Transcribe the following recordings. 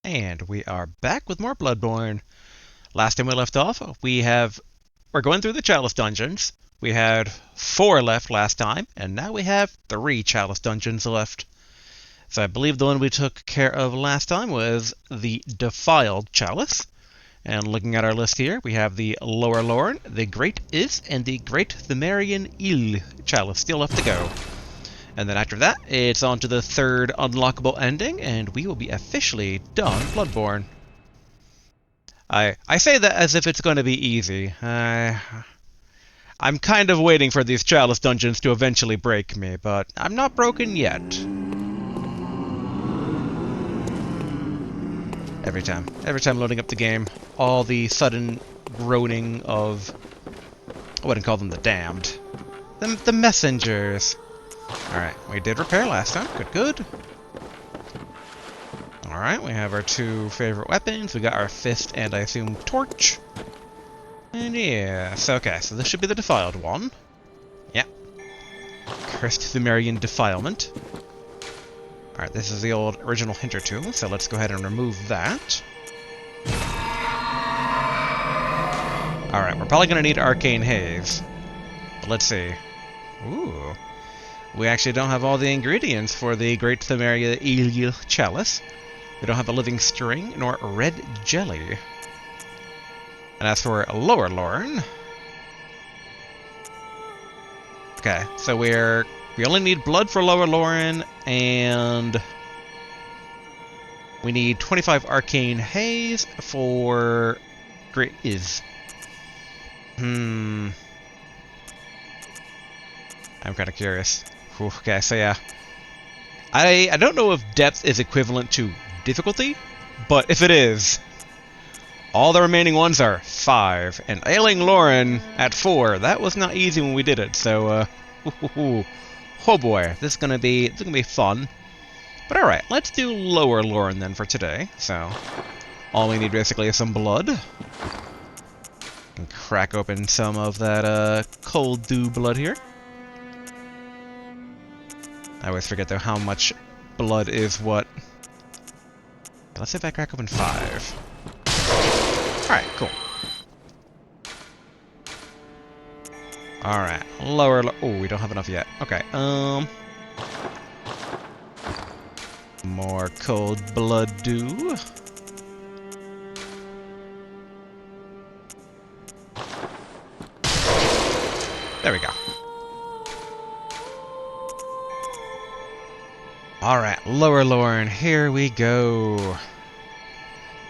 And we are back with more Bloodborne. Last time we left off, we're going through the Chalice Dungeons. We had 4 left last time, and now we have 3 Chalice Dungeons left. So I believe the one we took care of last time was the Defiled Chalice. And looking at our list here, we have the Lower Loran, the Great Is, and the Great Themerian Il Chalice still left to go. And then after that, it's on to the 3rd unlockable ending, and we will be officially done Bloodborne. I say that as if it's going to be easy. I'm kind of waiting for these Chalice Dungeons to eventually break me, but I'm not broken yet. Every time loading up the game, all the sudden groaning of... I wouldn't call them the damned. The messengers. Alright, we did repair last time. Good. Alright, we have our 2 favorite weapons. We got our fist and, I assume, torch. And yes, okay, so this should be the defiled one. Yep. Cursed Themerian Defilement. Alright, this is the old original Hinter Tomb, so let's go ahead and remove that. Alright, we're probably going to need Arcane Haze. But let's see. Ooh. We actually don't have all the ingredients for the Great Themerian Il Chalice. We don't have a living string, nor red jelly. And as for Lower Loran... Okay, so we only need blood for Lower Loran, and... we need 25 Arcane Haze for Great Is. I'm kind of curious. Okay, so yeah. I don't know if depth is equivalent to difficulty, but if it is, all the remaining ones are 5, and Ailing Loran at 4. That was not easy when we did it, so oh boy, this is gonna be fun. But alright, let's do Lower Loran then for today. So all we need basically is some blood. And crack open some of that cold dew blood here. I always forget, though, how much blood is what. Let's see if I crack open 5. Alright, cool. Alright, oh, we don't have enough yet. Okay, more cold blood dew. There we go. Alright, Lower Loran, here we go.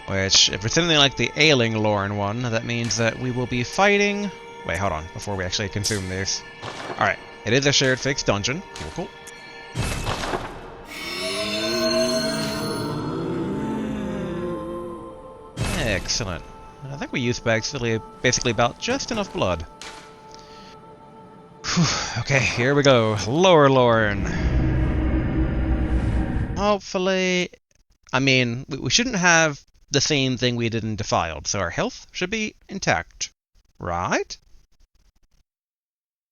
Which, if it's anything like the Ailing Loran one, that means that we will be fighting... Wait, hold on, before we actually consume these. Alright, it is a shared fixed dungeon. Cool. Excellent. I think we used basically about just enough blood. Whew, okay, here we go. Lower Loran. Hopefully... I mean, we shouldn't have the same thing we did in Defiled, so our health should be intact. Right?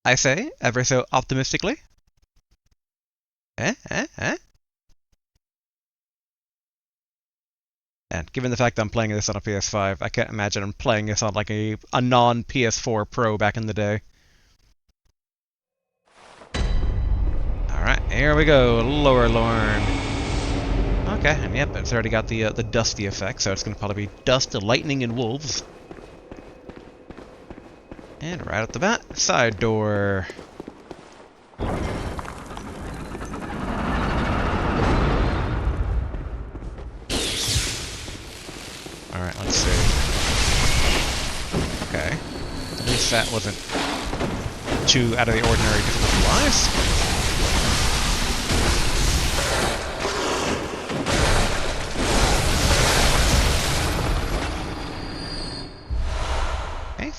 I say, ever so optimistically. And given the fact that I'm playing this on a PS5, I can't imagine I'm playing this on like a non-PS4 Pro back in the day. Alright, here we go, Lower Loran. Okay, and yep, it's already got the dusty effect, so it's going to probably be dust, lightning, and wolves. And right off the bat, side door. Alright, let's see. Okay. At least that wasn't too out of the ordinary difficulty-wise.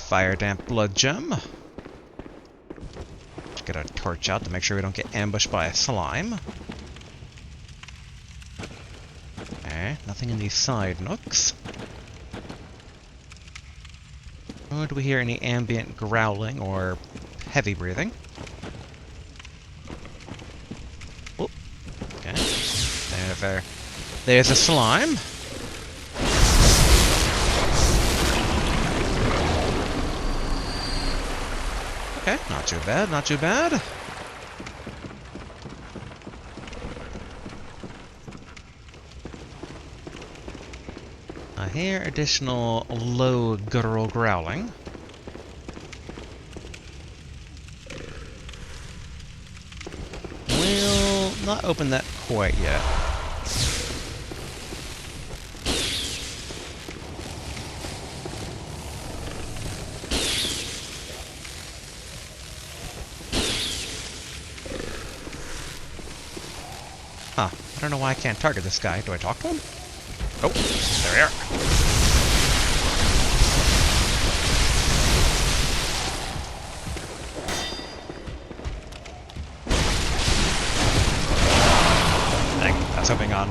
Fire damp blood gem. Just get a torch out to make sure we don't get ambushed by a slime. Okay, nothing in these side nooks. Nor do we hear any ambient growling or heavy breathing. Oh, okay. There's a slime. Okay, not too bad, not too bad. I hear additional low guttural growling. We'll not open that quite yet. Huh. I don't know why I can't target this guy. Do I talk to him? Oh, there we are. Dang, I was hoping on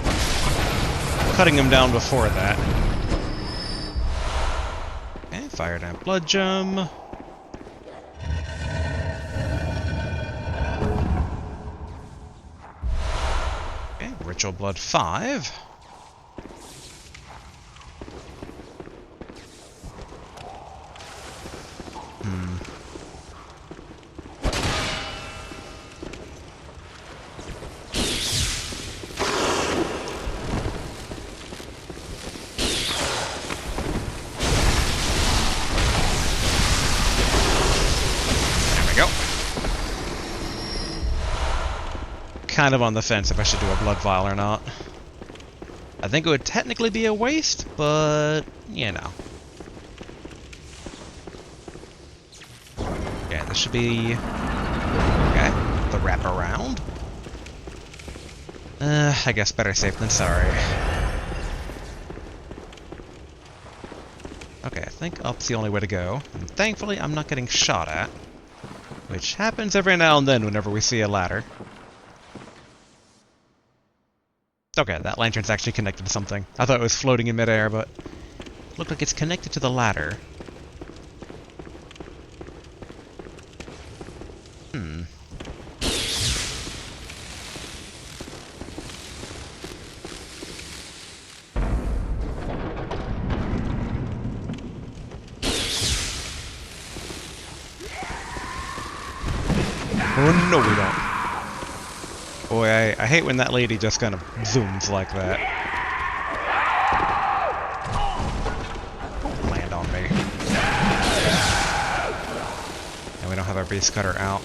cutting him down before that. Okay, fire down blood gem. Ritual Blood 5. There we go. Kind of on the fence if I should do a blood vial or not. I think it would technically be a waste, but you know. Okay, this should be okay. The wraparound. I guess better safe than sorry. Okay, I think up's the only way to go. And thankfully, I'm not getting shot at, which happens every now and then whenever we see a ladder. Okay, that lantern's actually connected to something. I thought it was floating in midair, but it looked like it's connected to the ladder. Oh, no, we don't. Boy, I hate when that lady just kind of zooms like that. Don't land on me. And we don't have our base cutter out.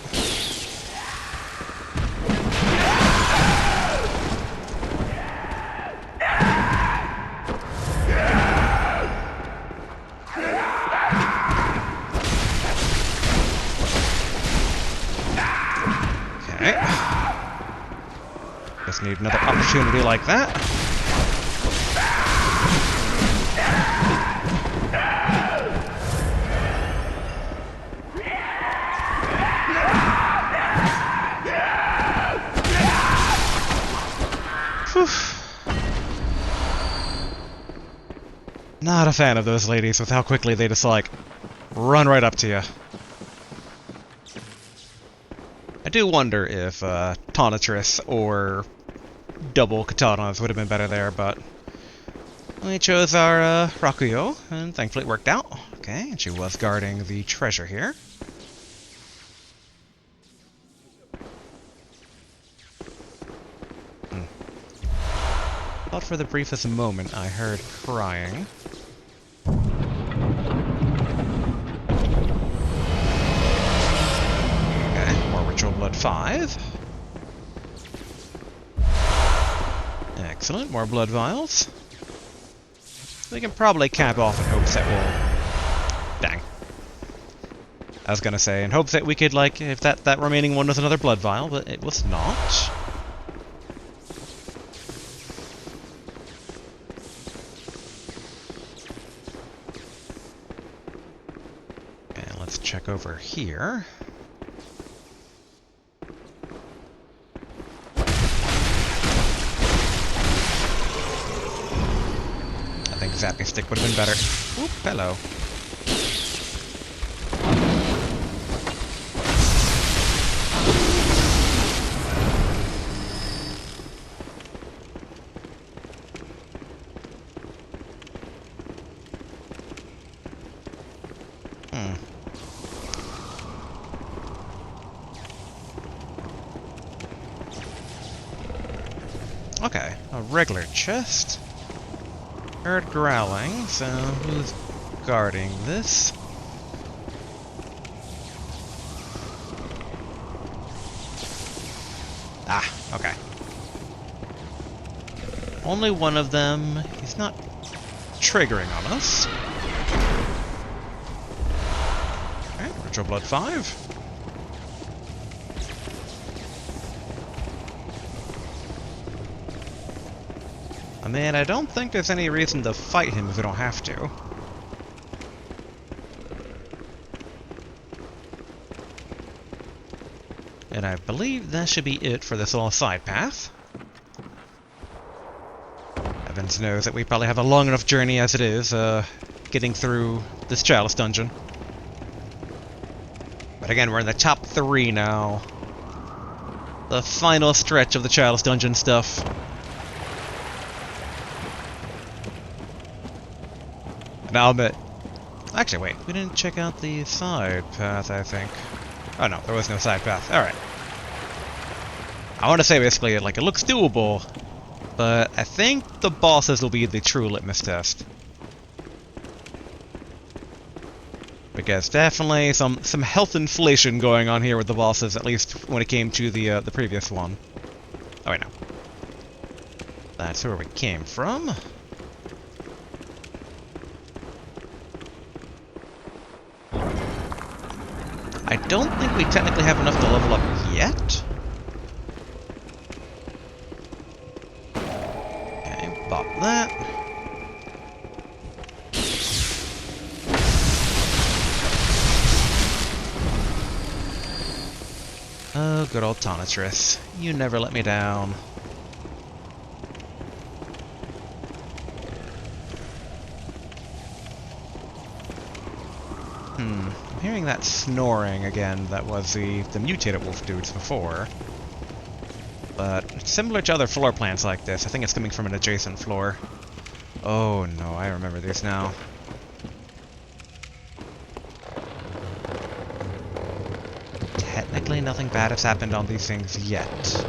Just need another opportunity like that. Whew. Not a fan of those ladies with how quickly they just like run right up to you. I do wonder if Tonitrus or double katanas would have been better there, but we chose our Rakuyo, and thankfully it worked out. Okay, and she was guarding the treasure here. Thought for the briefest moment I heard crying. Okay, more Ritual Blood 5. Excellent, more blood vials. We can probably cap off in hopes that we'll... Dang. I was gonna say, in hopes that we could, like, if that remaining one was another blood vial, but it was not. And let's check over here. Zapping stick would have been better. Oop, hello. okay. A regular chest. Heard growling, so who's guarding this? Ah, okay. Only one of them. He's not triggering on us. Alright, Ritual Blood 5. I mean, I don't think there's any reason to fight him if we don't have to. And I believe that should be it for this little side path. Heavens knows that we probably have a long enough journey as it is, getting through this Chalice dungeon. But again, we're in the top 3 now. The final stretch of the Chalice dungeon stuff. And I'll admit... Actually, wait, we didn't check out the side path, I think. Oh no, there was no side path. Alright. I want to say basically, like, it looks doable, but I think the bosses will be the true litmus test. Because definitely some health inflation going on here with the bosses, at least when it came to the previous one. Oh wait, no. That's where we came from. I don't think we technically have enough to level up yet. Okay, pop that. Oh, good old Tonitrus. You never let me down. I'm hearing that snoring again. That was the mutated wolf dudes before. But similar to other floor plans like this, I think it's coming from an adjacent floor. Oh no, I remember these now. Technically nothing bad has happened on these things yet.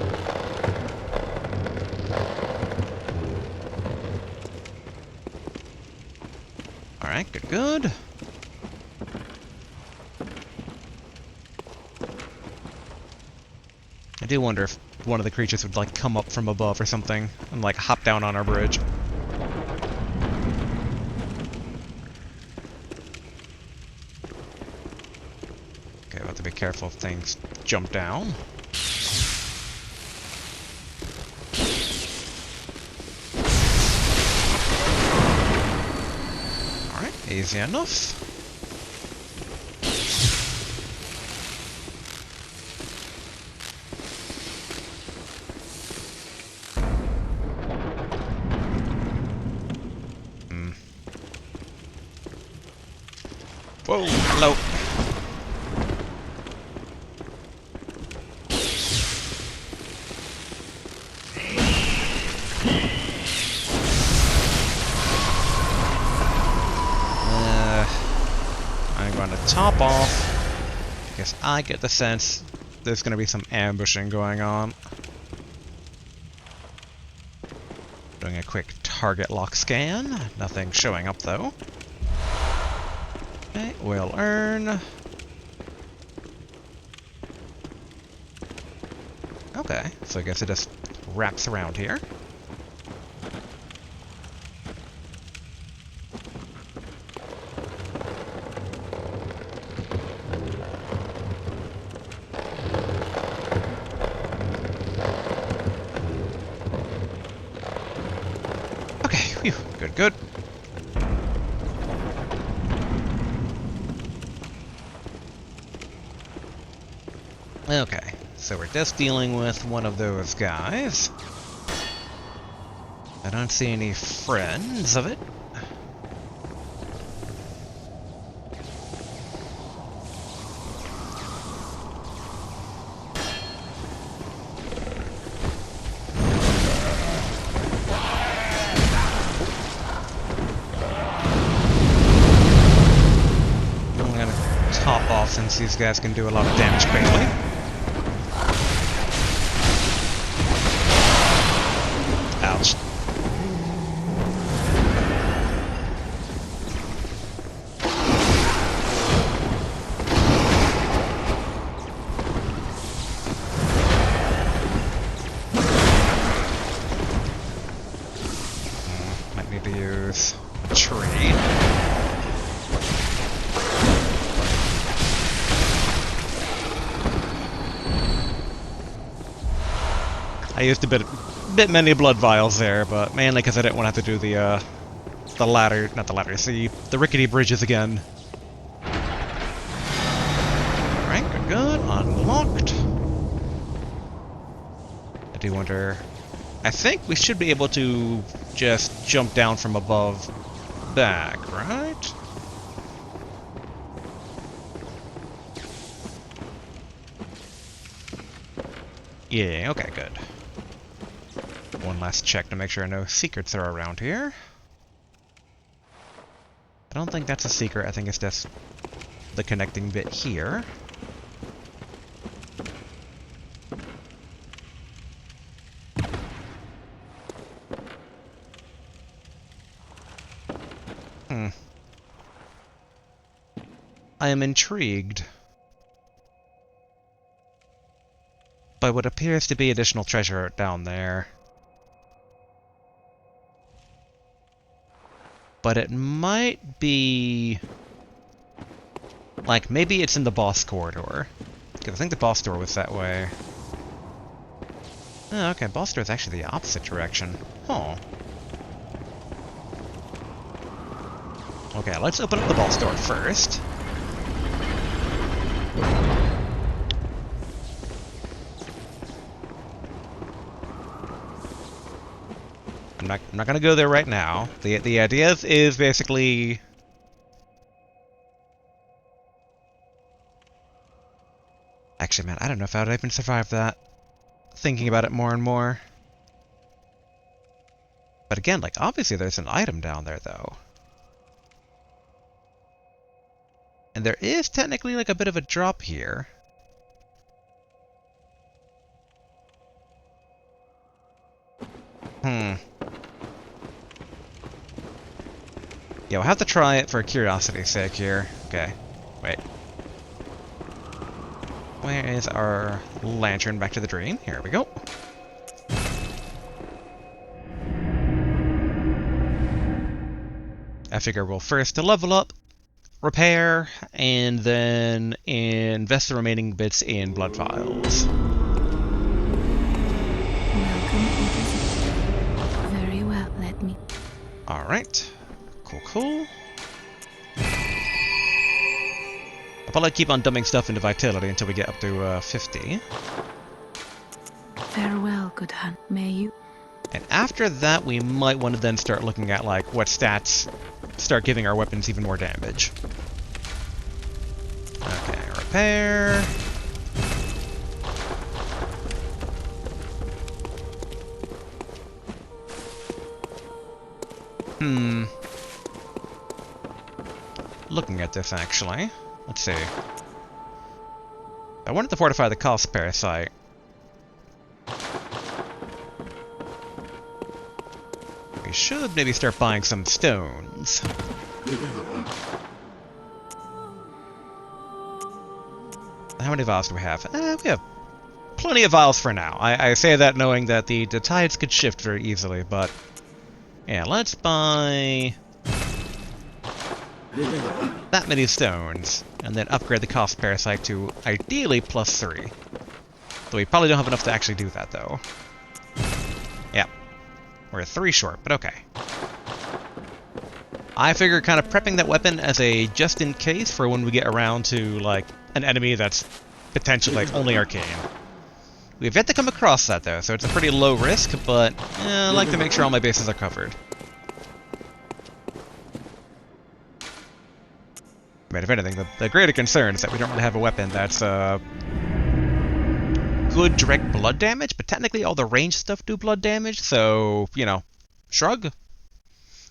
Alright, good, good. I do wonder if one of the creatures would, like, come up from above or something and, like, hop down on our bridge. Okay, we'll have to be careful if things jump down. Alright, easy enough. Whoa, hello. I'm going to top off because I get the sense there's going to be some ambushing going on. Doing a quick target lock scan. Nothing showing up though. Okay, we'll earn. Okay, so I guess it just wraps around here. Okay, phew, good, good. Okay, so we're just dealing with one of those guys. I don't see any friends of it. I'm gonna top off since these guys can do a lot of damage quickly. need to use a tree. I used a bit many blood vials there, but mainly because I didn't want to have to do the ladder, not the ladder, see, the rickety bridges again. Alright, good, unlocked. I do wonder... I think we should be able to just jump down from above back, right? Yeah, okay, good. One last check to make sure no secrets are around here. I don't think that's a secret, I think it's just the connecting bit here. I am intrigued by what appears to be additional treasure down there. But it might be... like, maybe it's in the boss corridor. Because I think the boss door was that way. Oh, okay, boss door is actually the opposite direction. Huh. Okay, let's open up the boss door first. I'm not gonna go there right now. The idea is basically... Actually, man, I don't know if I would even survive that. Thinking about it more and more. But again, like, obviously there's an item down there, though. And there is technically, like, a bit of a drop here. Yeah, we'll have to try it for curiosity's sake here. Okay, wait. Where is our lantern? Back to the dream. Here we go. I figure we'll first level up, repair, and then invest the remaining bits in blood vials. Welcome, very well, let me... Alright. Cool. I'll probably keep on dumping stuff into vitality until we get up to 50. Farewell, good hunt. May you... And after that, we might want to then start looking at, like, what stats start giving our weapons even more damage. Okay, repair. Looking at this, actually. Let's see. I wanted to fortify the cost parasite. We should maybe start buying some stones. How many vials do we have? We have plenty of vials for now. I say that knowing that the tides could shift very easily, but... yeah, let's buy... that many stones, and then upgrade the cost parasite to ideally +3. Though we probably don't have enough to actually do that, though. Yeah. We're 3 short, but okay. I figure kind of prepping that weapon as a just-in-case for when we get around to, like, an enemy that's potentially, like, only arcane. We've yet to come across that, though, so it's a pretty low risk, but I like to make sure all my bases are covered. I mean, if anything, the greater concern is that we don't really have a weapon that's, good direct blood damage, but technically all the ranged stuff do blood damage, so, you know, shrug.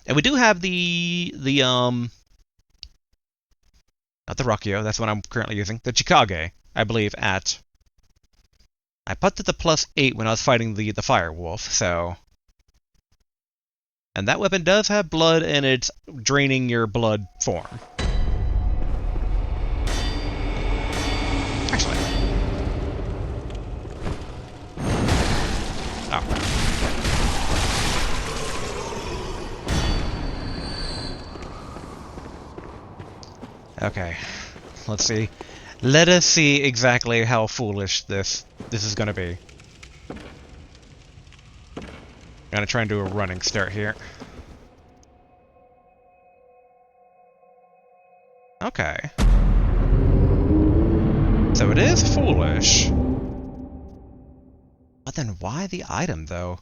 And we do have not the Rockio, that's what I'm currently using, the Chikage, I believe, at... I put it to +8 when I was fighting the fire wolf, so... And that weapon does have blood, and it's draining your blood form. Actually. Oh. Okay, let's see. Let us see exactly how foolish this is gonna be. I'm gonna try and do a running start here. Okay. So it is foolish. But then why the item, though?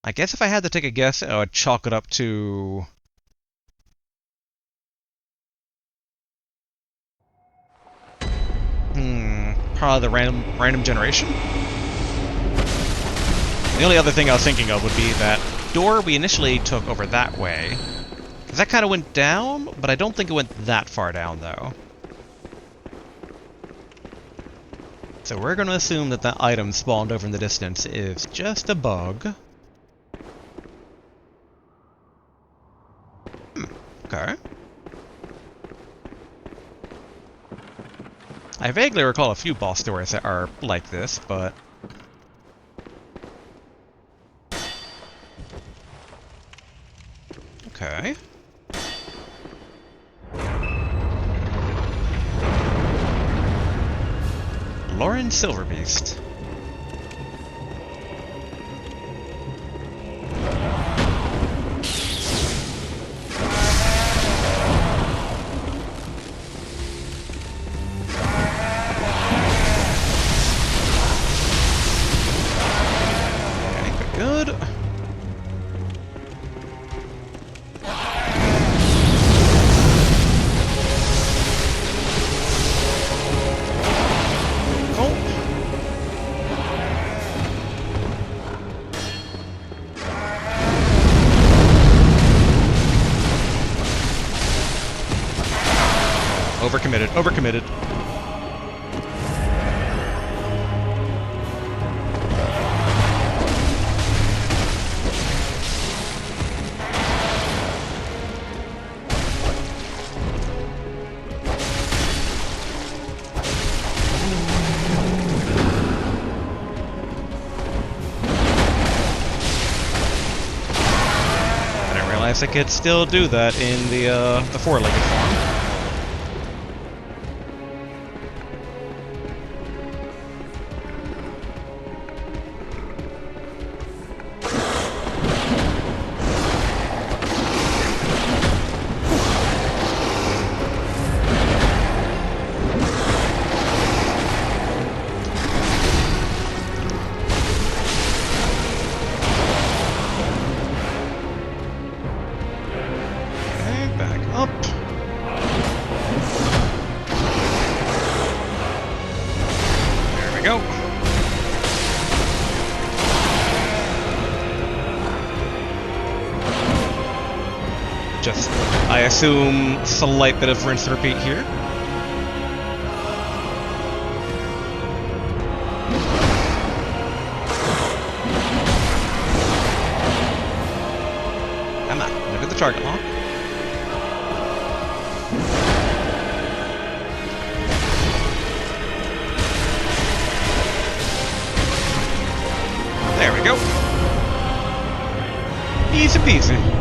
I guess if I had to take a guess, I would chalk it up to... probably the random generation? The only other thing I was thinking of would be that door we initially took over that way. Because that kind of went down, but I don't think it went that far down, though. So we're going to assume that that item spawned over in the distance is just a bug. Okay. I vaguely recall a few boss stories that are like this, but... Okay. Loran Silverbeast. Okay, good. Overcommitted, overcommitted. I didn't realize I could still do that in the four-legged form. Just, I assume, slight bit of rinse and repeat here. Come on, look at the target lock. There we go. Easy peasy.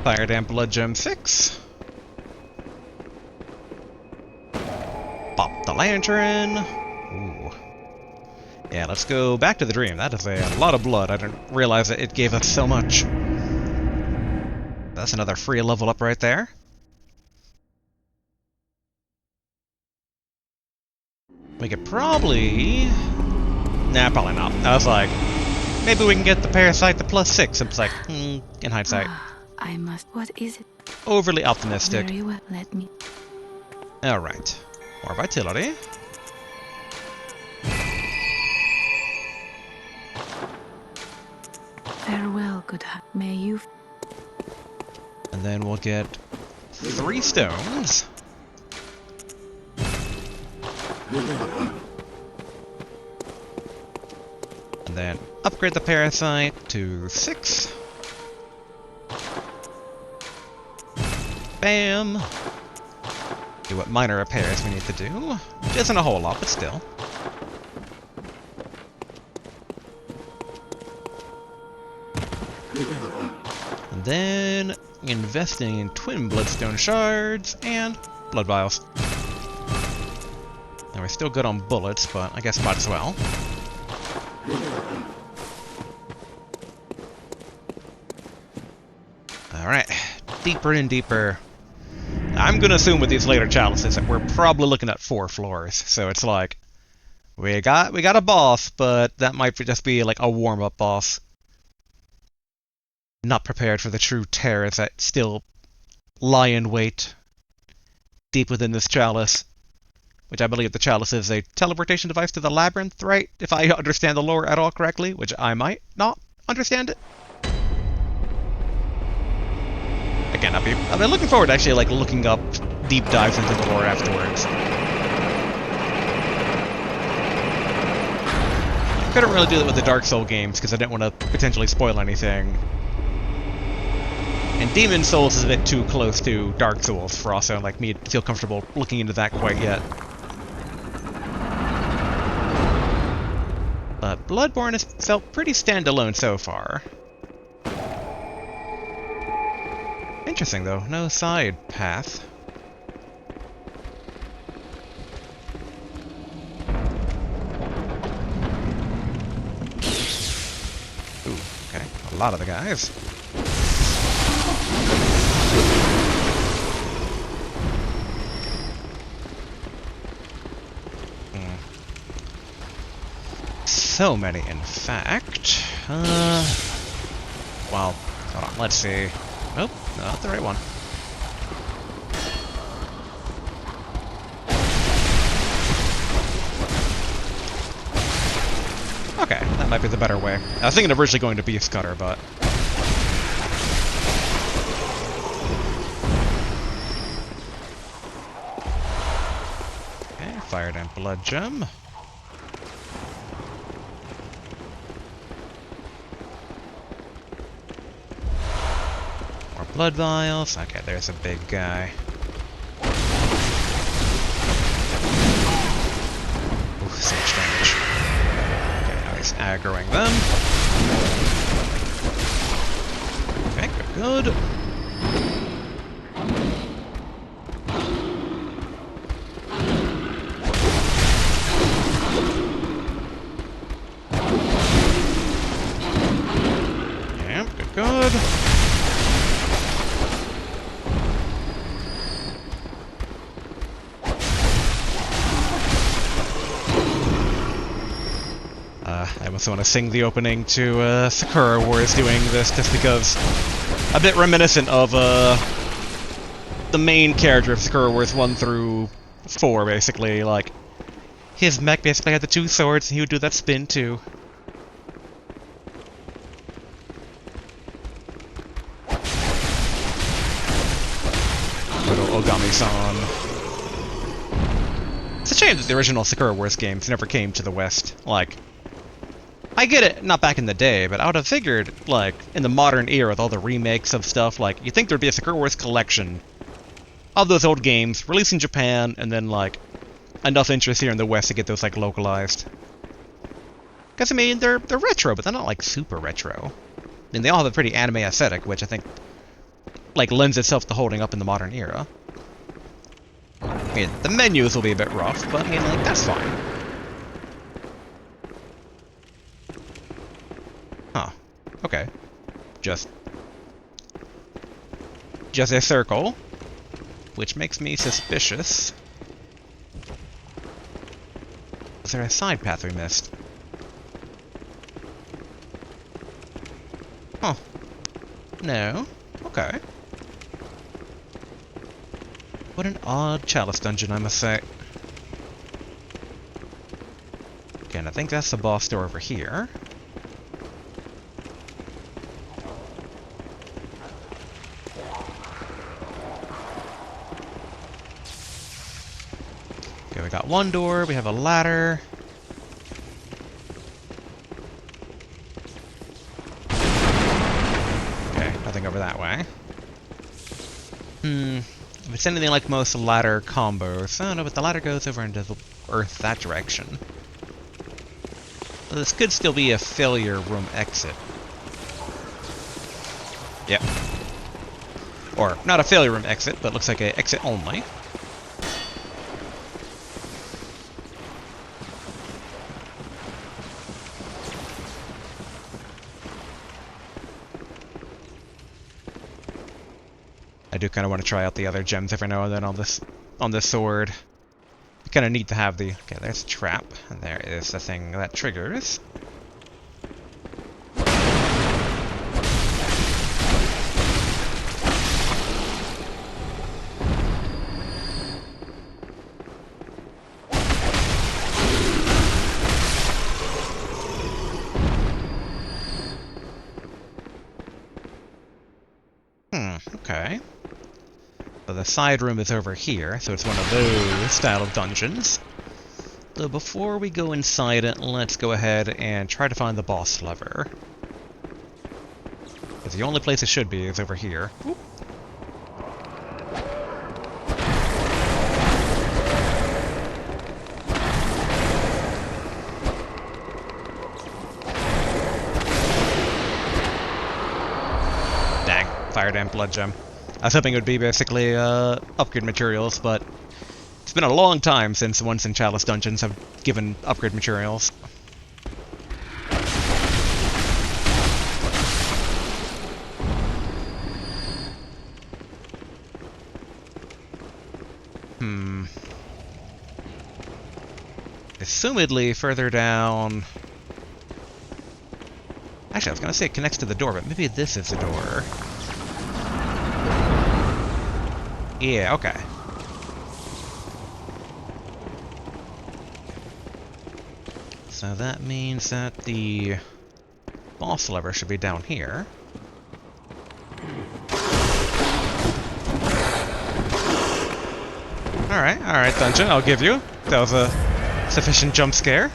Fire Damp Blood Gem 6. Pop the lantern. Ooh. Yeah, let's go back to the dream. That is a lot of blood. I didn't realize that it gave us so much. That's another free level up right there. We could probably... Nah, probably not. I was like, maybe we can get the parasite to +6. It's like, in hindsight. I must. What is it? Overly optimistic. Very well. Let me. Alright. More vitality. Farewell, good heart. May you. And then we'll get 3 stones. And then upgrade the parasite to 6. Bam! Do what minor repairs we need to do. Which isn't a whole lot, but still. And then investing in twin bloodstone shards and blood vials. Now we're still good on bullets, but I guess might as well. Alright, deeper and deeper. I'm gonna assume with these later chalices that we're probably looking at 4 floors, so it's like we got a boss, but that might just be like a warm-up boss. Not prepared for the true terrors that still lie in wait deep within this chalice. Which I believe the chalice is a teleportation device to the labyrinth, right? If I understand the lore at all correctly, which I might not understand it. Again, I've been looking forward to actually like looking up deep dives into the lore afterwards. I couldn't really do that with the Dark Souls games because I didn't want to potentially spoil anything. And Demon Souls is a bit too close to Dark Souls for also like me to feel comfortable looking into that quite yet. But Bloodborne has felt pretty standalone so far. Interesting though, no side path. Ooh, okay, a lot of the guys. So many, in fact. Well, hold on, let's see. Nope, not the right one. Okay, that might be the better way. I was thinking of originally going to Beast Cutter, but... Okay, fired and blood gem. Blood vials. Okay, there's a big guy. Ooh, so much damage. Okay, now he's aggroing them. Okay, good, good. Yeah, good, good. I also want to sing the opening to Sakura Wars doing this just because a bit reminiscent of the main character of Sakura Wars 1 through 4, basically. Like, his mech basically had the 2 swords and he would do that spin too. Little Ogami-san. It's a shame that the original Sakura Wars games never came to the West. Like, I get it, not back in the day, but I would have figured, like, in the modern era with all the remakes of stuff, like, you'd think there'd be a Sakura Wars collection of those old games, released in Japan, and then, like, enough interest here in the West to get those, like, localized. Because, I mean, they're retro, but they're not, like, super retro. I mean, they all have a pretty anime aesthetic, which I think, like, lends itself to holding up in the modern era. I mean, the menus will be a bit rough, but, I mean, like, that's fine. Huh. Okay. Just a circle, which makes me suspicious. Is there a side path we missed? Huh. No. Okay. What an odd Chalice dungeon, I must say. Again, I think that's the boss door over here. Okay, we got one door, we have a ladder. Okay, nothing over that way. If it's anything like most ladder combos, oh no, but the ladder goes over into the earth that direction. Well, this could still be a failure room exit. Yep. Or, not a failure room exit, but looks like an exit only. I do kind of want to try out the other gems every now and then on this sword. Kind of neat to have the... Okay, there's a trap, and there is the thing that triggers. Okay. So the side room is over here, so it's one of those style of dungeons. So before we go inside it, let's go ahead and try to find the boss lever. Because the only place it should be is over here. Oop. Dang, fire damn blood gem. I was hoping it would be basically upgrade materials, but it's been a long time since the ones in Chalice Dungeons have given upgrade materials. Assumedly further down... Actually, I was going to say it connects to the door, but maybe this is the door. Yeah, okay. So that means that the boss lever should be down here. Alright, dungeon, I'll give you. That was a sufficient jump scare.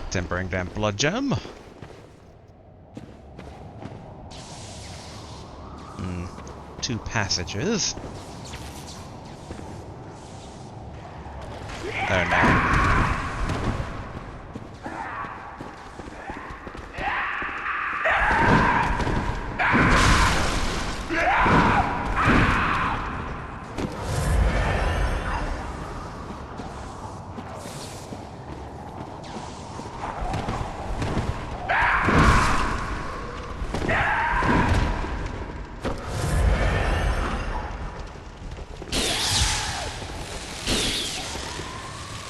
Tempering damn blood gem. Two passages. Oh no.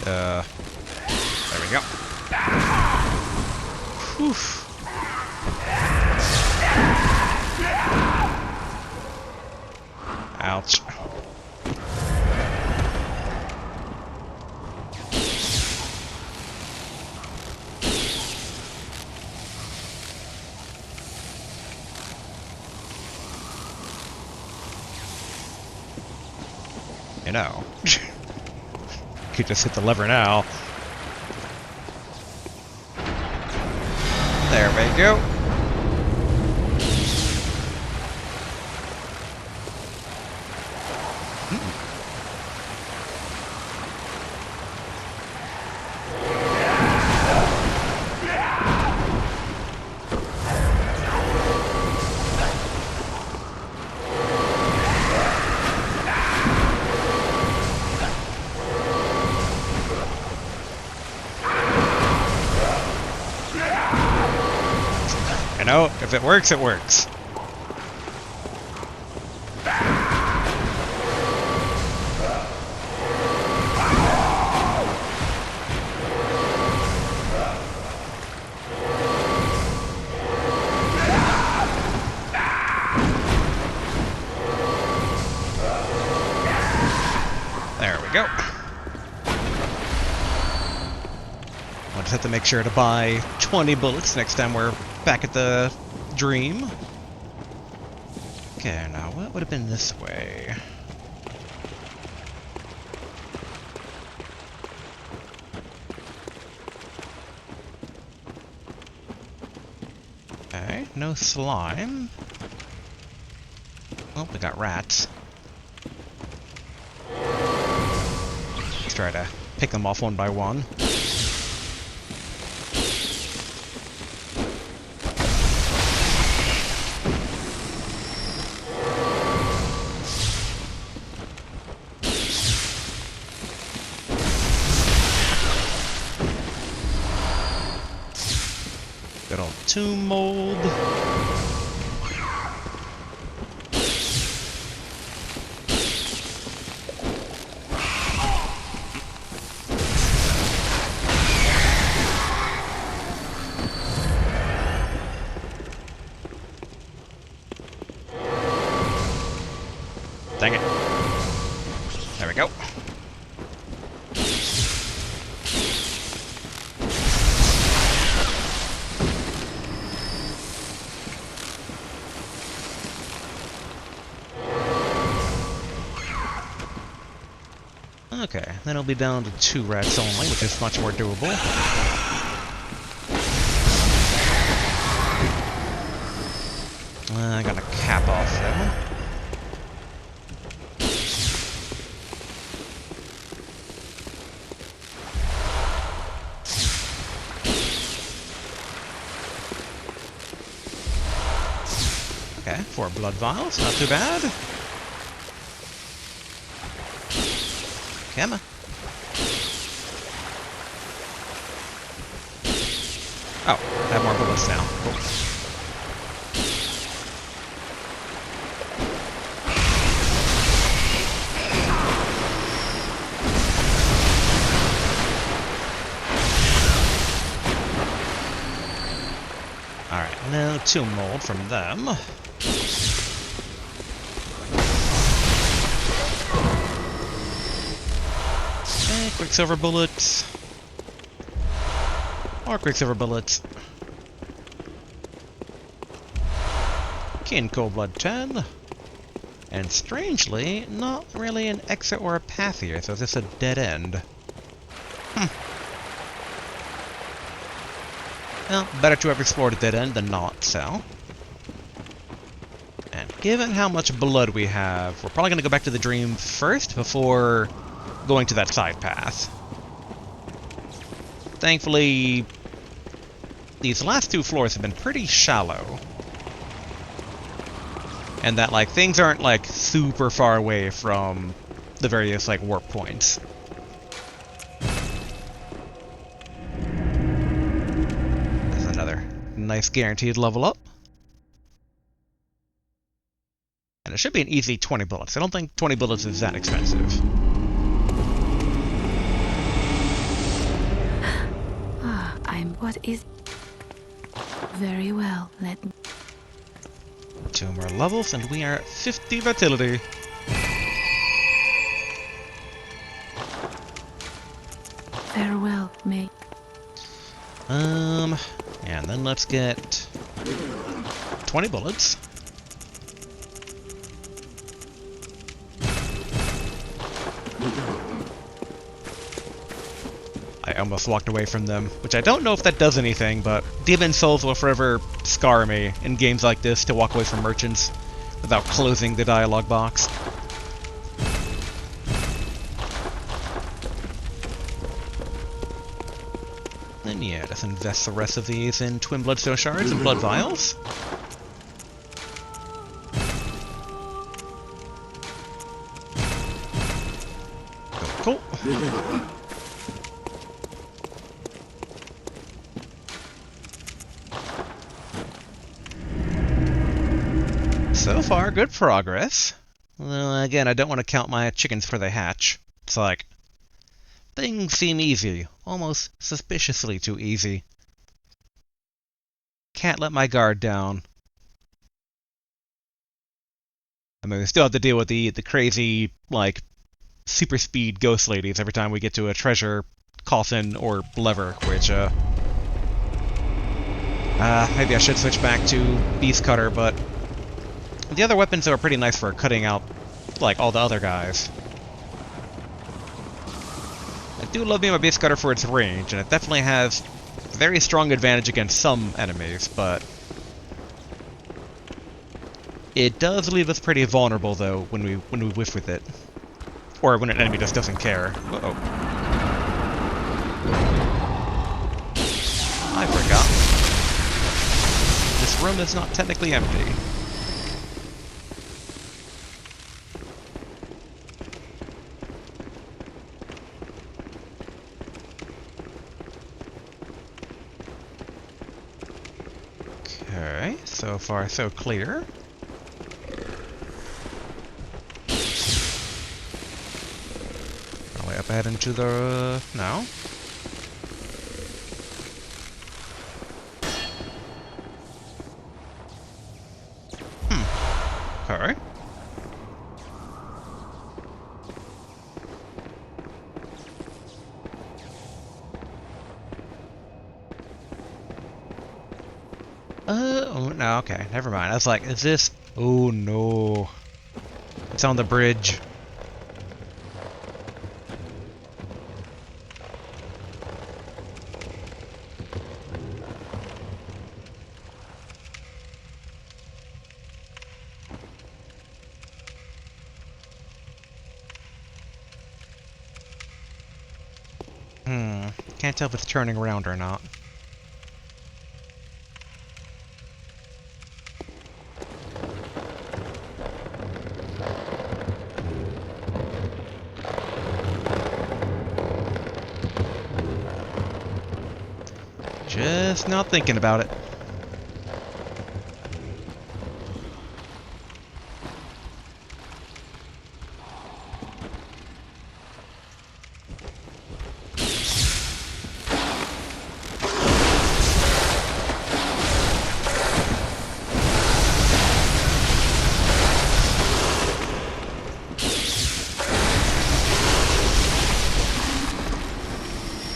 There we go. Whew. Ouch. You know. Could just hit the lever now. There we go. You know, if it works, it works. There we go. I'll just have to make sure to buy 20 bullets next time we're back at the dream. Okay, now what would have been this way? no slime. Oh, we got rats. Let's try to pick them off one by one. Good old tomb mold. Dang it. There we go. Okay, then it'll be down to 2 rats only, which is much more doable. I'm gonna cap off them. Okay, 4 blood vials, not too bad. Come on. Oh, I have more bullets now. Cool. Alright, no tomb mold from them. Quicksilver bullets. More Quicksilver bullets. Kin Cold Blood 10. And strangely, not really an exit or a path here, so is this a dead end? Well, better to have explored a dead end than not, so. And given how much blood we have, we're probably going to go back to the dream first before going to that side path. Thankfully, these last 2 floors have been pretty shallow. And that, like, things aren't, like, super far away from the various, like, warp points. There's another nice guaranteed level up. And it should be an easy 20 bullets. I don't think 20 bullets is that expensive. What is... Very well, let me... 2 more levels, and we are at 50 vitality. Farewell, mate. And then let's get 20 bullets. I almost walked away from them, which I don't know if that does anything, but demon souls will forever scar me in games like this to walk away from merchants without closing the dialogue box. Then yeah, let's invest the rest of these in Twin Bloodstone Shards and Blood Vials. Cool. So far, good progress. Well, again, I don't want to count my chickens before they hatch. It's like, things seem easy. Almost suspiciously too easy. Can't let my guard down. I mean, we still have to deal with the crazy, like, super speed ghost ladies every time we get to a treasure coffin or lever, which, maybe I should switch back to Beast Cutter, but the other weapons are pretty nice for cutting out, like, all the other guys. I do love me my Beast Cutter for its range, and it definitely has very strong advantage against some enemies, but It does leave us pretty vulnerable, though, when we whiff with it. Or when an enemy just doesn't care. Uh-oh. I forgot. This room is not technically empty. Okay, so far so clear. Way up ahead into the... no? Okay. Oh, no, okay, never mind. I was like, is this... oh, no. It's on the bridge. Can't tell if it's turning around or not. Just not thinking about it.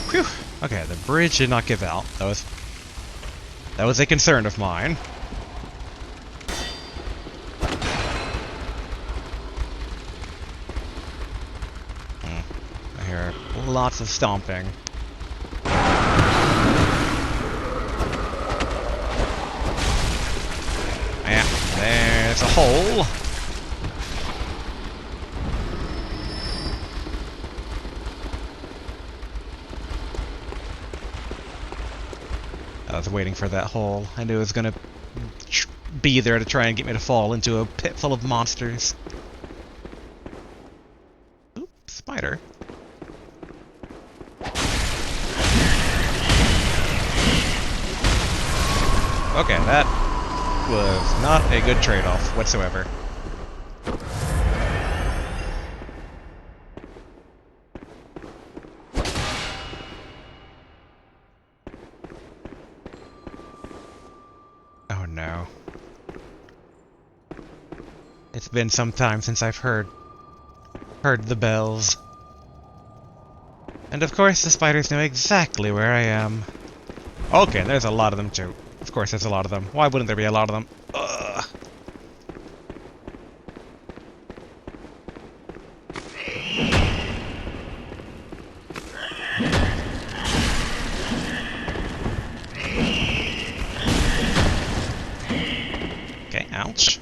Phew. Okay, the bridge did not give out. That was a concern of mine. I hear lots of stomping. Yeah, there's a hole. I was waiting for that hole. I knew it was gonna be there to try and get me to fall into a pit full of monsters. Oop, spider. Okay, that was not a good trade-off whatsoever. Oh no. It's been some time since I've heard the bells. And of course the spiders know exactly where I am. Okay, there's a lot of them too. Of course there's a lot of them. Why wouldn't there be a lot of them? Ugh. Okay, ouch.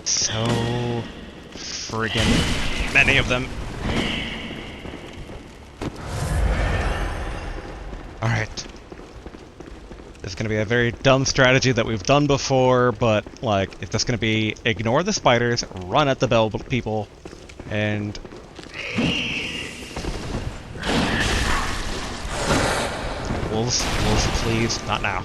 So friggin' many of them. Alright. This is gonna be a very dumb strategy that we've done before, but, like, it's just gonna be ignore the spiders, run at the bell people, and... Wolves, please, not now.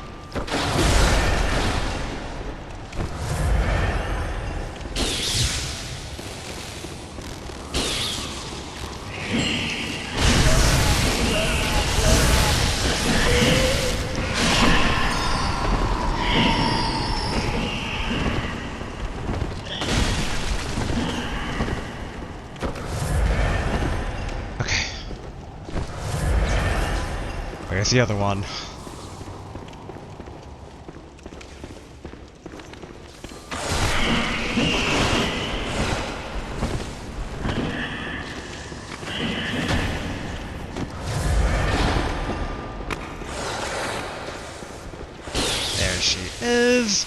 Where's the other one? she is.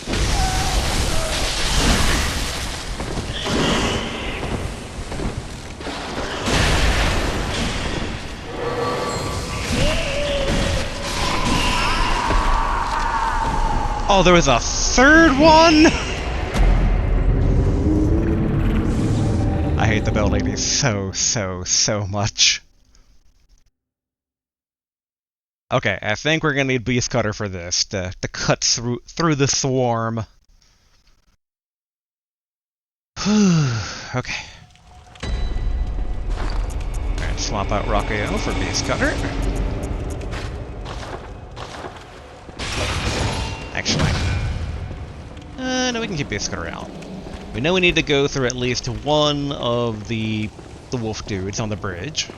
Oh, there was a third one? I hate the bell lady so much. Okay, I think we're gonna need Beast Cutter for this, to cut through the swarm. Okay. Alright, swap out Rockio for Beast Cutter. Actually. No, we can keep Beast Cutter out. We know we need to go through at least one of the wolf dudes on the bridge.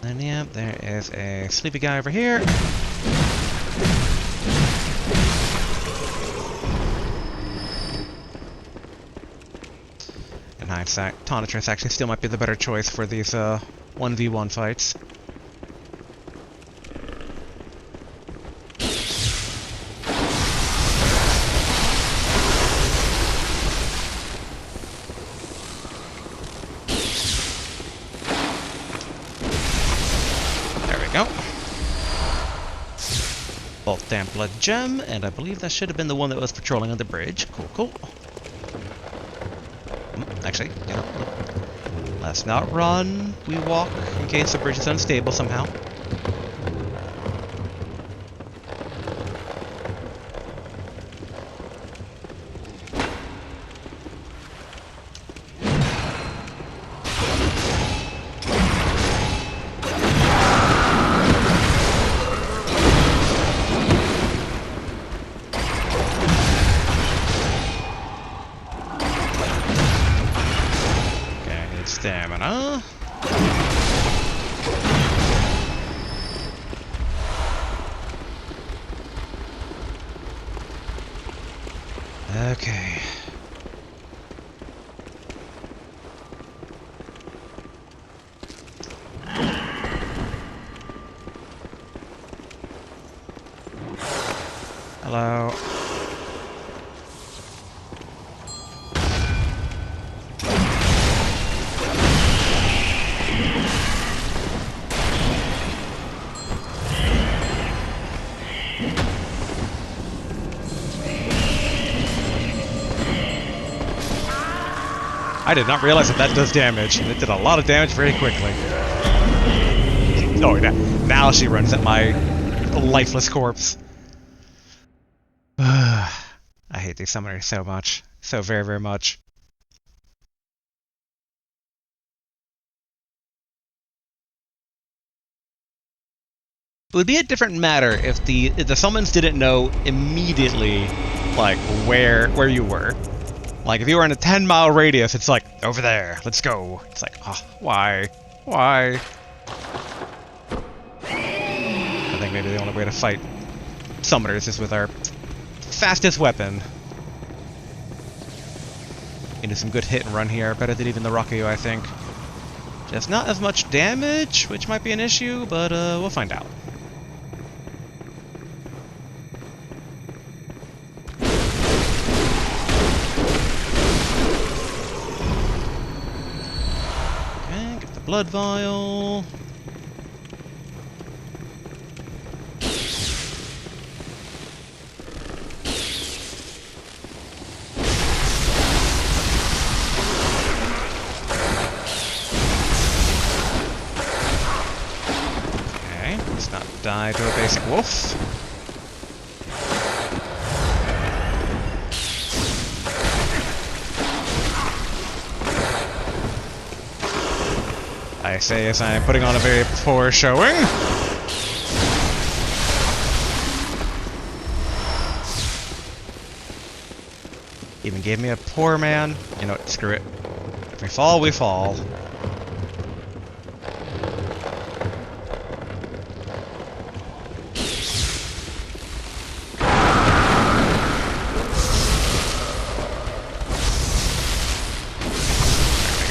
And yeah, there is a sleepy guy over here. In hindsight, Tonitrus actually still might be the better choice for these 1v1 fights. Bolt Damp Blood Gem, and I believe that should have been the one that was patrolling on the bridge. Cool. Actually, you know, let's not run. We walk in case the bridge is unstable somehow. Stamina. Okay. Hello. I did not realize that does damage, and it did a lot of damage very quickly. Oh, now she runs at my lifeless corpse. I hate these summoners so much. So very much. It would be a different matter if the summons didn't know immediately, like, where you were. Like, if you were in a 10-mile radius, it's like, over there, let's go. It's like, oh, why? I think maybe the only way to fight summoners is with our fastest weapon. Into some good hit and run here, better than even the Rockio, I think. Just not as much damage, which might be an issue, but we'll find out. Blood vial. Okay, let's not die to a basic wolf. I say as I am putting on a very poor showing. Even gave me a poor man. You know what, screw it. If we fall, we fall. There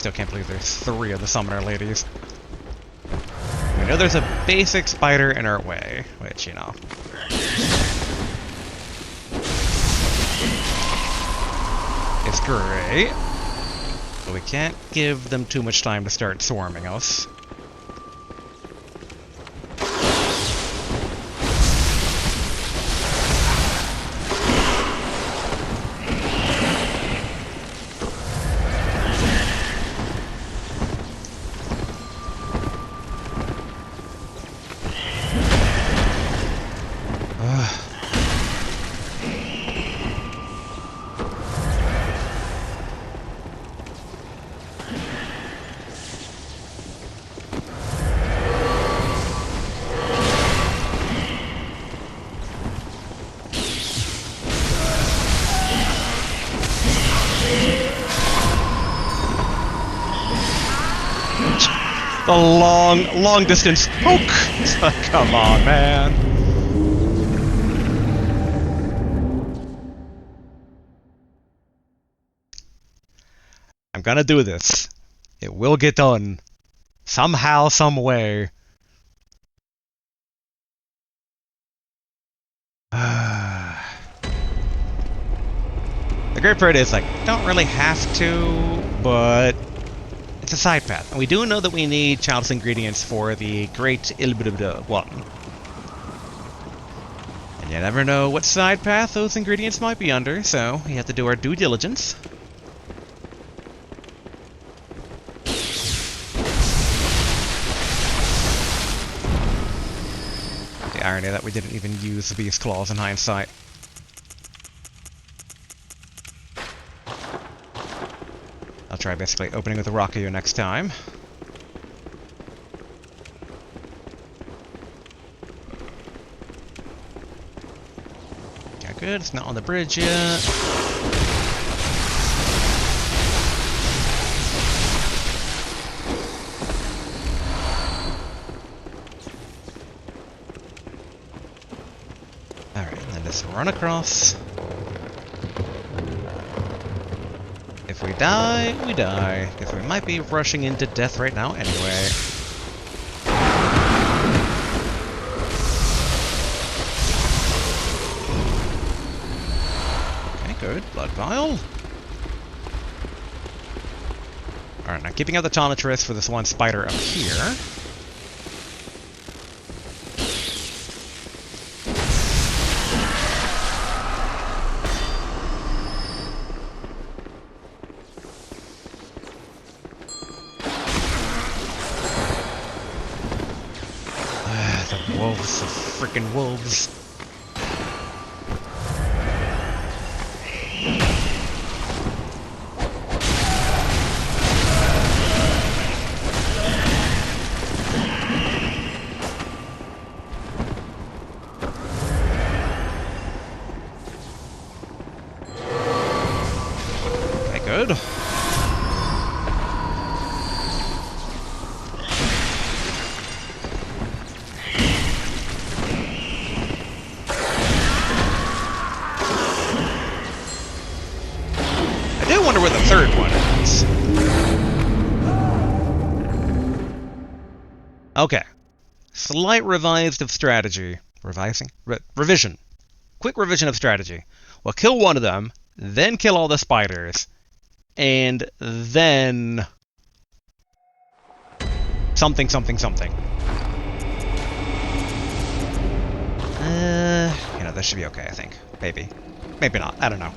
still can't believe there's 3 of the summoner ladies. We know there's a basic spider in our way, which, you know. It's great. But we can't give them too much time to start swarming us. The long distance poke! Come on, man. I'm gonna do this. It will get done. Somehow, some way. The great part is, like, don't really have to, but it's a side path. And we do know that we need chalice ingredients for the great one. And you never know what side path those ingredients might be under, so we have to do our due diligence. The irony that we didn't even use the beast claws in hindsight. I'll try basically opening with a Rockio next time. Okay, good. It's not on the bridge yet. Alright, then just run across. If we die, we die. Because we might be rushing into death right now anyway. Okay, good. Blood vial. Alright, now keeping out the Tomatress for this one spider up here. Wolves, the frickin' wolves. Okay, good. I wonder where the third one is. Okay. Slight revised of strategy. Revision. Quick revision of strategy. We'll kill one of them, then kill all the spiders, and then something. You know, this should be okay, I think. Maybe. Maybe not. I don't know.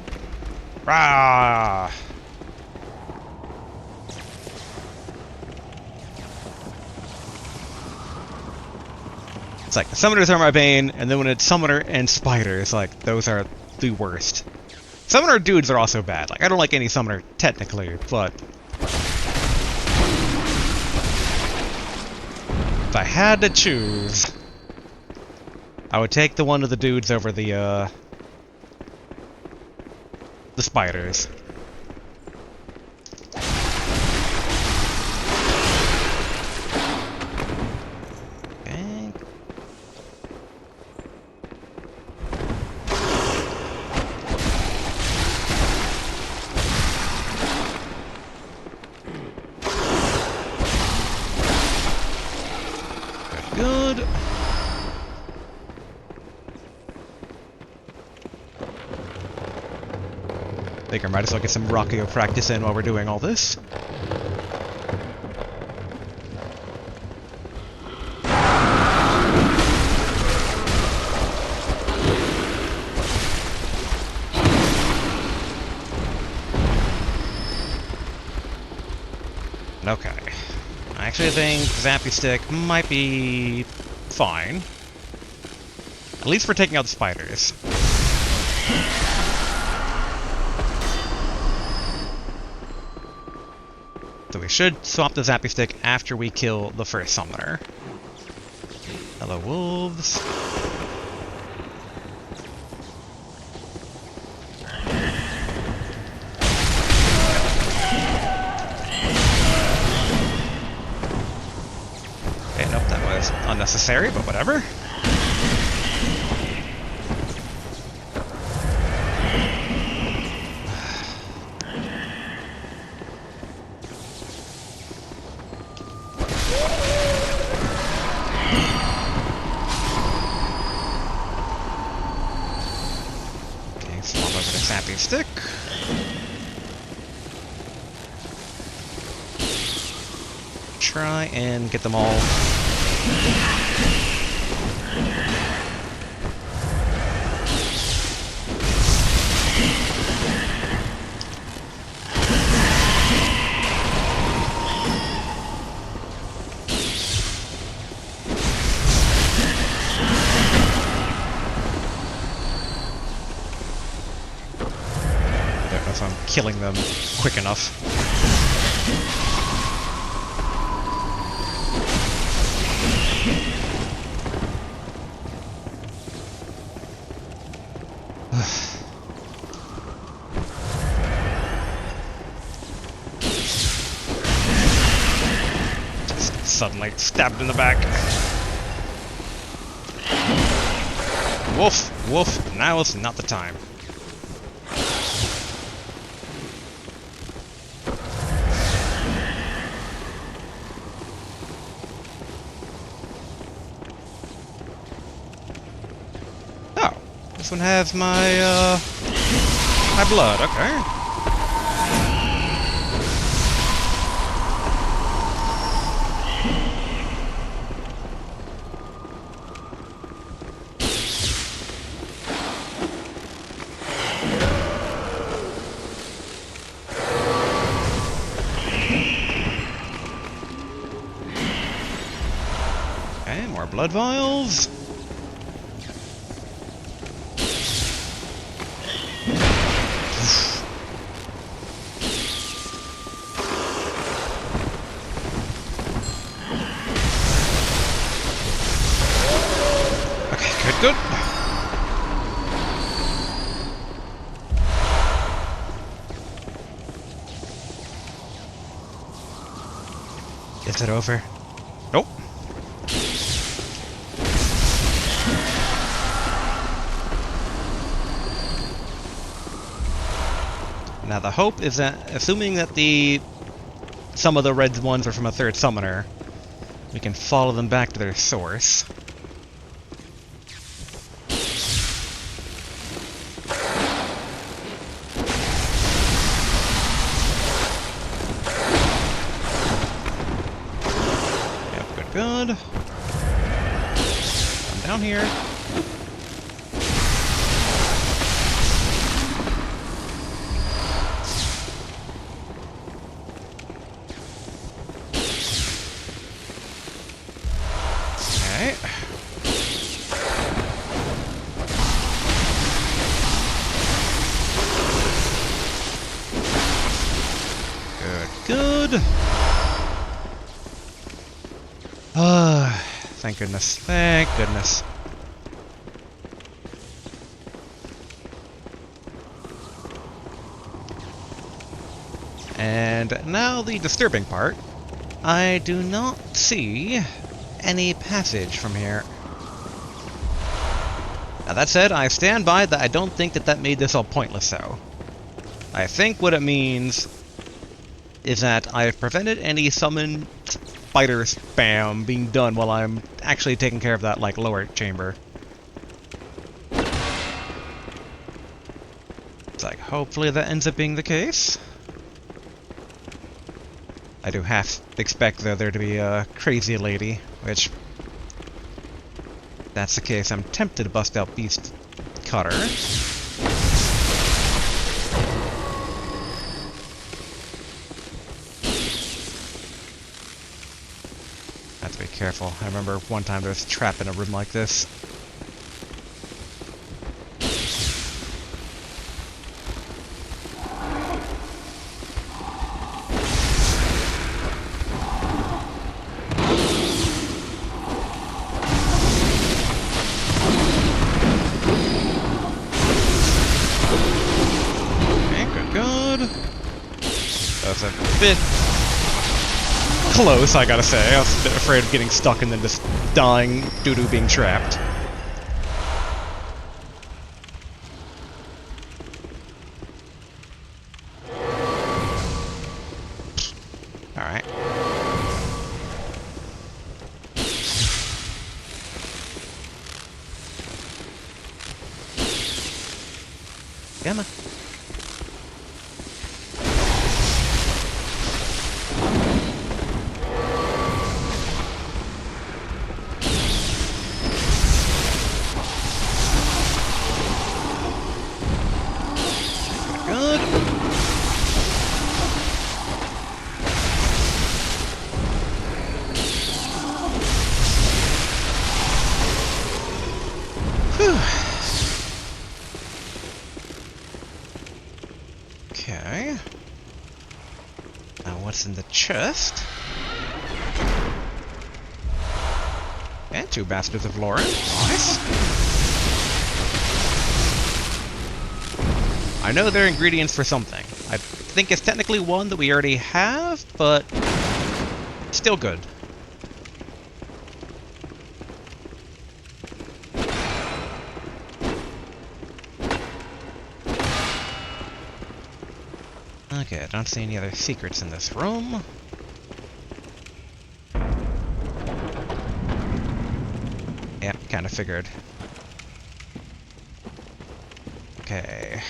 Rah! It's like, the summoners are my bane, and then when it's summoner and spiders, like, those are the worst. Summoner dudes are also bad. Like, I don't like any summoner, technically, but if I had to choose, I would take the one of the dudes over the spiders. Okay. Figure might as well get some Rockio practice in while we're doing all this. Okay. I actually think Zappy Stick might be fine. At least for taking out the spiders. So we should swap the Zappy Stick after we kill the first summoner. Hello, wolves. Okay, nope, that was unnecessary, but whatever. Zappy Stick. Try and get them all. If I'm killing them quick enough. Just suddenly stabbed in the back. Wolf, wolf, now is not the time. This one has my, my blood, okay. Okay, more blood vials. Good. Is it over? Nope. Now the hope is that, assuming that some of the red ones are from a third summoner, we can follow them back to their source. Good. Come down here. Okay. Good, good. Thank goodness. Thank goodness. And now the disturbing part. I do not see any passage from here. Now that said, I stand by that I don't think that made this all pointless though. I think what it means is that I've prevented any summon spider spam being done while I'm actually taking care of that, like, lower chamber. It's like, hopefully that ends up being the case. I do half expect, though, there to be a crazy lady, which... if that's the case, I'm tempted to bust out Beast Cutter. Have to be careful. I remember one time there was a trap in a room like this. A bit close, I gotta say. I was a bit afraid of getting stuck and then just dying due to being trapped. Alright. Gamma. Okay. Now what's in the chest? And 2 Bastards of Loran. Nice. I know they're ingredients for something. I think it's technically one that we already have, but still good. Okay, I don't see any other secrets in this room. Yeah, kind of figured. Okay.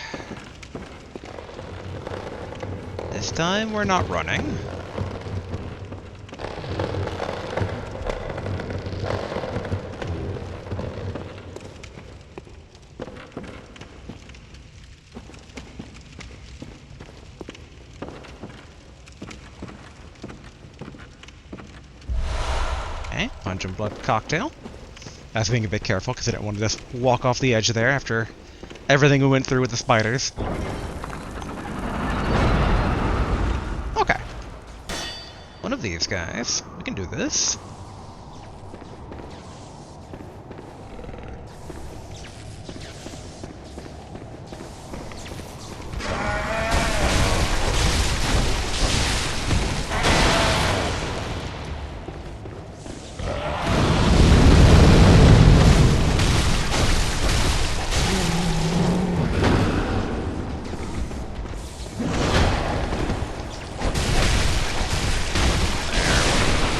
This time we're not running. Okay, Punch and Blood cocktail. I was being a bit careful because I didn't want to just walk off the edge there after everything we went through with the spiders. Okay. One of these guys. We can do this.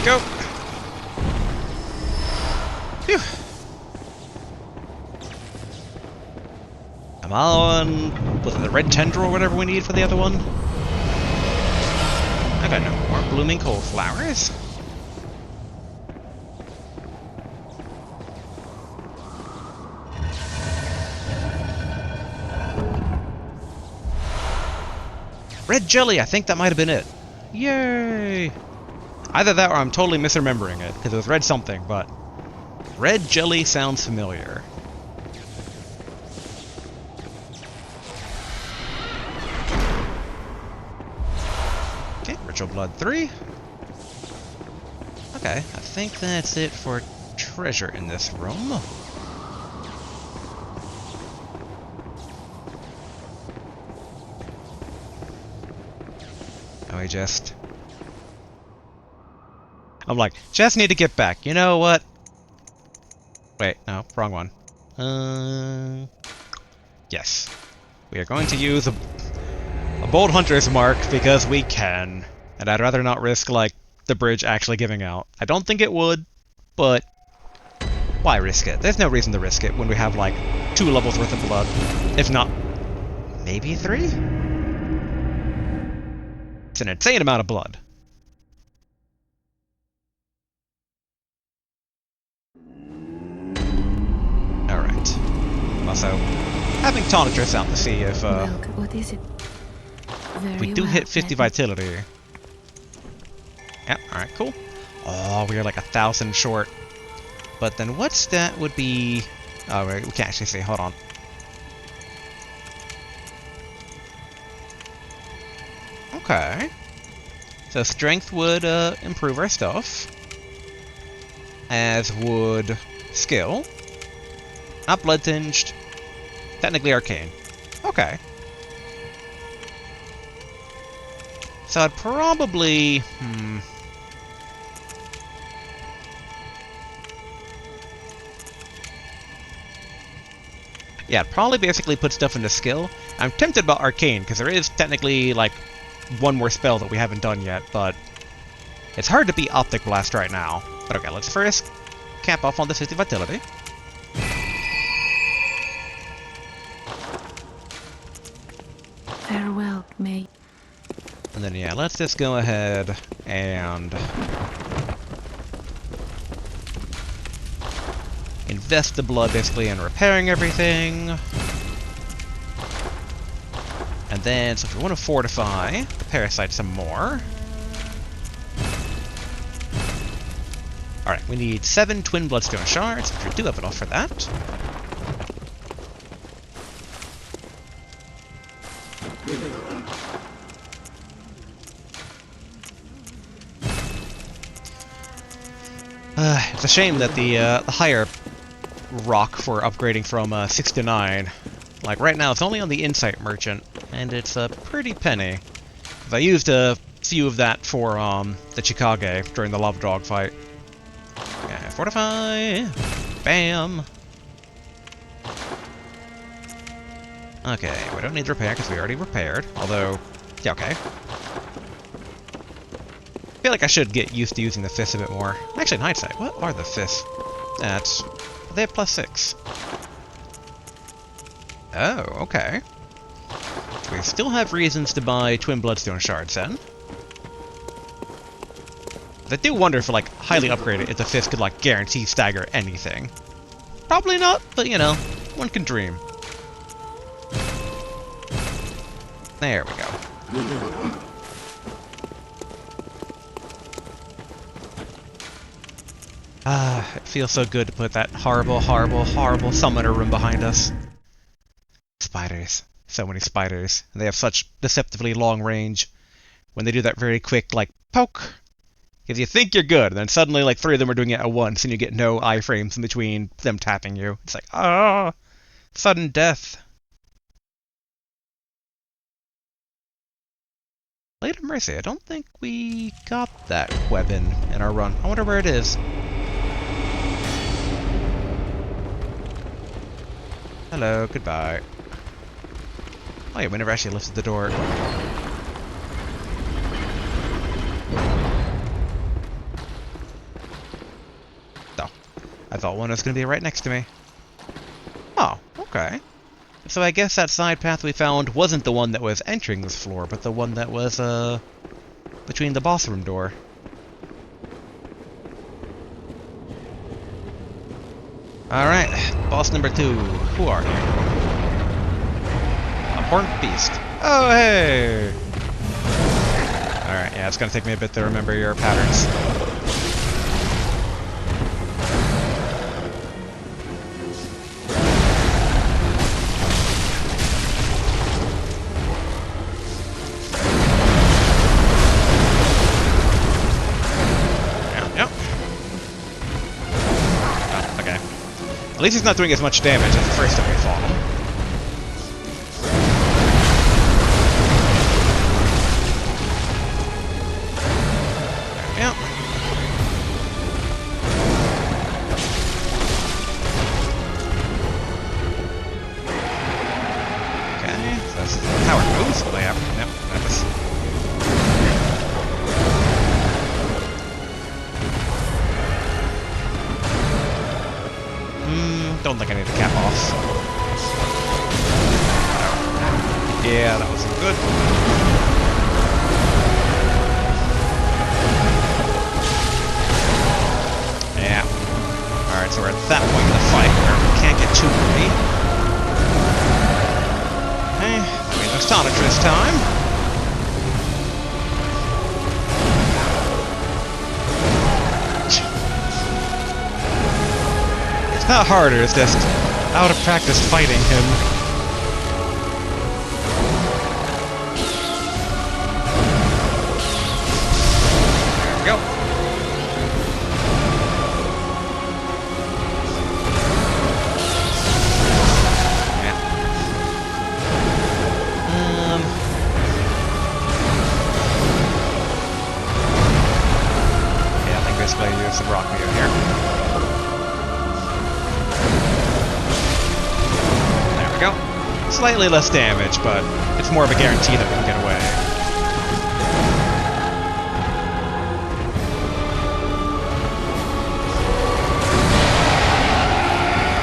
Go! Phew! Come on! Was it the red tendril or whatever we need for the other one? I got no more blooming coal flowers. Red jelly! I think that might have been it. Yay! Either that or I'm totally misremembering it, because it was red something, but... red jelly sounds familiar. Okay, Ritual Blood 3. Okay, I think that's it for treasure in this room. Now we just... I'm like, just need to get back. You know what? Wait, no, wrong one. Yes. We are going to use a Bold Hunter's Mark because we can. And I'd rather not risk, like, the bridge actually giving out. I don't think it would, but why risk it? There's no reason to risk it when we have, like, 2 levels worth of blood. If not maybe 3? It's an insane amount of blood. Alright. Also, having Tonitrus out to see if what is it? we do hit 50 vitality. Yep, alright, cool. Oh, we are like 1,000 short. But then what's that would be... Oh, we can't actually see. Hold on. Okay. So strength would improve our stuff. As would skill. Not blood tinged. Technically arcane. Okay. So I'd probably... Yeah, I'd probably basically put stuff into skill. I'm tempted about arcane, because there is technically, like, one more spell that we haven't done yet, but it's hard to beat Optic Blast right now. But okay, let's first cap off on the 50 vitality. Farewell, May. And then, yeah, let's just go ahead and invest the blood basically in repairing everything. And then, so if we want to fortify the parasite some more. Alright, we need 7 twin bloodstone shards, which we do have enough for that. It's a shame that the higher rock for upgrading from 6 to 9, like right now it's only on the Insight Merchant, and it's a pretty penny. I used a few of that for the Chikage during the Lava Dog fight. Yeah, fortify! Bam! Okay, we don't need to repair because we already repaired, although, yeah, okay. I feel like I should get used to using the fists a bit more. Actually, in hindsight, what are the fists? They have +6. Oh, okay. So we still have reasons to buy Twin Bloodstone Shards, then. I do wonder if, like, highly upgraded, if the fist could, like, guarantee stagger anything. Probably not, but, you know, one can dream. There we go. It feels so good to put that horrible, horrible, horrible summoner room behind us. Spiders. So many spiders. And they have such deceptively long range. When they do that very quick, like, poke. Because you think you're good, and then suddenly, like, 3 of them are doing it at once, and you get no iframes in between them tapping you. It's like, ah! Sudden death. Blade of Mercy. I don't think we got that weapon in our run. I wonder where it is. Hello, goodbye. Oh yeah, we never actually lifted the door. Oh, I thought one was going to be right next to me. Oh, okay. So I guess that side path we found wasn't the one that was entering this floor, but the one that was, between the boss room door. Alright, boss number 2. Who are you? A horned beast. Oh, hey! Alright, yeah, it's gonna take me a bit to remember your patterns. At least he's not doing as much damage as the first time we fought him. There we go. Okay, so that's how it moves. Oh yeah, yep, that was... Don't think I need to cap off. Yeah, that wasn't good. Yeah. Alright, so we're at that point in the fight where we can't get too ready. Okay, that means it's tonic this time. It's not harder, it's just out of practice fighting him. There we go. Yeah. Yeah, I think basically I use the rock meter here. Go. Slightly less damage, but it's more of a guarantee that we can get away.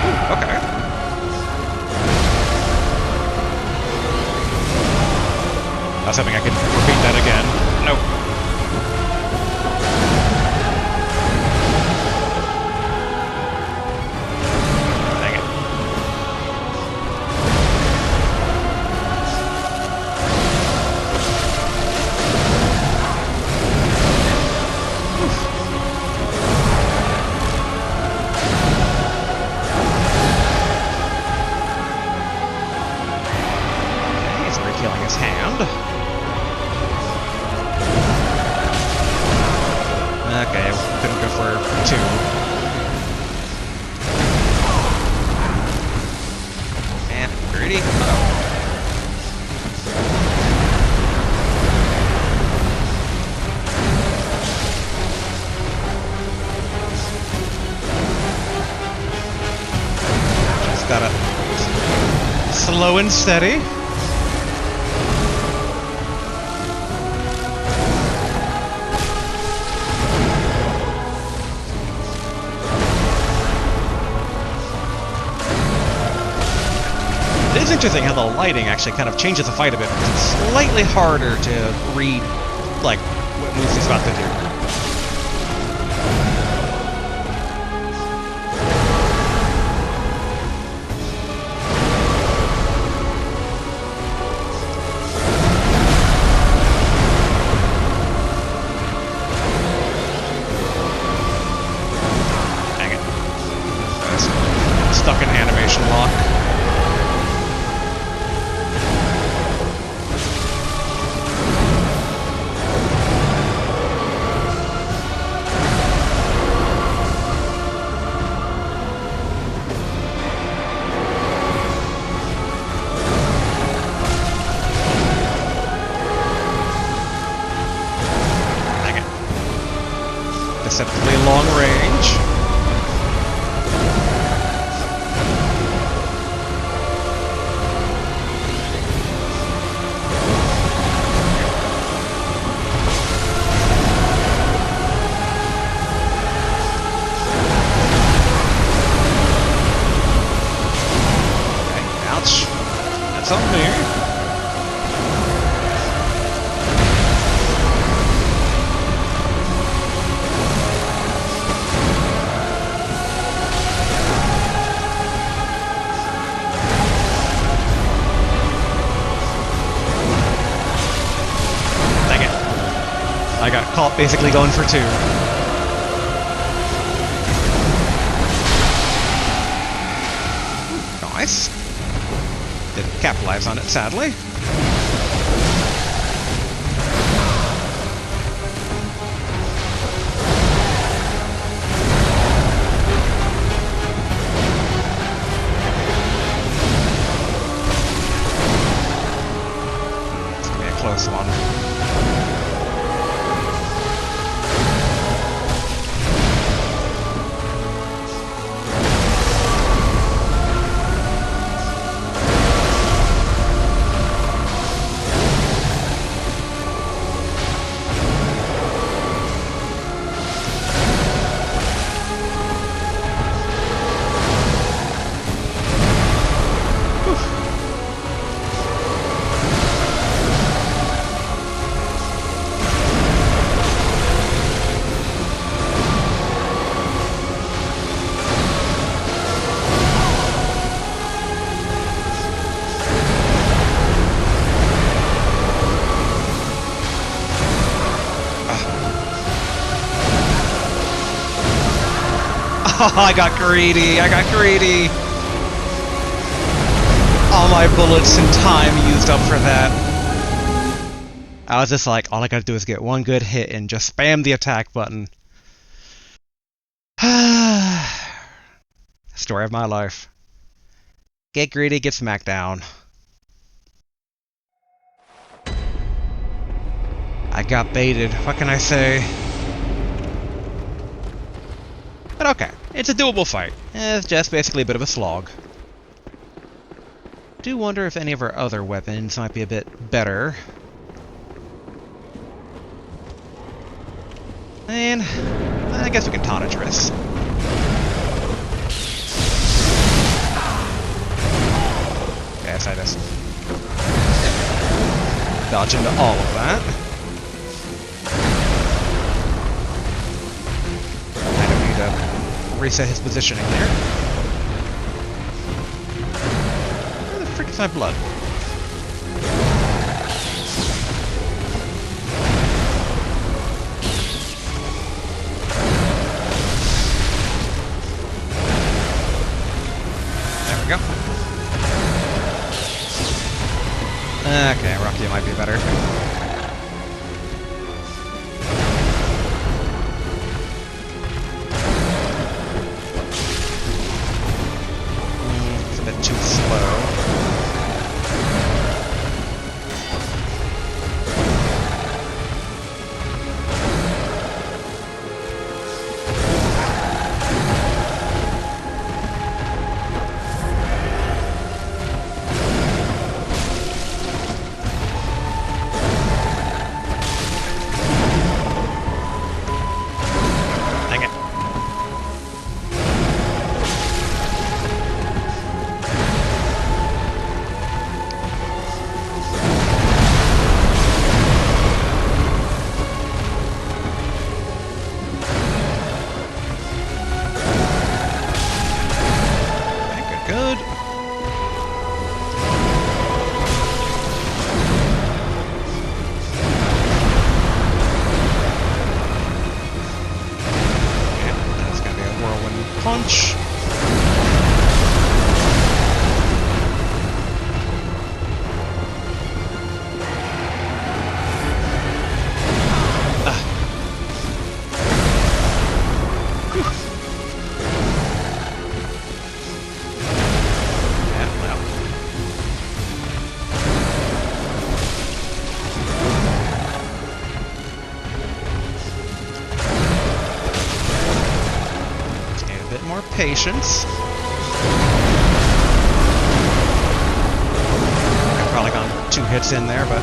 Ooh, okay. I was hoping I could repeat that again. Nope. Killing his hand. Okay, couldn't go for 2. And greedy. Just gotta slow and steady. It is interesting how the lighting actually kind of changes the fight a bit, because it's slightly harder to read, like, what moves he's about to do. Dang it. I was stuck in animation lock. Deceptively long range. Okay, ouch. That's on me. I got caught basically going for 2. Nice. Didn't capitalize on it, sadly. It's gonna be a close one. Oh, I got greedy. I got greedy. All my bullets and time used up for that. I was just like, all I gotta do is get one good hit and just spam the attack button. Story of my life. Get greedy, get smacked down. I got baited. What can I say? But okay, it's a doable fight. It's just basically a bit of a slog. Do wonder if any of our other weapons might be a bit better. And I guess we can Tauntadris. Okay, so I just dodge into all of that. I don't need to reset his positioning there. Where the frick is my blood? Go. Okay, Rocky might be better. It's a bit too slow. Punch. Patience. I've probably gone 2 hits in there, but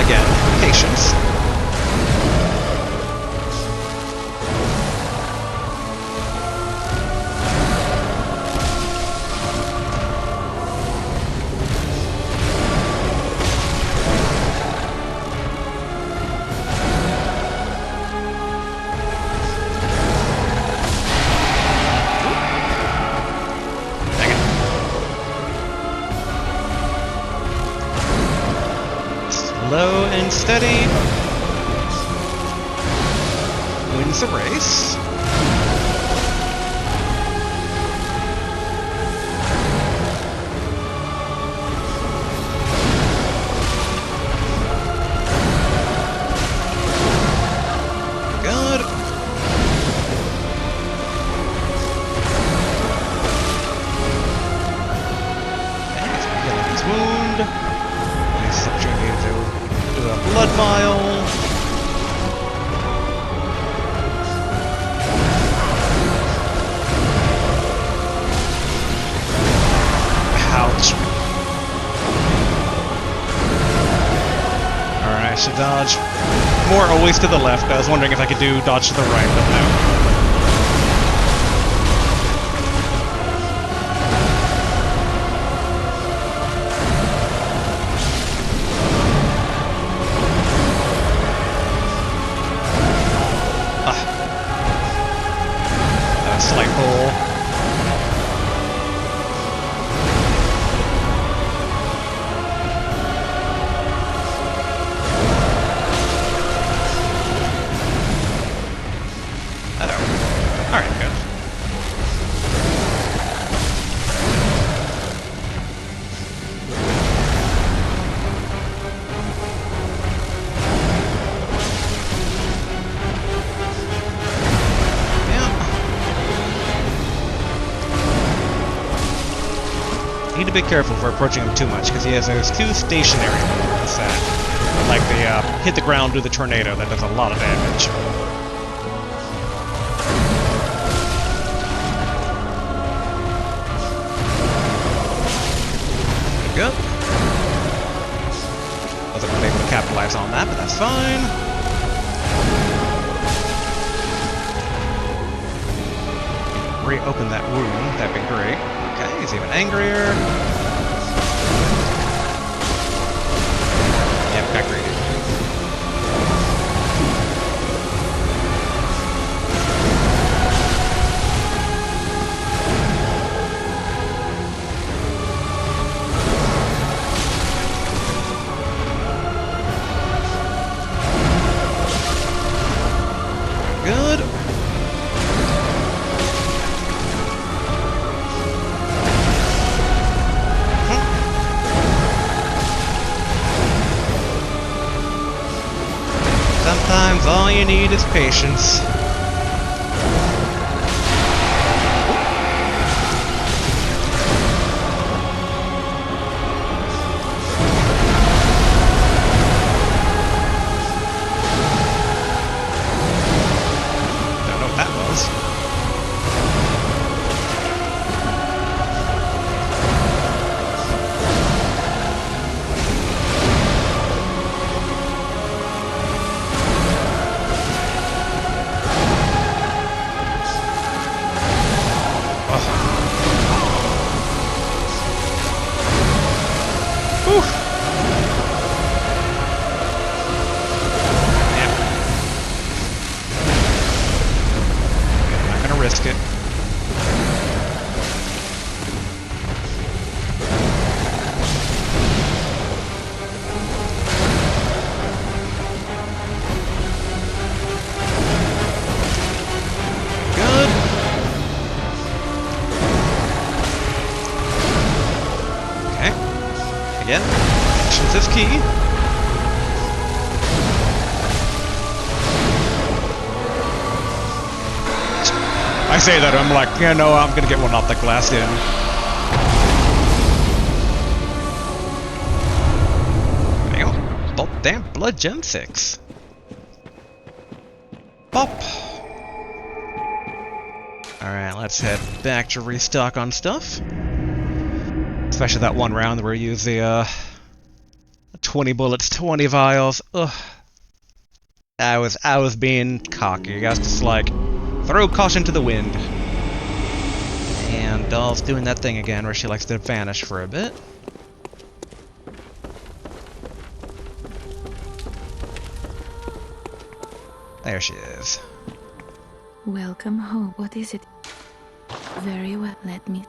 again, patience. Slow and steady wins the race. Good. Okay, so healing his wound. Nice opportunity to do a blood vial. Ouch. Alright, I should dodge more always to the left. I was wondering if I could do dodge to the right, but no. Slight hole. Uh-oh. Need to be careful for approaching him too much, because he has those two stationary moves that, like the hit the ground, do the tornado, that does a lot of damage. Good. Wasn't really able to capitalize on that, but that's fine. Reopen that wound, that'd be great. Okay, he's even angrier. Yep, got greedy. Good. Sometimes all you need is patience. Don't know what that was. Whew. Yeah. I'm not gonna risk it. Good. Okay. Again, actions is key. I say that, I'm like, yeah, no, I'm gonna get one off the glass in. Oh, damn, blood gem 6. Pop. Alright, let's head back to restock on stuff. Especially that one round where we use the 20 bullets, 20 vials. Ugh. I was being cocky. I was just like, throw caution to the wind. And Doll's doing that thing again where she likes to vanish for a bit. There she is. Welcome home. What is it? Very well, let me...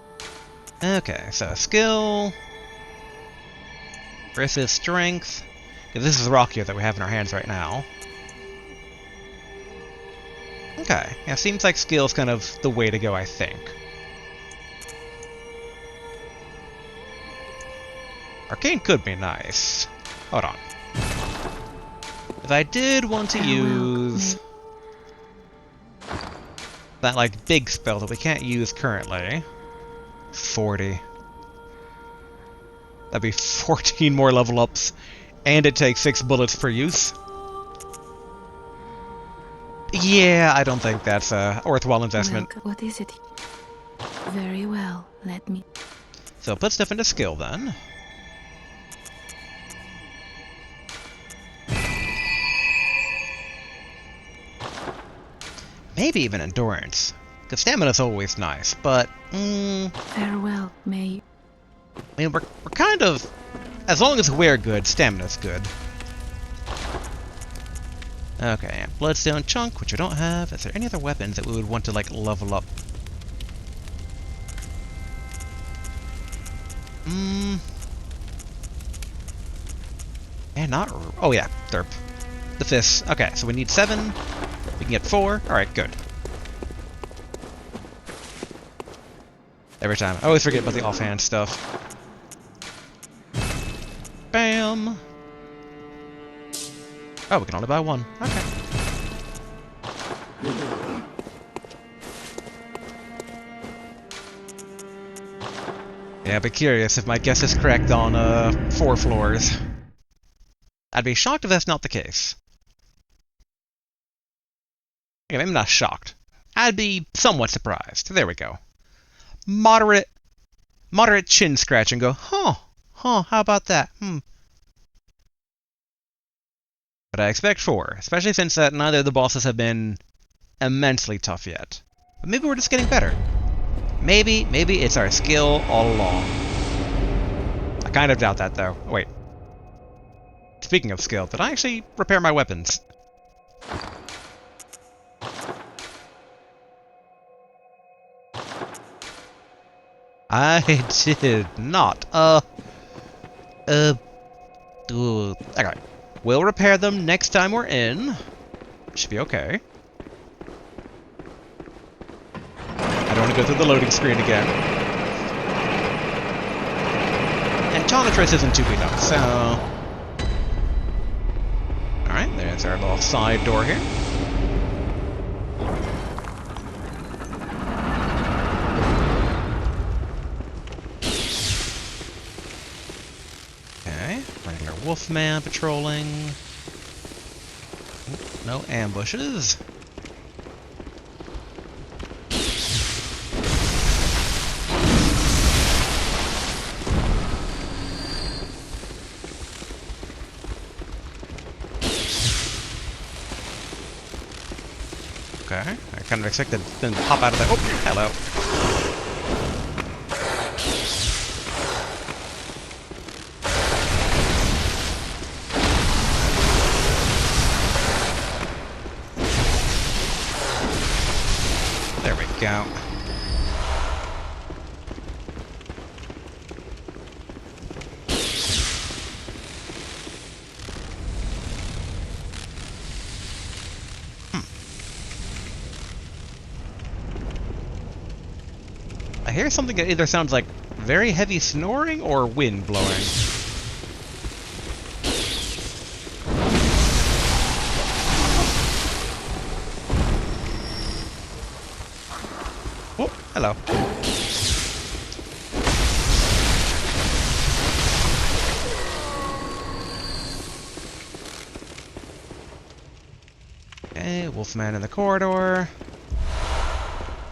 Okay, so skill versus strength. Yeah, this is Rockio that we have in our hands right now. Okay, yeah, seems like skill's kind of the way to go, I think. Arcane could be nice. Hold on. If I did want to use that, like, big spell that we can't use currently. 40. That'd be 14 more level ups, and it takes 6 bullets per use. Yeah, I don't think that's a worthwhile investment. What is it? Very well, let me... So put stuff into skill then. Maybe even endurance. Because stamina's always nice, but... Farewell, may... I mean, we're kind of... As long as we're good, stamina's good. Okay, and Bloodstone Chunk, which we don't have. Is there any other weapons that we would want to, like, level up? And not... Oh, yeah, derp. The fists. Okay, so we need 7. We can get 4. Alright, good. Every time. I always forget about the offhand stuff. Bam! Oh, we can only buy 1. Okay. Yeah, I'd be curious if my guess is correct on 4 floors. I'd be shocked if that's not the case. Okay, maybe not shocked. I'd be somewhat surprised. There we go. Moderate chin scratch and go, how about that? But I expect 4, especially since that neither of the bosses have been immensely tough yet. But maybe we're just getting better. Maybe it's our skill all along. I kind of doubt that, though. Oh, wait. Speaking of skill, did I actually repair my weapons? I did not. Okay. We'll repair them next time we're in. Should be okay. I don't want to go through the loading screen again. And Tonatress isn't too beat up, so... Alright, there's our little side door here. Okay, regular Wolfman patrolling. No ambushes. Okay, I kind of expected them to pop out of that. Oh, hello. There we go. I hear something that either sounds like very heavy snoring or wind blowing. Oh, hello. Okay, Wolfman in the corridor.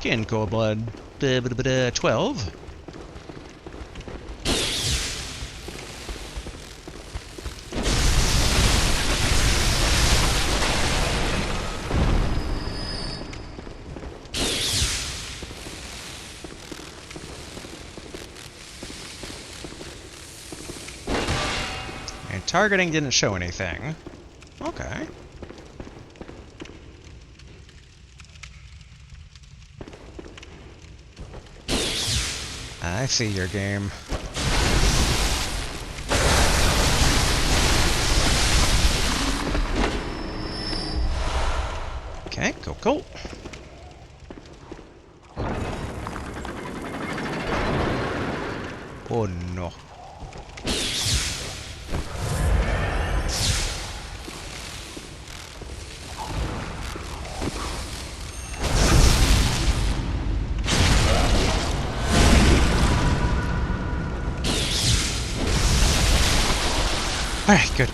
Again, cold blood. 12. And targeting didn't show anything. Okay. I see your game. Okay, cool. Oh no. Alright, good.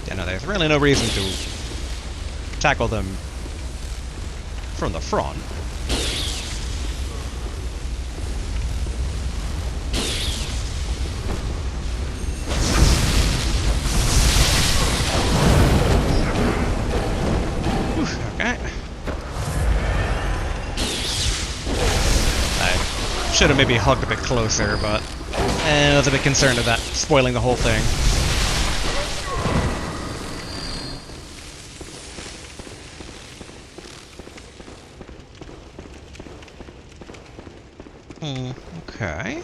Yeah, no, there's really no reason to tackle them from the front. Okay. Should have maybe hugged a bit closer, but I was a bit concerned of that spoiling the whole thing. Okay.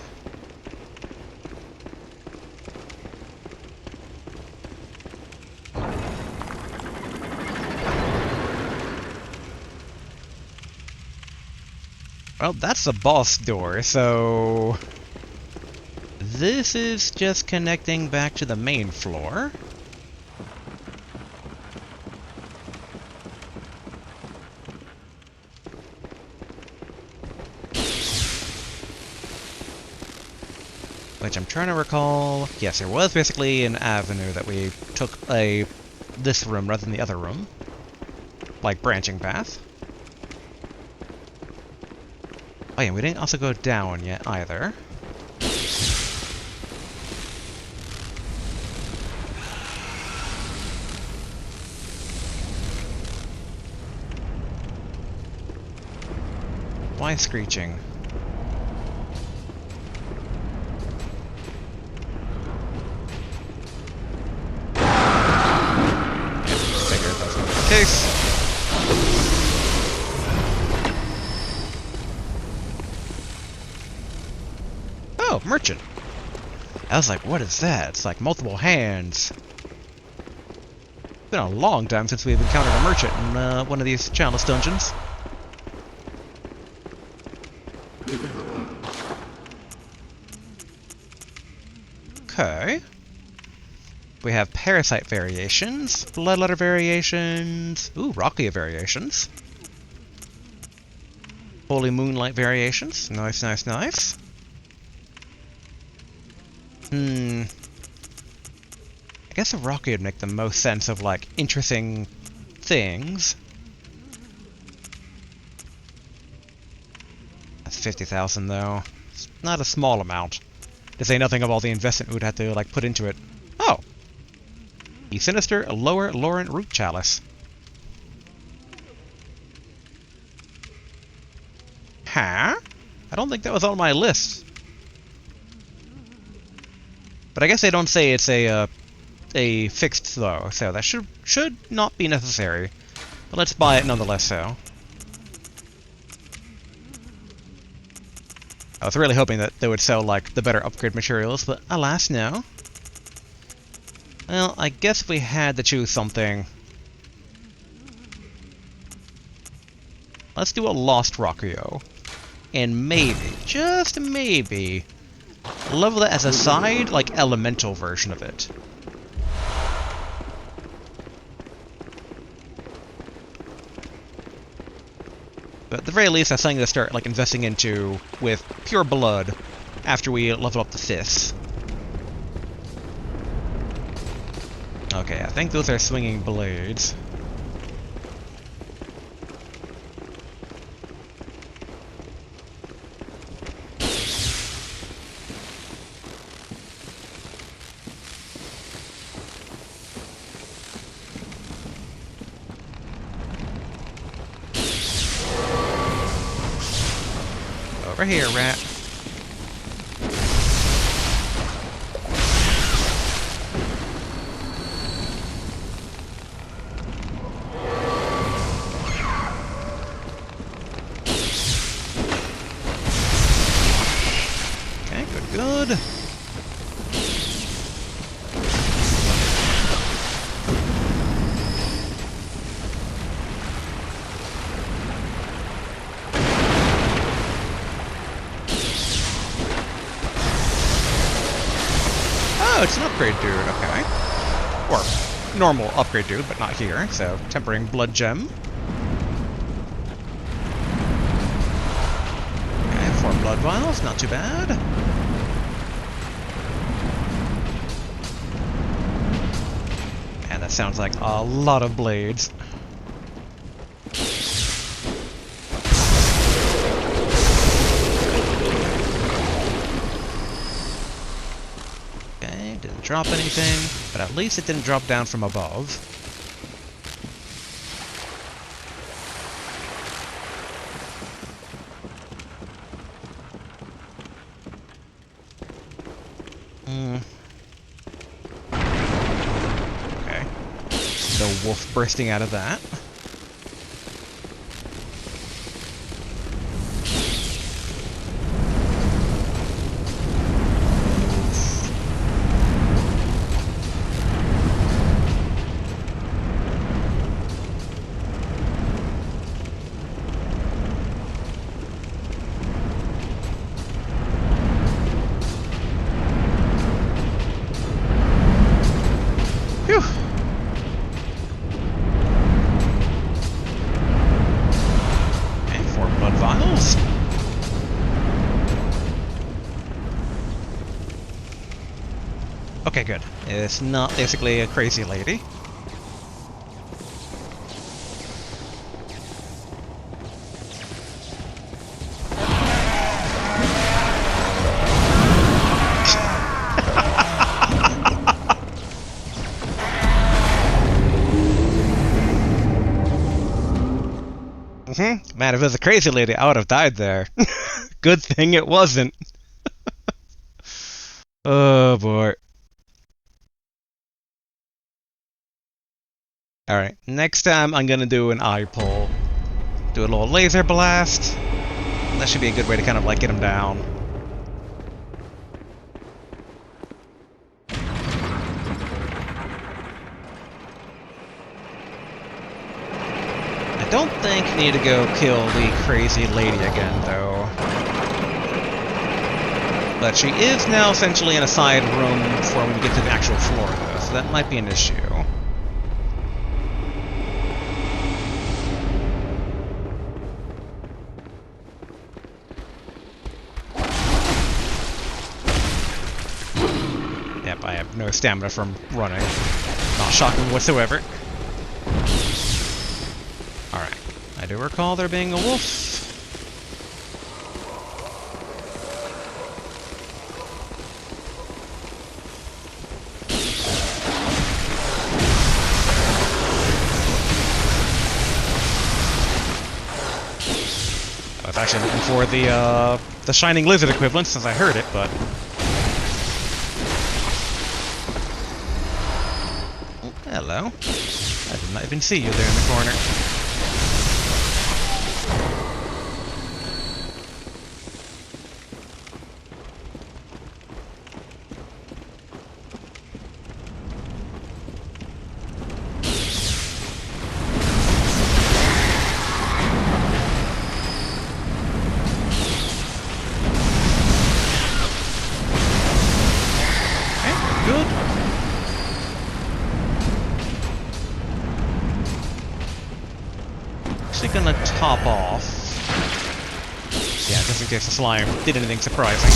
Well, that's the boss door, so... This is just connecting back to the main floor. Which I'm trying to recall. Yes, there was basically an avenue that we took this room rather than the other room. Like branching path. Oh yeah, we didn't also go down yet either. Why screeching? Figured that's not the case. Oh, merchant. I was like, what is that? It's like multiple hands. It's been a long time since we've encountered a merchant in one of these Chalice dungeons. Okay. We have parasite variations, bloodletter variations, ooh, Rakia variations. Holy moonlight variations. Nice, nice, nice. I guess a Rakia would make the most sense of, like, interesting things. That's 50,000, though. It's not a small amount. To say nothing of all the investment we'd have to, like, put into it. Oh! The sinister Lower Loran root chalice. Huh? I don't think that was on my list. But I guess they don't say it's a fixed though, so that should not be necessary. But let's buy it nonetheless, so. I was really hoping that they would sell, like, the better upgrade materials, but alas, no. Well, I guess if we had to choose something... Let's do a Lost Rockio. And maybe, just maybe, level that as a side, like, elemental version of it. But at the very least, that's something to start, like, investing into with pure blood after we level up the fists. Okay, I think those are swinging blades. Over here, rat. Okay, good. Oh, it's an upgrade dude, okay. Or, normal upgrade dude, but not here, so tempering blood gem. Okay, 4 blood vials, not too bad. And that sounds like a lot of blades. Didn't drop anything, but at least it didn't drop down from above. Okay. The wolf bursting out of that. Okay, good. It's not basically a crazy lady. Man, if it was a crazy lady, I would have died there. Good thing it wasn't. Oh boy. Alright, next time I'm gonna do an eye pull. Do a little laser blast. That should be a good way to kind of like get him down. I don't think I need to go kill the crazy lady again, though. But she is now essentially in a side room for when we get to the actual floor, though, so that might be an issue. Yep, I have no stamina from running. Not shocking whatsoever. Alright, I do recall there being a wolf. I was actually looking for the Shining Lizard equivalent since I heard it, but... Oh, hello. I did not even see you there in the corner. Gonna top off. Yeah, just in case the slime did anything surprising.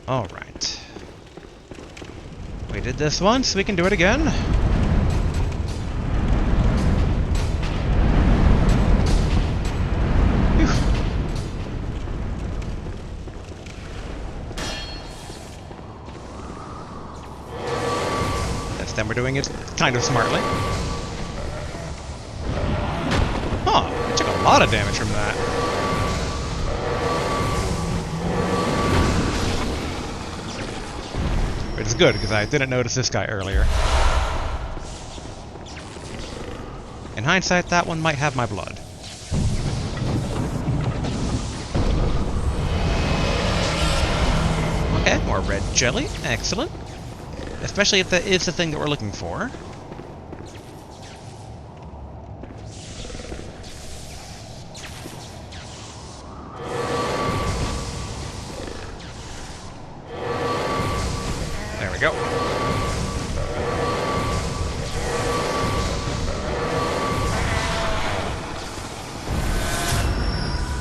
Alright. We did this once, we can do it again. Then we're doing it kind of smartly. Huh, I took a lot of damage from that. Which is good, because I didn't notice this guy earlier. In hindsight, that one might have my blood. Okay, more red jelly. Excellent. Especially if that is the thing that we're looking for. There we go.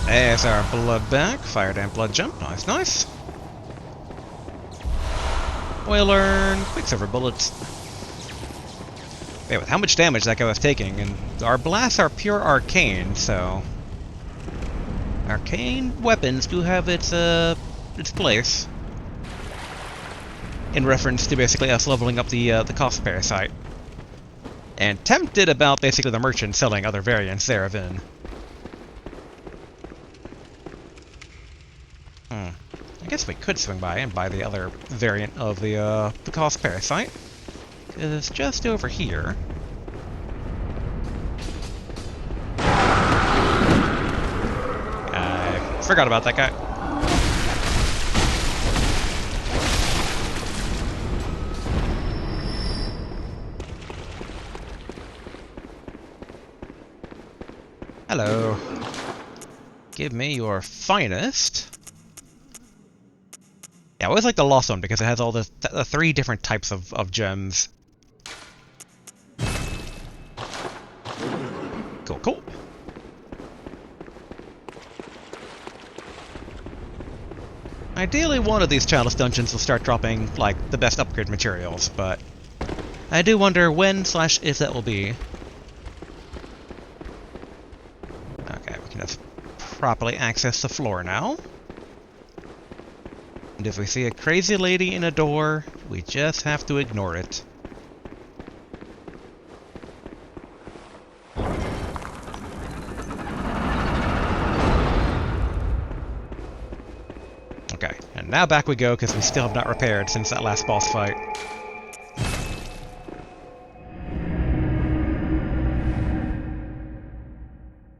There's our blood back. Fire damp blood jump. Nice, nice. Oil urn, quicksilver bullets. Wait, with how much damage that guy was taking, and our blasts are pure arcane, so arcane weapons do have its place. In reference to basically us leveling up the cost parasite. And tempted about basically the merchant selling other variants thereof. I guess we could swing by and buy the other variant of the cost parasite. It's just over here. I forgot about that guy. Hello. Give me your finest. Yeah, I always like the Lost one because it has all the three different types of gems. Ideally, one of these Chalice dungeons will start dropping, like, the best upgrade materials, but I do wonder when/if that will be. Okay, we can just properly access the floor now. And if we see a crazy lady in a door, we just have to ignore it. Okay, and now back we go, because we still have not repaired since that last boss fight.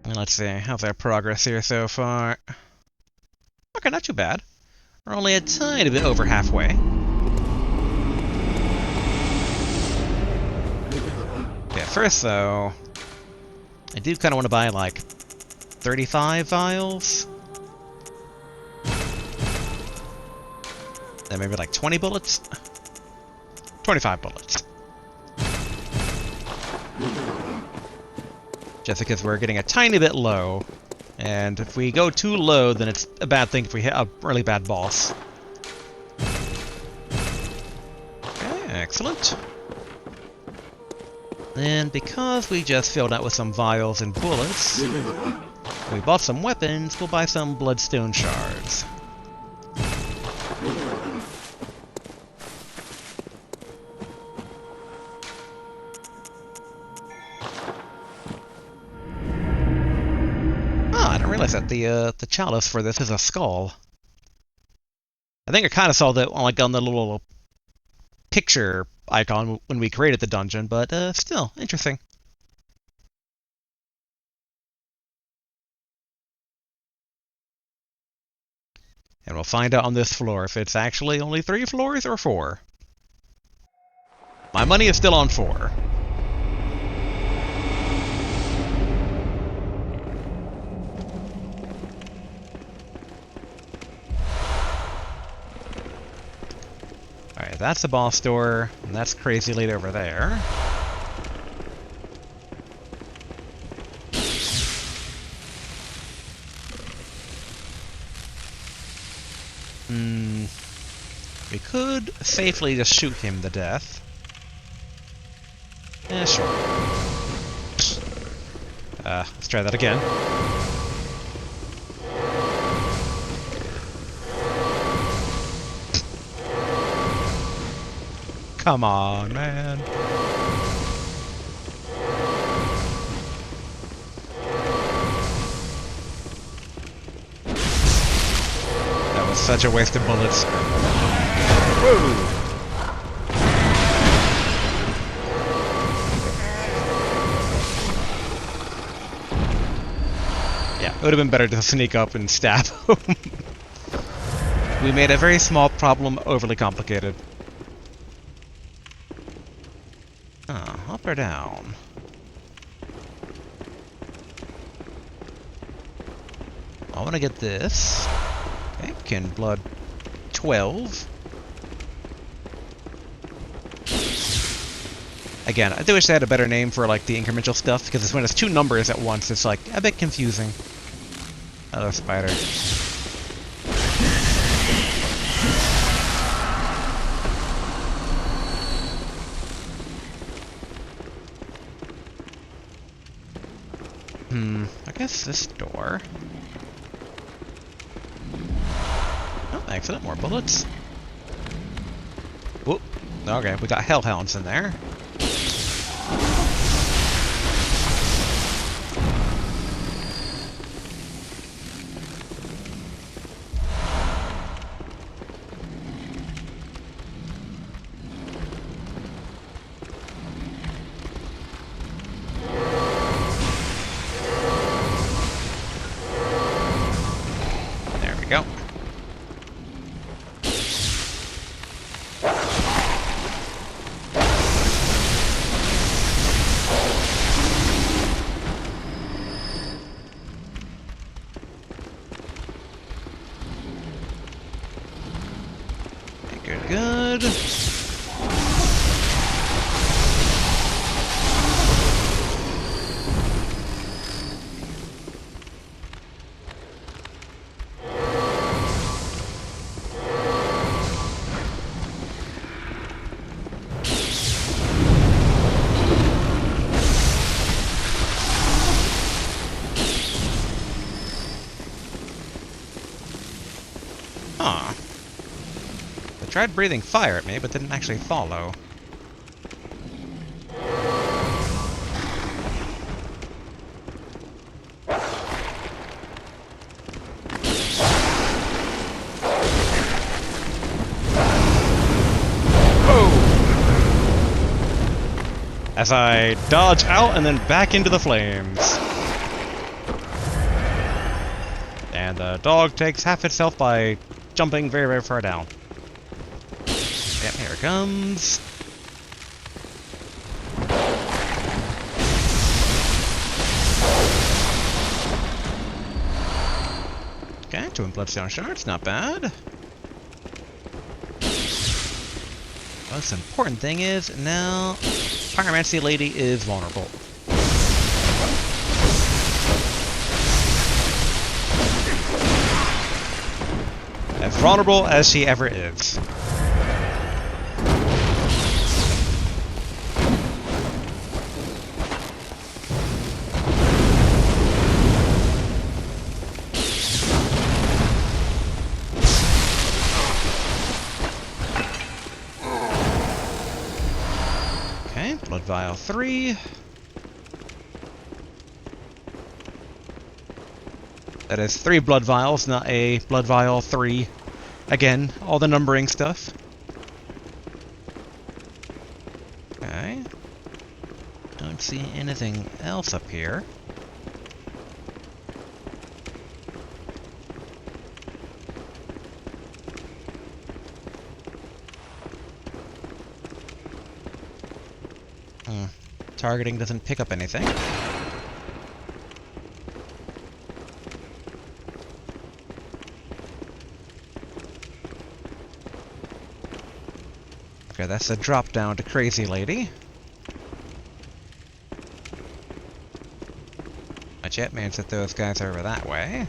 And let's see, how's our progress here so far? Okay, not too bad. We're only a tiny bit over halfway. Yeah, first though, I do kind of want to buy like 35 vials. And maybe like 20 bullets? 25 bullets. Just because we're getting a tiny bit low. And if we go too low, then it's a bad thing if we hit a really bad boss. Okay, excellent. And because we just filled out with some vials and bullets, we bought some weapons, we'll buy some bloodstone shards. I didn't realize that the chalice for this is a skull. I think I kind of saw that like on the little picture icon when we created the dungeon, but still interesting. And we'll find out on this floor if it's actually only 3 floors or 4. My money is still on 4. Alright, that's the boss door, and that's Crazy Lady over there. We could safely just shoot him to death. Sure. Let's try that again. Come on, man. That was such a waste of bullets. Whoa! Yeah, it would have been better to sneak up and stab him. We made a very small problem overly complicated. Oh, up or down? I want to get this. Okay, Kin Blood 12. Again, I do wish they had a better name for like the incremental stuff, because when it's 2 numbers at once, it's like a bit confusing. Another spider. I guess this door. Oh, excellent, more bullets. Whoop. Okay, we got hellhounds in there. Go. Good, good. Huh. They tried breathing fire at me, but didn't actually follow. As I dodge out and then back into the flames. And the dog takes half its health by jumping very, very far down. Yep, here it comes. Okay, 2 bloodstone shards, not bad. Most important thing is, now, Pyromancy Lady is vulnerable. As vulnerable as she ever is. Blood Vial 3. That is 3 blood vials, not a blood vial 3. Again, all the numbering stuff. Okay. Don't see anything else up here. Targeting doesn't pick up anything. Okay, that's a drop down to Crazy Lady. Which yet means that those guys are over that way.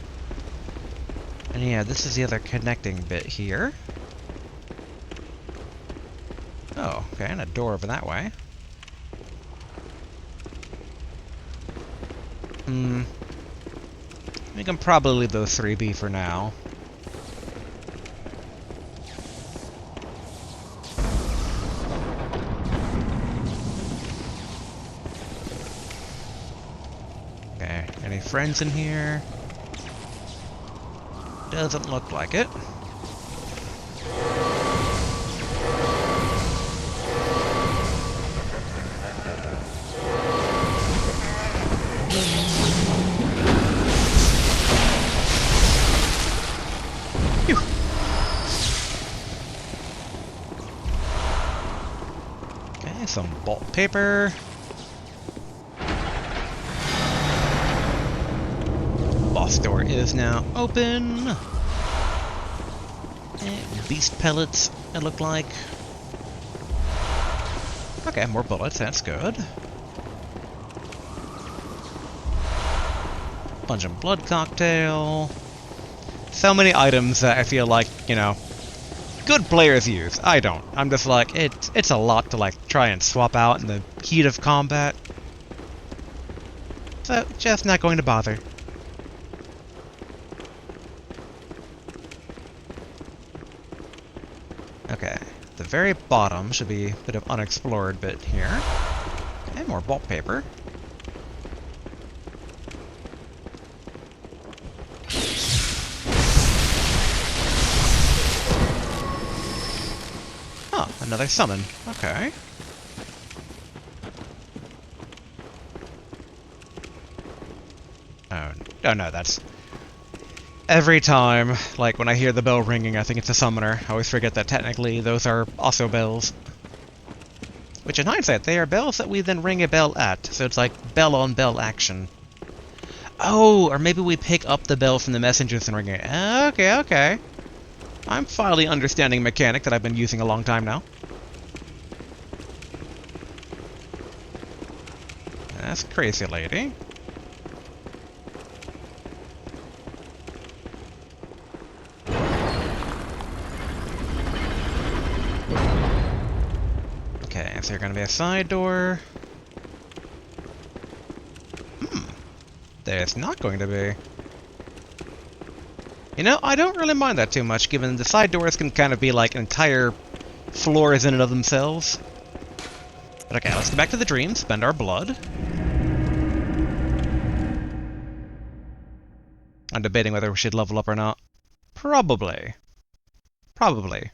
And yeah, this is the other connecting bit here. Oh, okay, and a door over that way. We can probably leave those 3 be for now. Okay, any friends in here? Doesn't look like it. Some bolt paper. Boss door is now open. And beast pellets, it looked like. Okay, more bullets, that's good. Punch and blood cocktail. So many items that I feel like, you know, good players use. I don't. I'm just like, it's a lot to like try and swap out in the heat of combat. So, just not going to bother. Okay, the very bottom should be a bit of unexplored bit here. And more bolt paper. Oh, another summon. Okay. Oh no, that's... Every time, like, when I hear the bell ringing, I think it's a summoner. I always forget that technically those are also bells. Which, in hindsight, they are bells that we then ring a bell at. So it's like bell-on-bell action. Oh, or maybe we pick up the bell from the messengers and ring it. Okay, okay. I'm finally understanding a mechanic that I've been using a long time now. That's Crazy Lady. Okay, is there gonna be a side door? There's not going to be. You know, I don't really mind that too much, given the side doors can kind of be like entire floors in and of themselves. But okay, let's go back to the dream, spend our blood. I'm debating whether we should level up or not. Probably. Probably.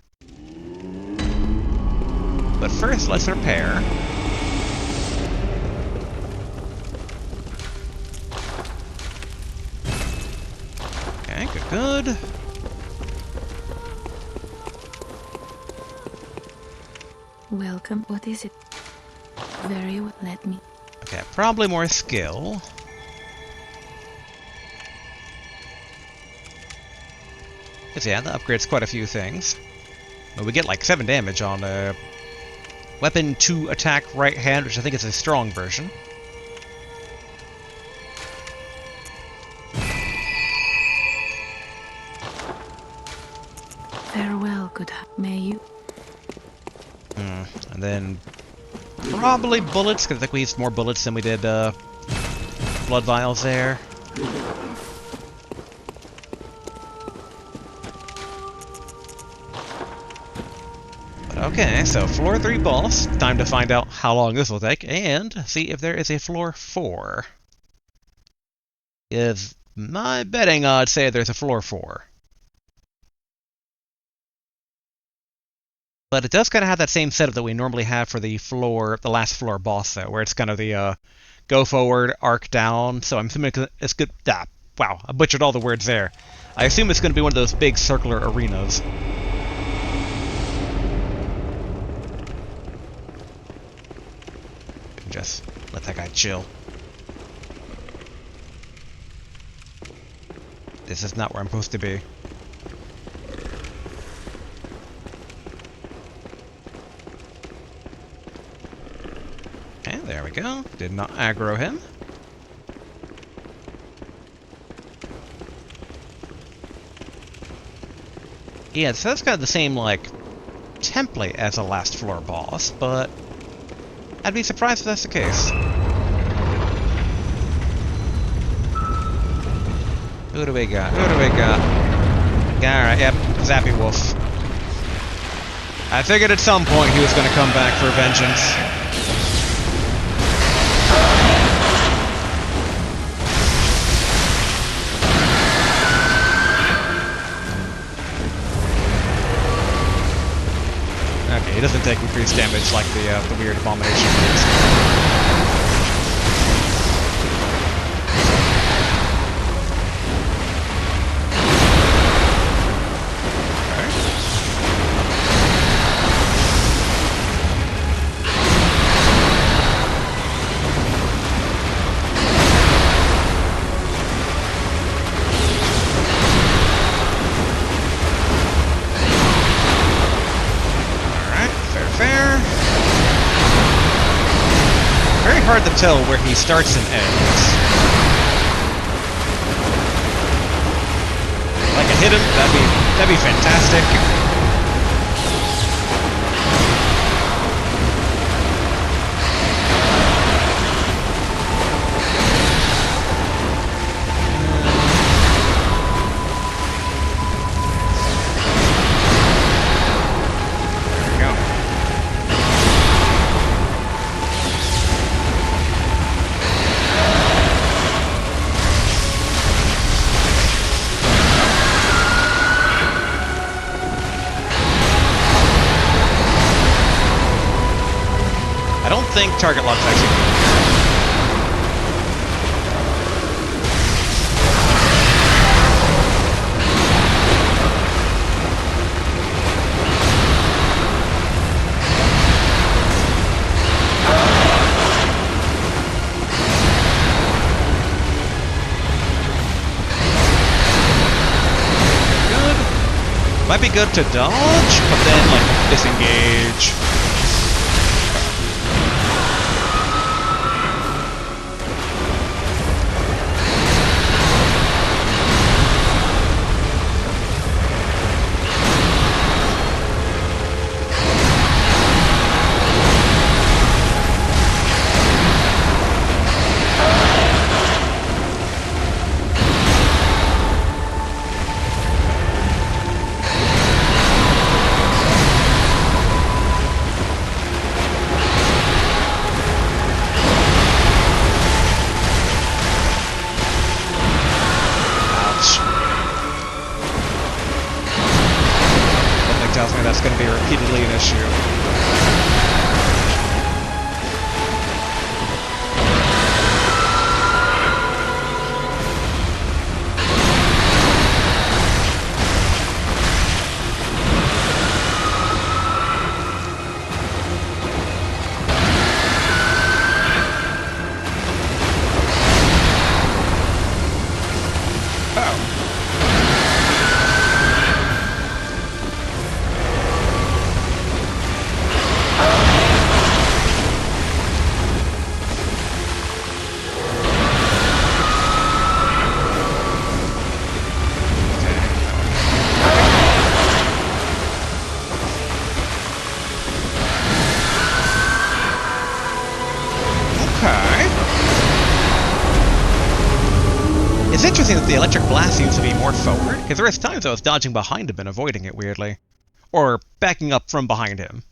But first, let's repair. Okay, good. Welcome. What is it? Very well. Let me. Okay, probably more skill. Because yeah, that upgrades quite a few things. But we get like 7 damage on weapon to attack right hand, which I think is a strong version. Farewell, may you. And then probably bullets, because I think we used more bullets than we did blood vials there. But okay, so floor 3 boss. Time to find out how long this will take, and see if there is a floor 4. Is my betting odds say there's a floor 4. But it does kind of have that same setup that we normally have for the last floor boss, though, where it's kind of the go forward, arc down. So I'm assuming it's good. Ah, wow, I butchered all the words there. I assume it's going to be one of those big circular arenas. Just let that guy chill. This is not where I'm supposed to be. Okay, there we go. Did not aggro him. Yeah, so that's got the same, like, template as the last floor boss, but I'd be surprised if that's the case. Who do we got? Who do we got? Alright, yep, Zappy Wolf. I figured at some point he was going to come back for vengeance. Okay, he doesn't take increased damage like the weird abomination does. Hard to tell where he starts and ends. Like I hit him, that'd be fantastic. I think target lock's actually good. Might be good to dodge, but then like disengage. that's going to be repeatedly an issue. It's interesting that the electric blast seems to be more forward, because there is times I was dodging behind him and avoiding it weirdly. Or backing up from behind him.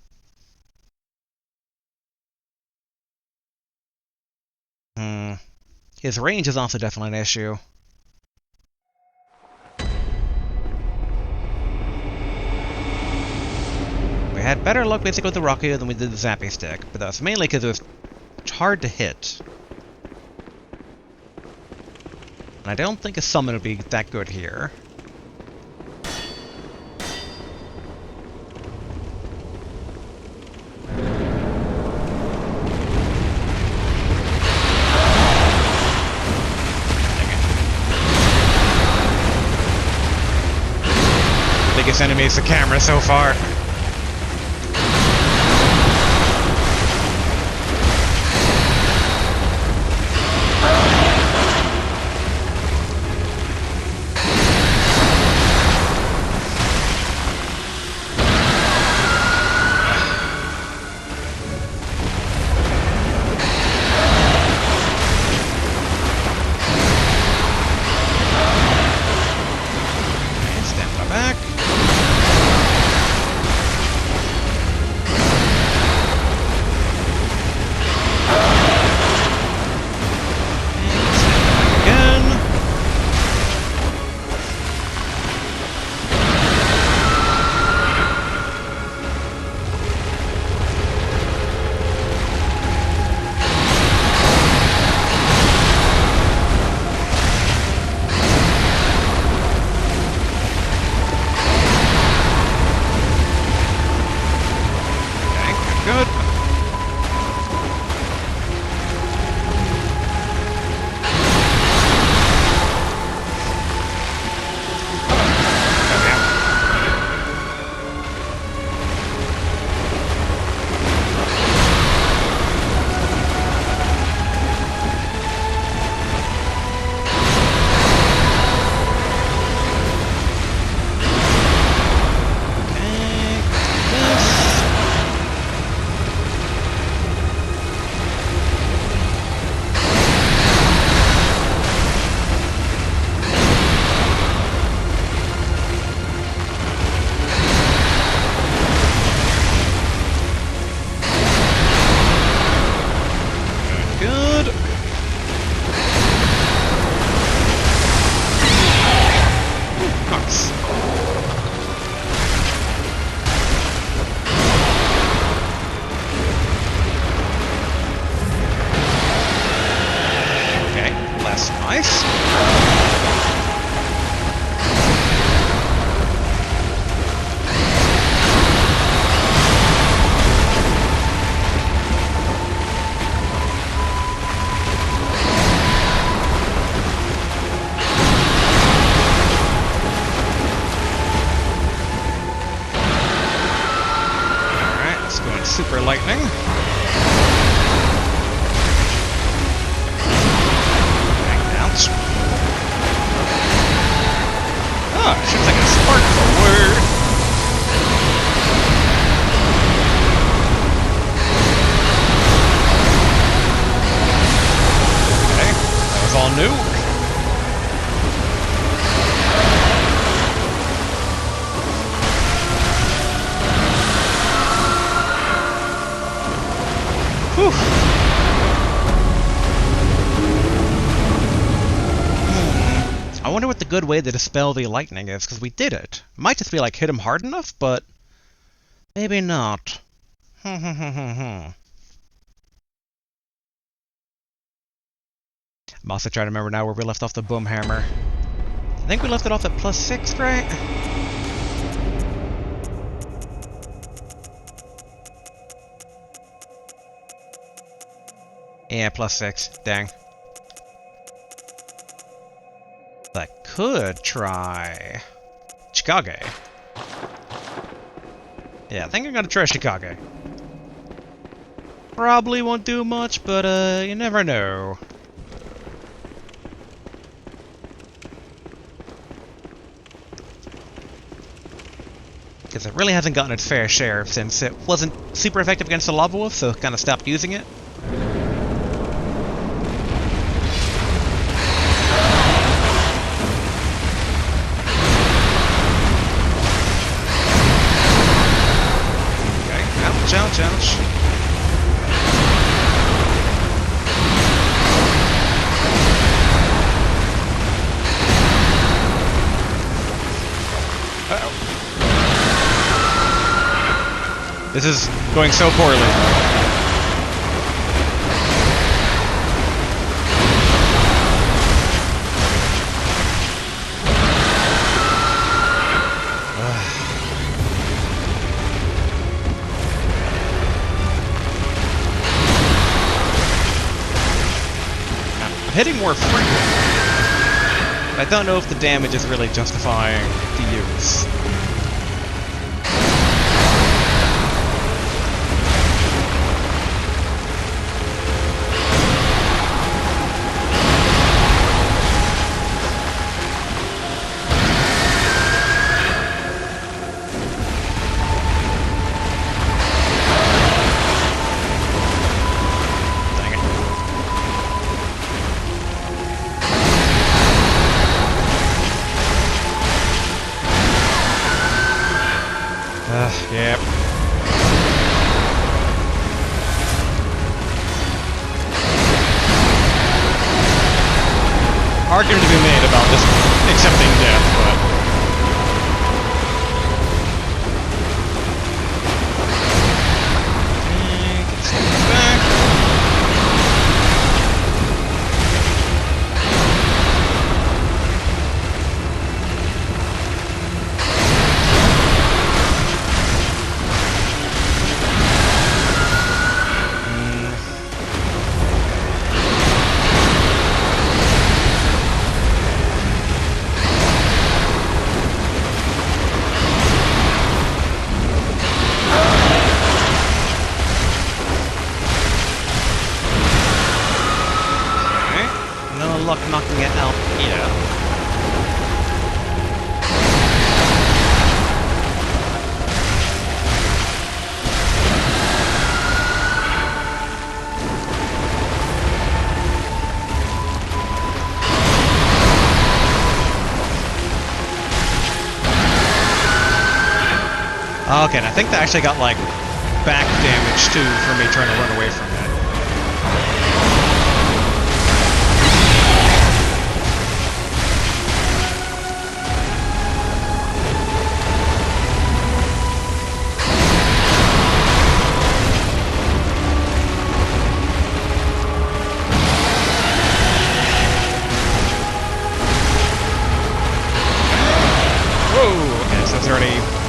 His range is also definitely an issue. We had better luck basically with the Rocky than we did the Zappy Stick, but that's mainly because it was hard to hit. And I don't think a summon would be that good here. Biggest enemy is the camera so far. Super lightning. Ouch. Oh, it shoots like a spark forward. Okay, that was all new. I wonder what the good way to dispel the lightning is, because we did it. It might just be like hit him hard enough, but Maybe not. I'm also trying to remember now where we left off the boom hammer. I think we left it off at +6, right? Yeah, +6. Dang. I could try Chicago. Yeah, I think I'm gonna try Chicago. Probably won't do much, but you never know. Because it really hasn't gotten its fair share since it wasn't super effective against the lava wolf, so kind of stopped using it. Okay, ouch, ouch, ouch. Uh-oh. This is going so poorly. I'm hitting more frequently. I don't know if the damage is really justifying the use. Yep. Argument to be made about this accepting death, but... Get some back. Luck knocking it out here. Okay, and I think that actually got like back damage too for me trying to run away from it.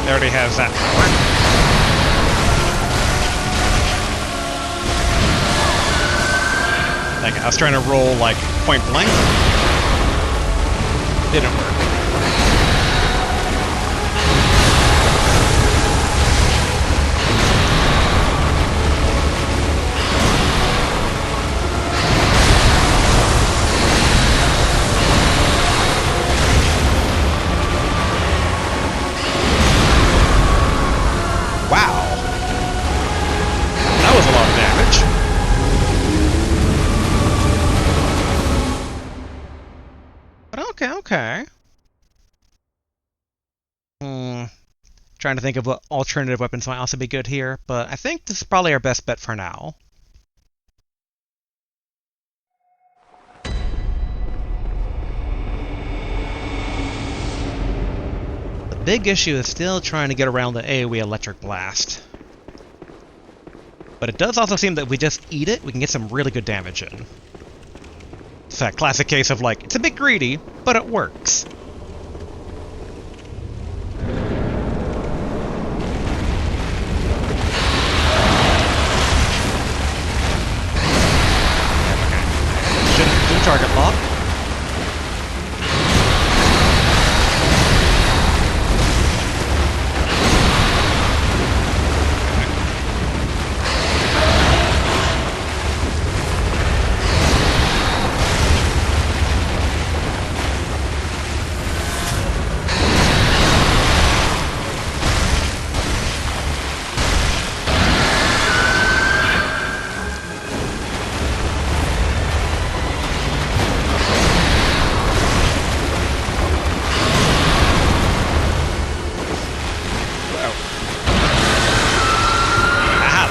It already has that power. Dang it, I was trying to roll like point blank. Didn't work. Okay. Trying to think of what alternative weapons might also be good here, but I think this is probably our best bet for now. Big issue is still trying to get around the AoE electric blast. But it does also seem that if we just eat it, we can get some really good damage in. It's that classic case of like, it's a bit greedy, but it works. Shouldn't do target lock.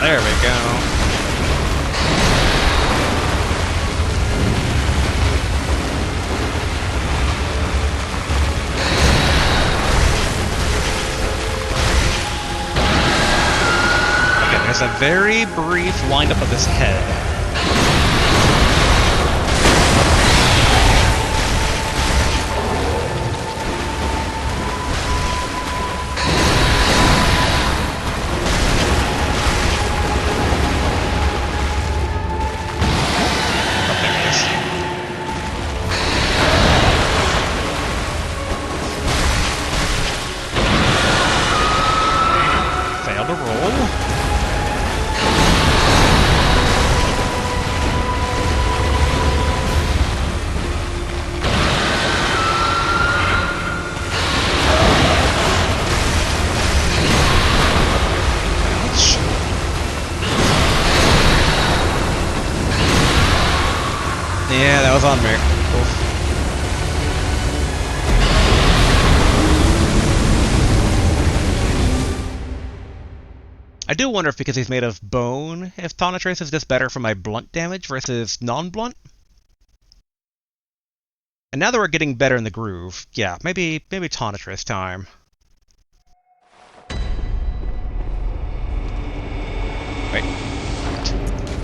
There we go. Okay, there's a very brief windup of his head. Yeah, that was on me. Oof. I do wonder if because he's made of bone, if Tonitrace is just better for my blunt damage versus non-blunt. And now that we're getting better in the groove, yeah, maybe Tonitrace time. Wait.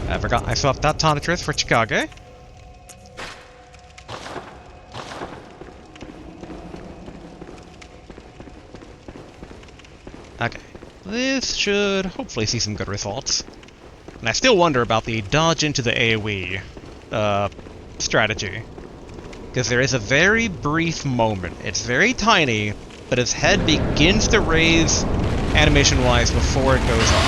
I forgot I swapped that Tonitrace for Chicago. Okay, this should hopefully see some good results. And I still wonder about the dodge into the AoE strategy. Because there is a very brief moment. It's very tiny, but his head begins to raise animation-wise before it goes off.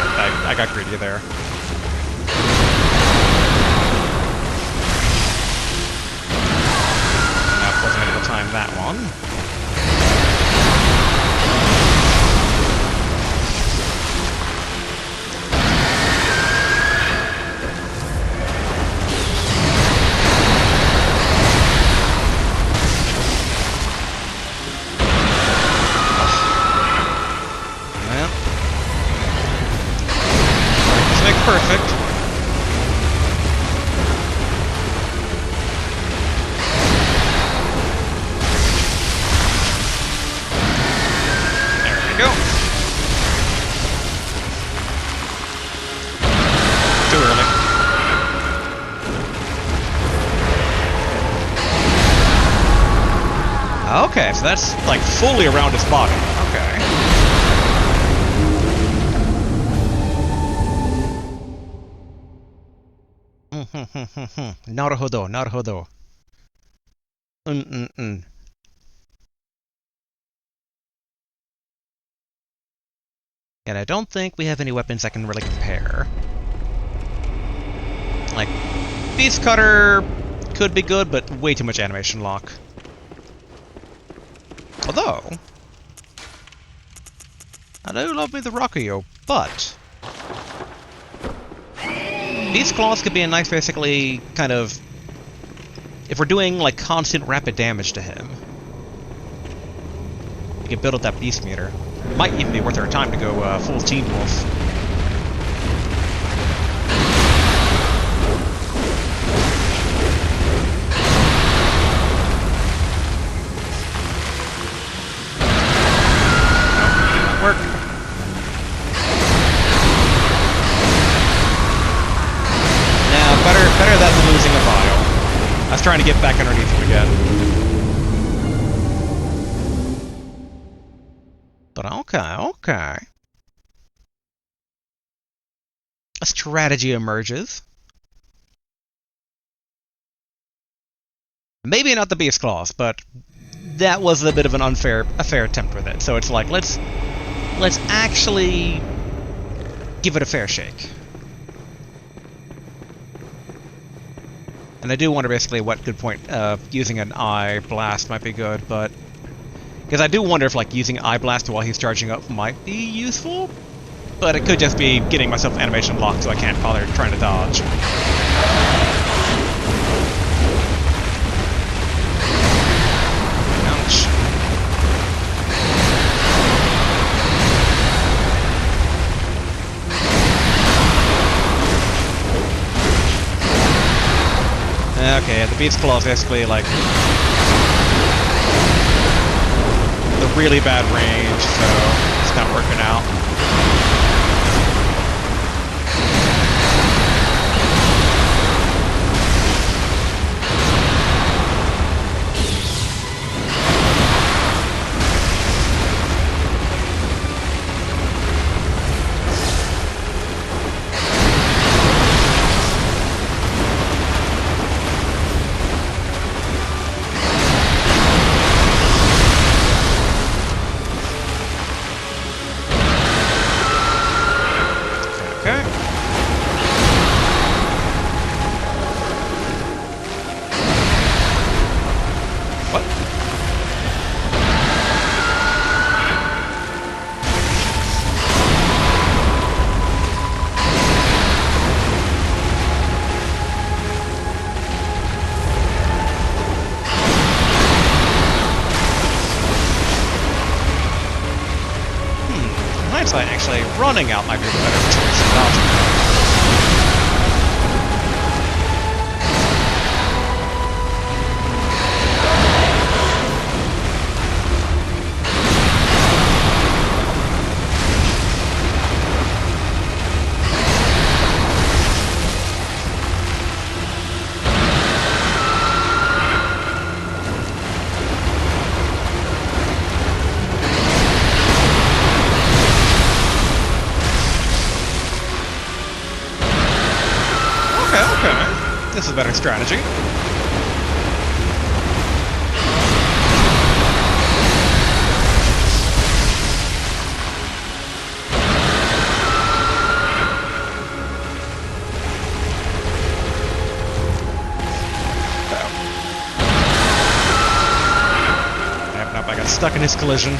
Okay, I got greedy there. Wasn't able to time that one. Well, let's make perfect. Okay, so that's like fully around his body. Okay. Naruhodo, naruhodo. And I don't think we have any weapons that can really compare. Like, Beast Cutter could be good, but way too much animation lock. Although, I do love me the Rockio, but these claws could be a nice, basically, kind of, if we're doing, like, constant rapid damage to him, we can build up that beast meter. Might even be worth our time to go full Teen Wolf. I was trying to get back underneath him again. But okay. A strategy emerges. Maybe not the beast claws, but that was a bit of a fair attempt with it. So it's like, let's actually give it a fair shake. And I do wonder basically what good point using an eye blast might be good, but because I do wonder if like using eye blast while he's charging up might be useful, but it could just be getting myself animation locked so I can't bother trying to dodge. Ouch. Okay, the beast claw is basically like the really bad range, so it's not working out. Actually, running out might be the better choice than dodging. Okay. This is a better strategy. Nope, I got stuck in his collision.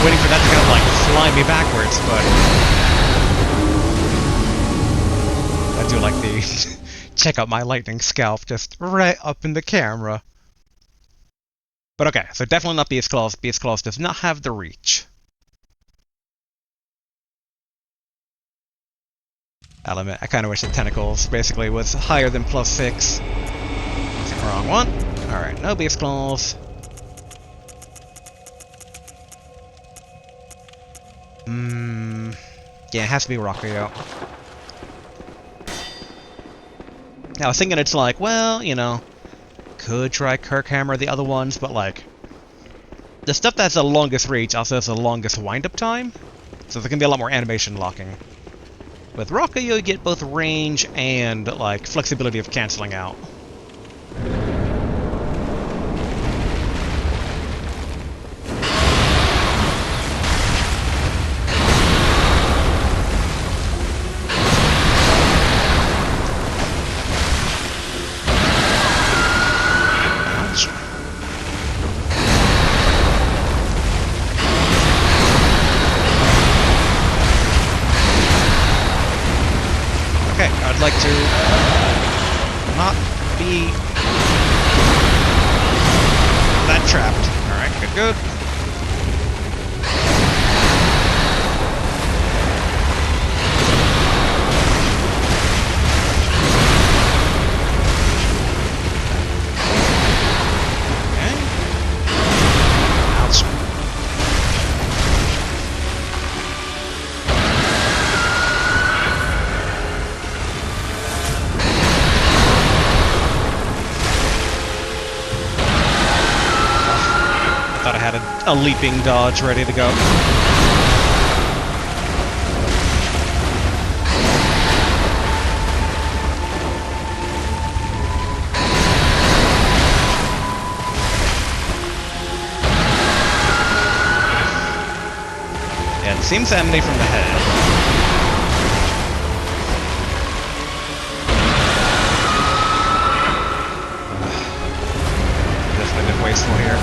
Waiting for that to kind of like fly me backwards, but I do like the check out my lightning scalp just right up in the camera. But okay, so definitely not Beast Claws. Beast Claws does not have the reach. I'll admit, I kind of wish the tentacles basically was higher than +6. Wrong one. Alright, no Beast Claws. Yeah, it has to be Rockio. I was thinking it's like, well, you know, could try Kirkhammer or the other ones, but like, the stuff that's the longest reach also has the longest wind-up time, so there can be a lot more animation locking. With Rockio, you get both range and, like, flexibility of canceling out. Okay, I'd like to not be that trapped. Alright, good, good. Okay. Ouch. Thought I had a leaping dodge ready to go. Yeah, it seems to emanate from the head. Definitely been wasteful here.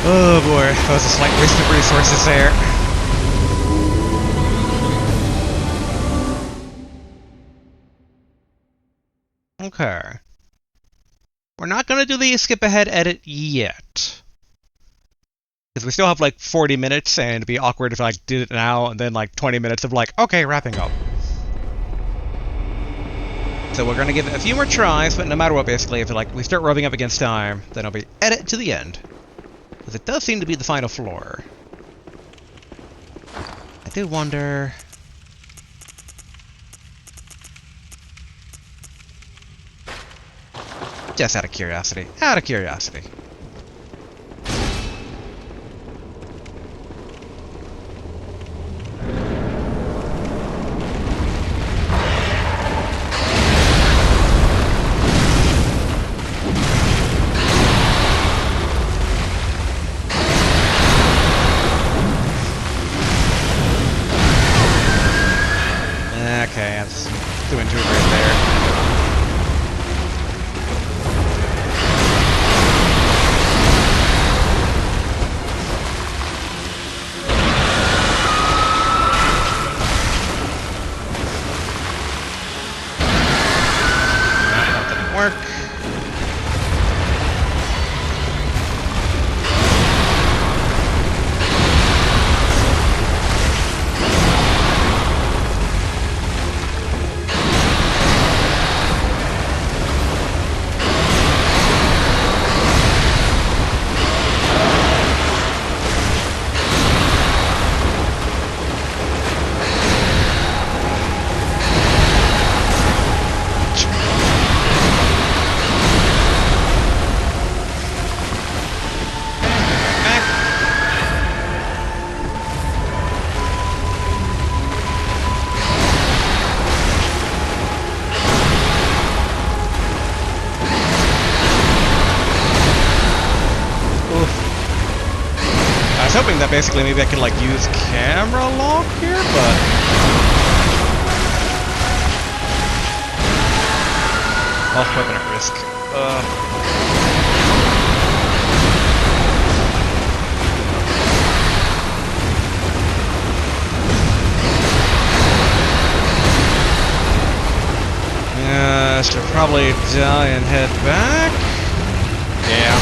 Oh boy, that was a slight waste of resources there. Okay. We're not gonna do the skip ahead edit yet. Because we still have like 40 minutes and it'd be awkward if I like, did it now and then like 20 minutes of like, okay, wrapping up. So we're gonna give it a few more tries, but no matter what basically, if like we start rubbing up against time, then it'll be edit to the end. Because it does seem to be the final floor. I do wonder... Just out of curiosity. Out of curiosity. Okay, that's doing too great there. That didn't work. basically maybe I could like use camera lock here, but off weapon at risk. I should probably die and head back. Yeah.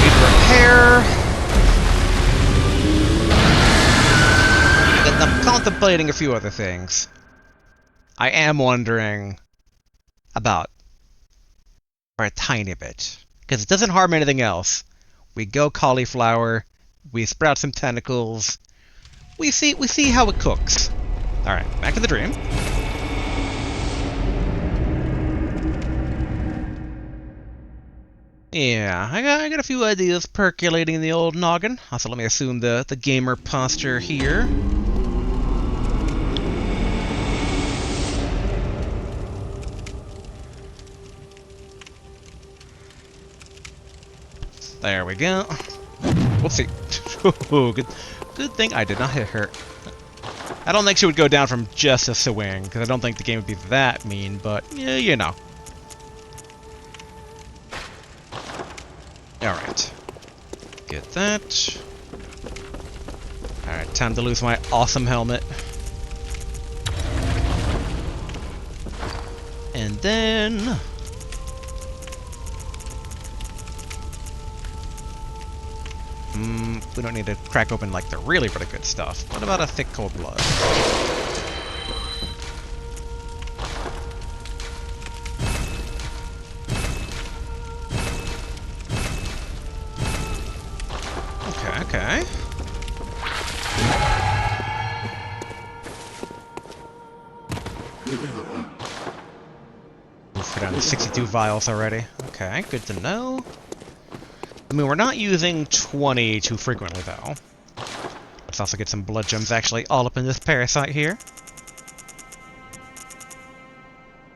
Need repair. And I'm contemplating a few other things. I am wondering about for a tiny bit. Because it doesn't harm anything else. We go cauliflower, we sprout some tentacles, we see how it cooks. Alright, back to the dream. Yeah, I got a few ideas percolating in the old noggin. Also, let me assume the gamer posture here. There we go. Whoopsie. Good thing I did not hit her. I don't think she would go down from just a swing, because I don't think the game would be that mean, but, yeah, you know. Alright. Get that. Alright, time to lose my awesome helmet. And then... we don't need to crack open, like, the really good stuff. What about a thick, cold blood? Okay. Oof, we're down to 62 vials already. Okay, good to know. I mean, we're not using 20 too frequently, though. Let's also get some blood gems actually all up in this parasite here.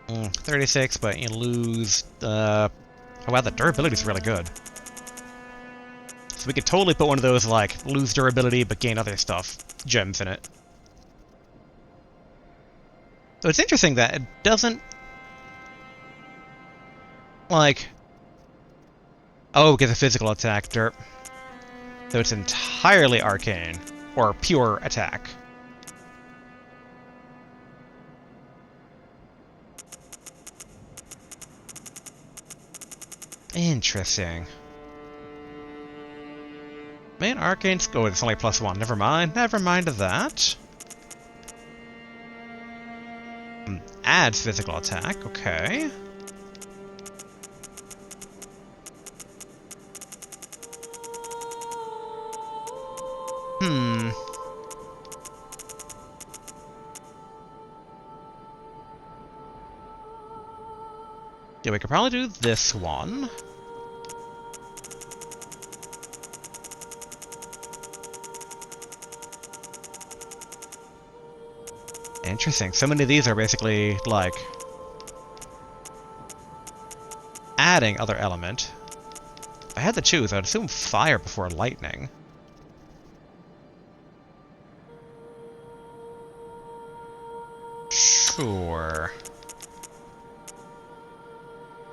36, but you lose... oh wow, the durability is really good. So we could totally put one of those, like, lose durability but gain other stuff, gems in it. So it's interesting that it doesn't... like... oh, get a physical attack, derp. So it's entirely arcane, or pure attack. Interesting. Man, arcane's... oh, it's only +1. Never mind that. Adds physical attack, okay. Yeah, we could probably do this one. Interesting. So many of these are basically, like, adding other element. If I had to choose, I'd assume fire before lightning. Sure.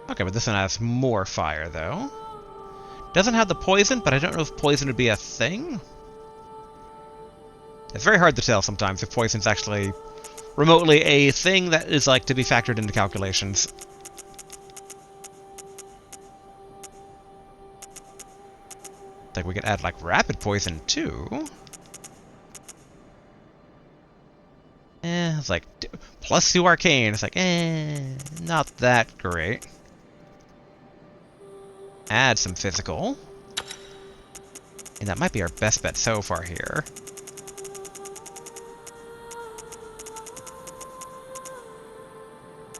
Okay, but this one has more fire, though. Doesn't have the poison, but I don't know if poison would be a thing. It's very hard to tell sometimes if poison's actually remotely a thing that is, like, to be factored into calculations. Like, we could add, like, rapid poison, too. It's like, +2 arcane. It's like, not that great. Add some physical. And that might be our best bet so far here.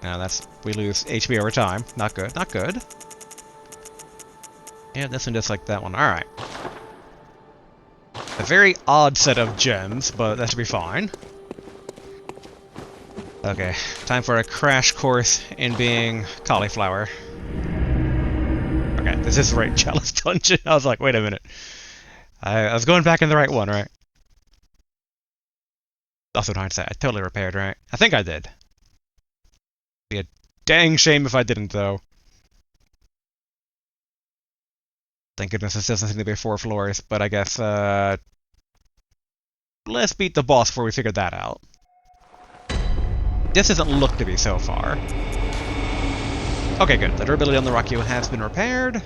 Now we lose HP over time. Not good, not good. Yeah, this one just like that one. Alright. A very odd set of gems, but that should be fine. Okay, time for a crash course in being cauliflower. Okay, Okay, this is the right Chalice Dungeon. I was like, wait a minute. I was going back in the right one, right? Also, in hindsight, I totally repaired, right? I think I did. Be a dang shame if I didn't, though. Thank goodness this doesn't seem to be 4 floors, but I guess, let's beat the boss before we figure that out. This doesn't look to be so far. Okay, good. The durability on the Rockio has been repaired.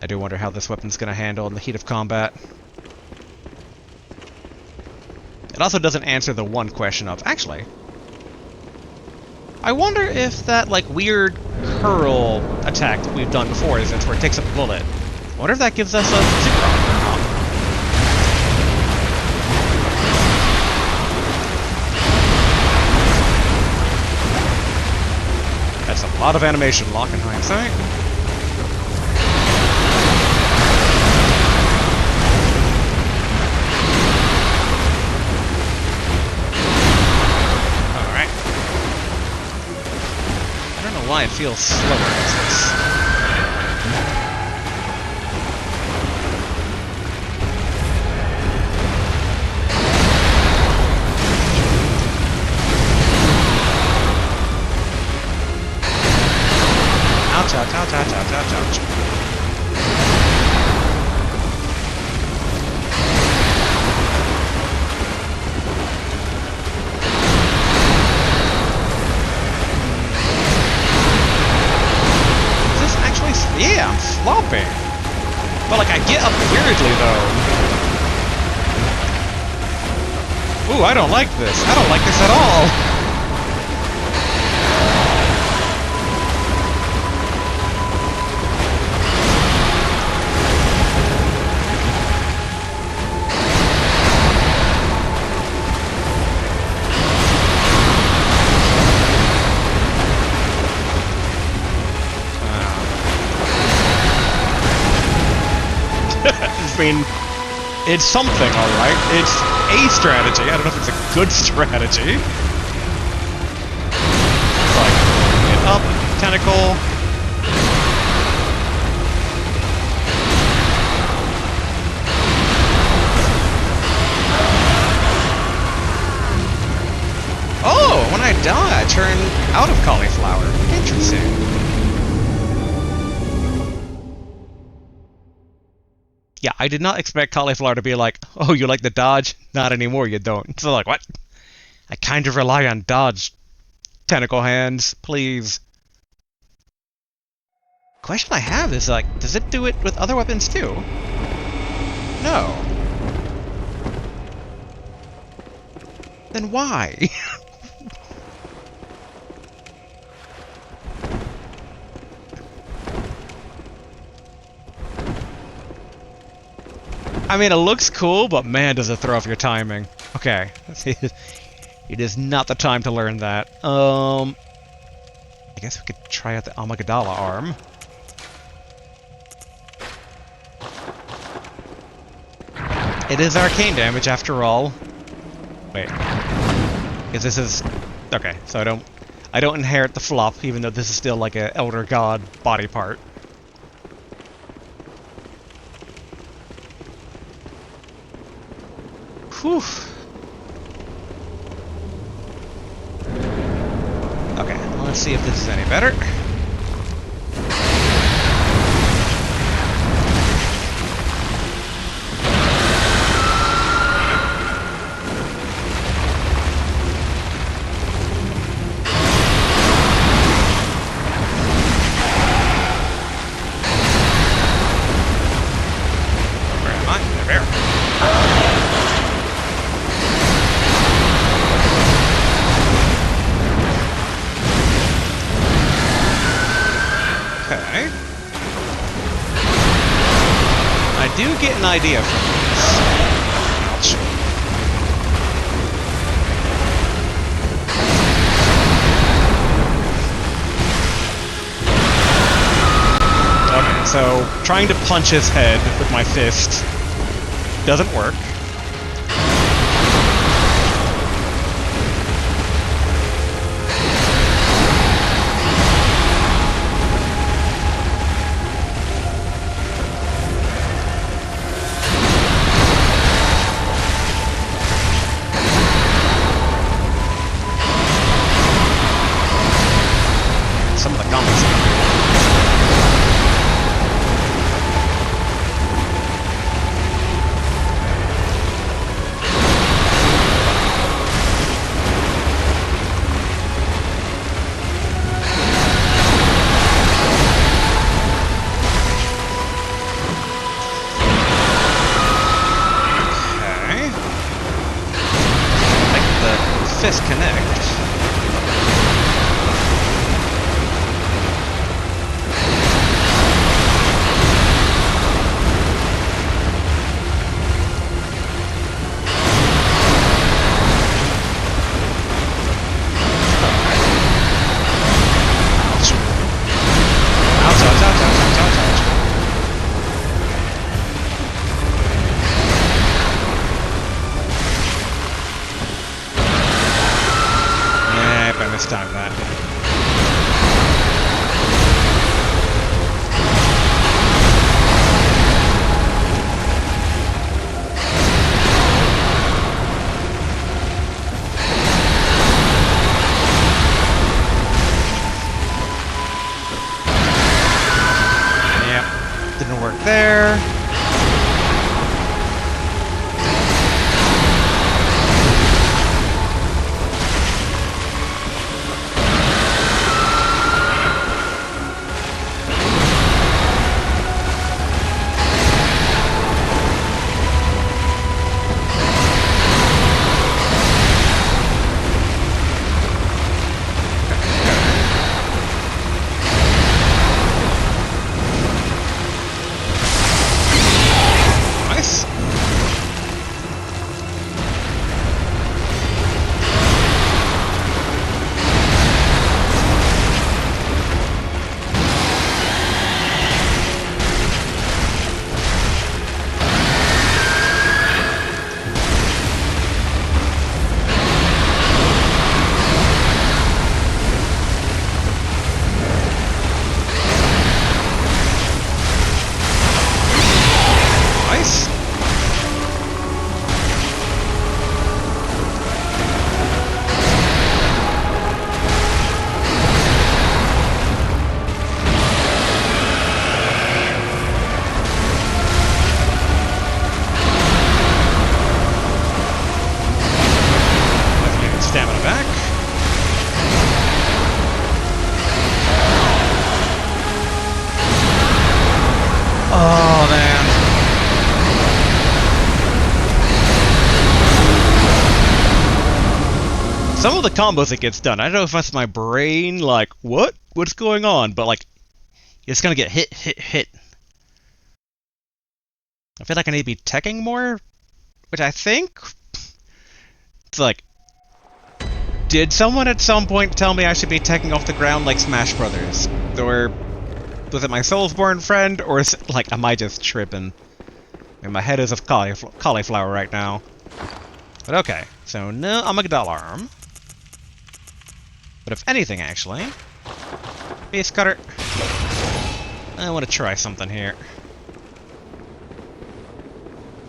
I do wonder how this weapon's going to handle in the heat of combat. It also doesn't answer the one question of... Actually, I wonder if that, like, weird curl attack that we've done before is where it takes a bullet. I wonder if that gives us a super armor or not. That's a lot of animation lock in hindsight. Why it feels slower as this. Ouch, ouch, ouch, ouch, ouch, ouch, ouch. Yeah, I'm flopping. But, like, I get up weirdly, though. Ooh, I don't like this. I don't like this at all. I mean, it's something, alright. It's a strategy. I don't know if it's a good strategy. It's like, get up, tentacle. Oh, when I die, I turn out of cauliflower. Interesting. Yeah, I did not expect cauliflower to be like, oh, you like the dodge? Not anymore, you don't. So like, what? I kind of rely on dodge, tentacle hands, please. Question I have is, like, does it do it with other weapons too? No. Then why? I mean, it looks cool, but man, does it throw off your timing. Okay. It is not the time to learn that. I guess we could try out the Amagadala arm. It is arcane damage after all. Wait. Because this is... Okay, so I don't inherit the flop, even though this is still like a Elder God body part. Whew. Okay, well, let's see if this is any better. Where am I? There. Okay. I do get an idea from this. Ouch. Okay, so trying to punch his head with my fist doesn't work. disconnect. Time that. Yep, didn't work there. Oh, man. Some of the combos it gets done, I don't know if that's my brain, like, what? What's going on? But, like, it's gonna get hit, hit, hit. I feel like I need to be teching more, which I think... It's like... Did someone at some point tell me I should be teching off the ground like Smash Brothers? Or... Was it my Soulsborne friend, or is it, like, am I just tripping? And my head is of cauliflower right now. But okay, so no Amygdala arm. But if anything, actually... Beast cutter. I want to try something here.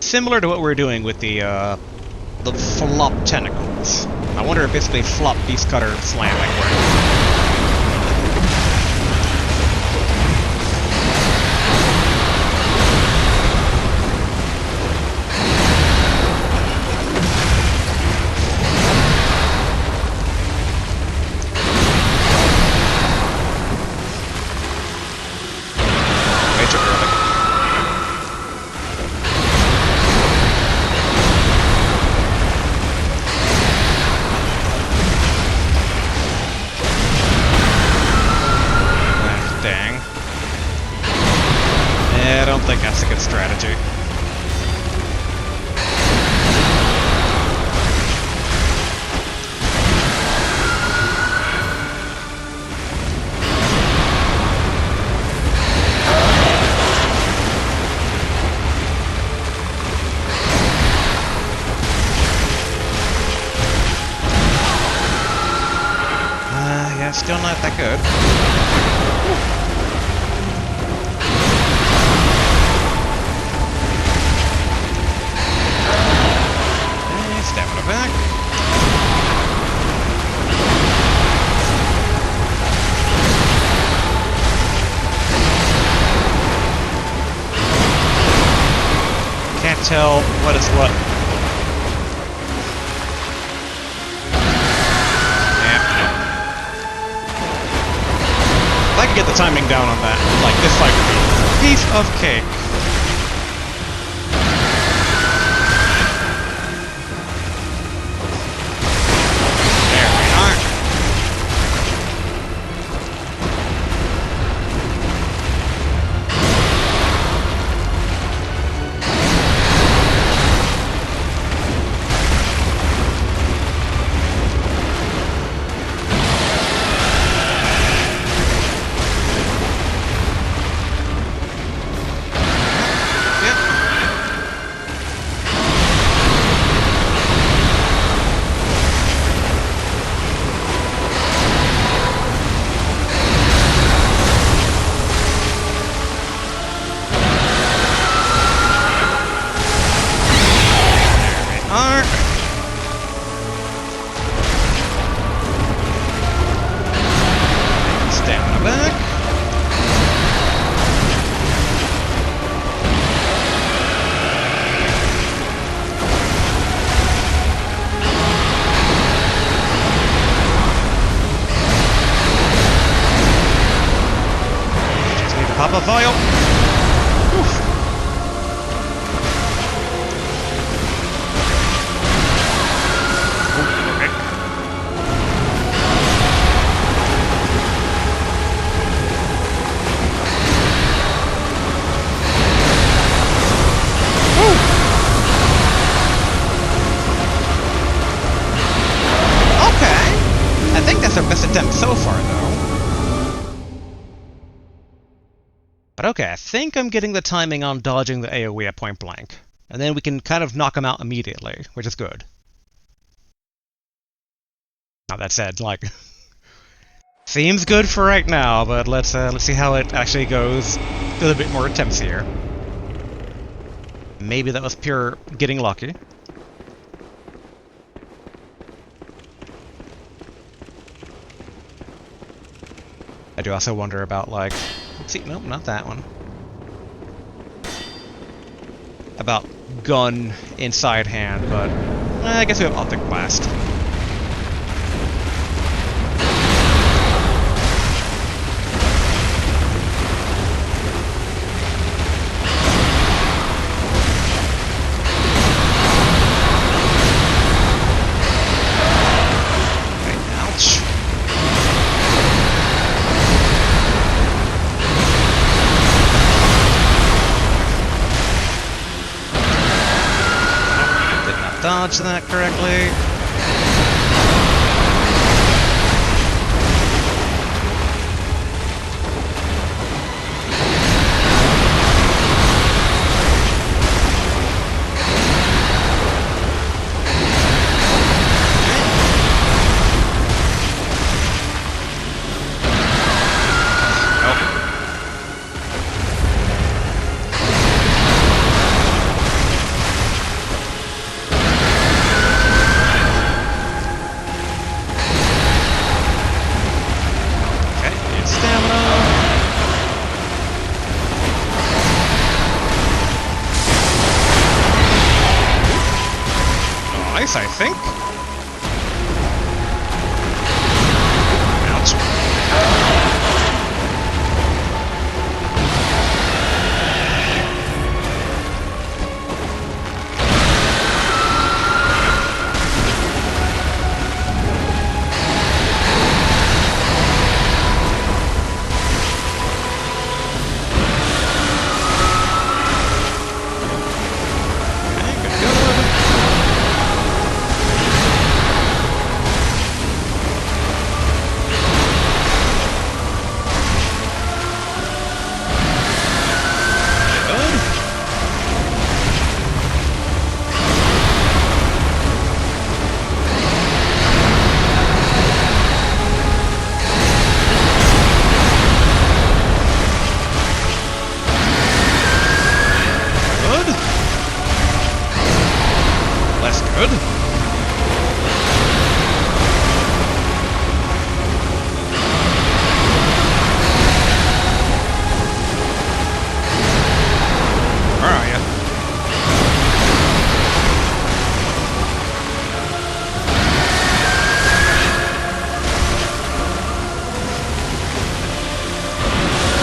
Similar to what we're doing with the flop tentacles. I wonder if basically flop beast cutter slam might work. I think that's a good strategy. Yeah, still not that good. Ooh. Stamina back. Can't tell what is what. If I could get the timing down on that, like, this fight would be a piece of cake. pop a vial. Oof. Our best attempt so far, though. But okay, I think I'm getting the timing on dodging the AoE at point blank. And then we can kind of knock him out immediately, which is good. Now that said, like, seems good for right now, but let's see how it actually goes with a bit more attempts here. Maybe that was pure getting lucky. I do also wonder about, like... Let's see, nope, not that one. About gun inside hand, but... I guess we have optic blast. Dodge that correctly. I think. Ouch.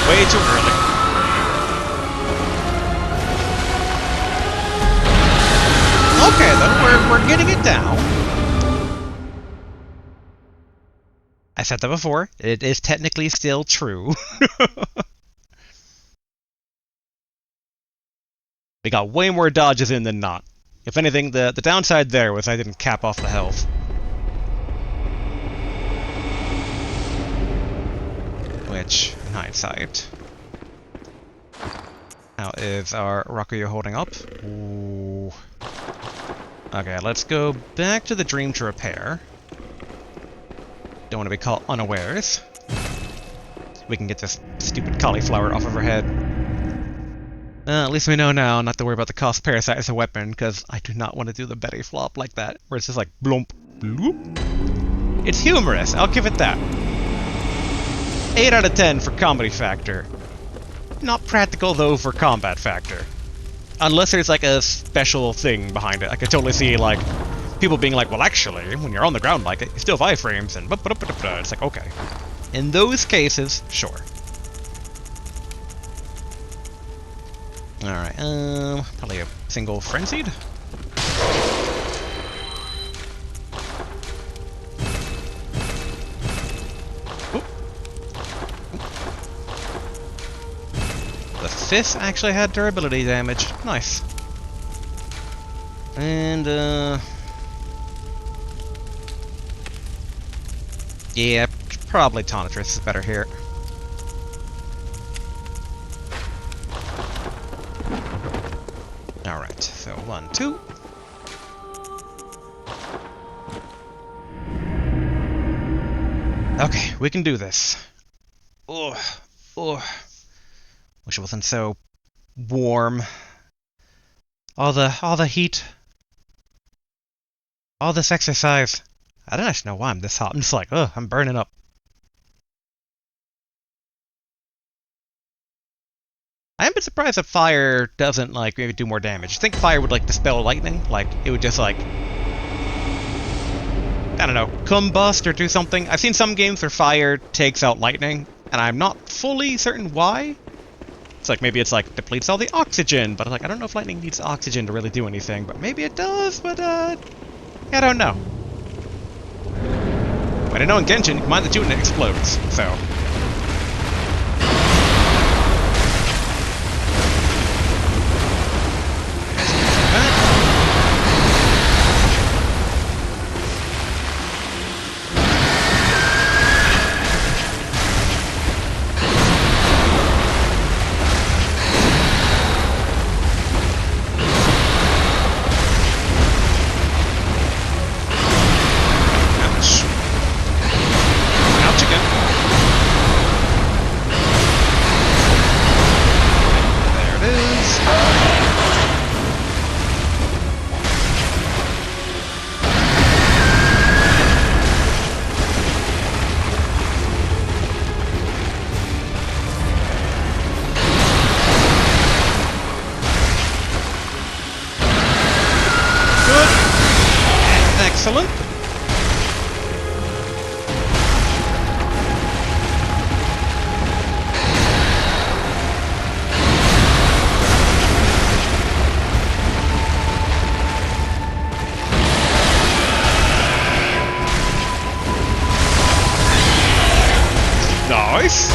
Way too early. Okay, though, we're getting it down. I said that before. It is technically still true. We got way more dodges in than not. If anything, the downside there was I didn't cap off the health. Which, in hindsight... How is our Rakuyo holding up? Ooh. Okay, let's go back to the dream to repair. Don't want to be caught unawares. We can get this stupid cauliflower off of her head. At least we know now not to worry about the cost parasite as a weapon, because I do not want to do the Betty flop like that, where it's just like bloomp, bloop. It's humorous, I'll give it that. 8 out of 10 for comedy factor. Not practical though for combat factor. Unless there's like a special thing behind it. I could totally see like people being like, well actually, when you're on the ground like it, you still have iframes and it's like, okay. In those cases, sure. Alright, probably a single frenzied. The fifth actually had durability damage. Nice. And, yeah, probably Tonitrus is better here. Alright, so 1, 2. Okay, we can do this. Ugh. Ugh. Wish it wasn't so warm. All the heat. All this exercise. I don't actually know why I'm this hot. I'm just like, ugh, I'm burning up. I am a bit surprised that fire doesn't, like, maybe do more damage. I think fire would, like, dispel lightning. Like, it would just, like, I don't know, combust or do something. I've seen some games where fire takes out lightning, and I'm not fully certain why. It's like, maybe it's like, depletes all the oxygen, but like, I don't know if lightning needs oxygen to really do anything, but maybe it does, but I don't know. But I know in Genshin, you can mine the jute and it explodes, so. Excellent. Nice.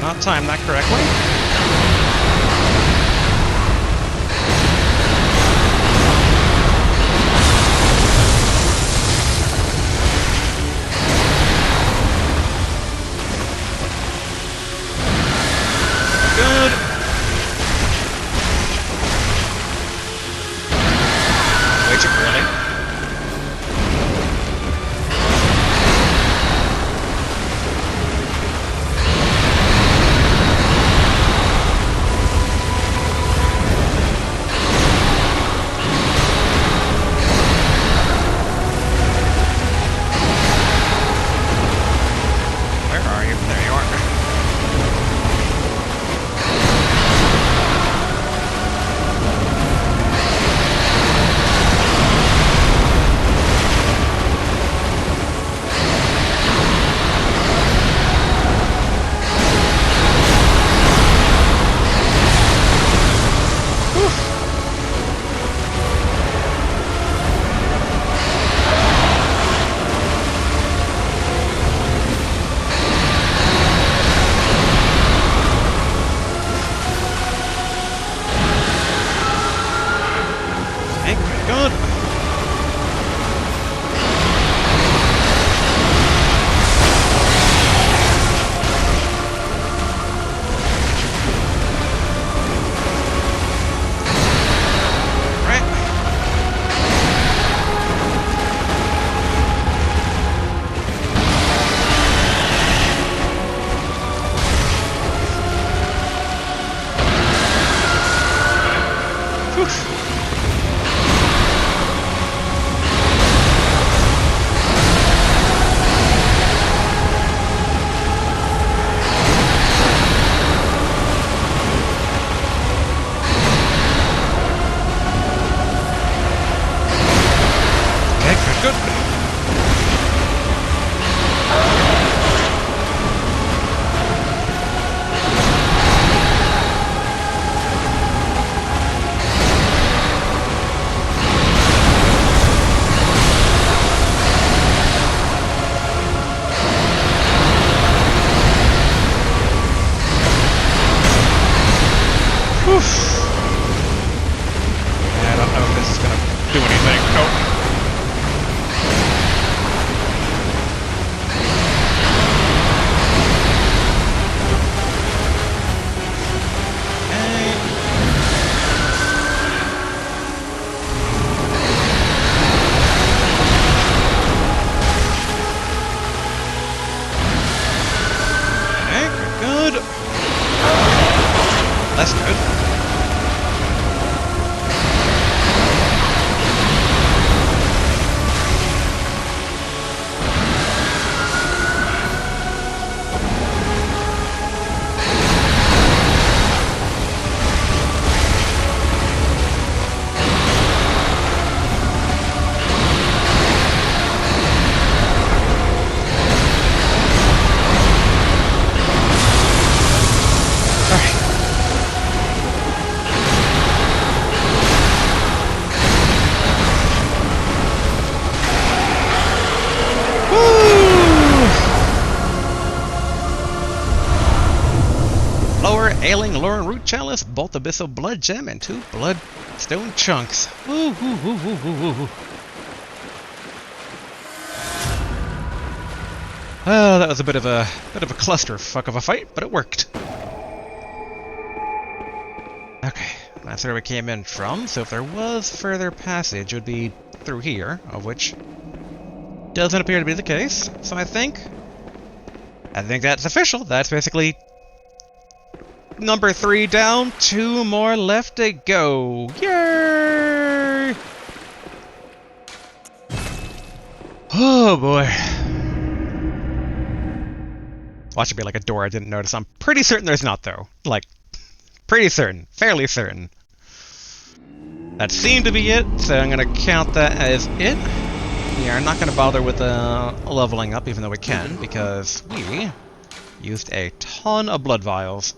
Not time that correctly. Good. Way too early. That's good. Ailing Loran Root Chalice, Bolt Abyssal Blood Gem, and 2 Bloodstone Chunks. Woo, woo, woo, woo, woo, woo, woo. Oh, that was a bit of a clusterfuck of a fight, but it worked. Okay, that's where we came in from, so if there was further passage, it would be through here, of which doesn't appear to be the case. So I think that's official. That's basically number 3 down, 2 more left to go. Yay! Oh boy. Watch it be like a door I didn't notice. I'm pretty certain there's not, though. Like, pretty certain. Fairly certain. That seemed to be it, so I'm gonna count that as it. We are not gonna bother with leveling up, even though we can, because we used a ton of blood vials.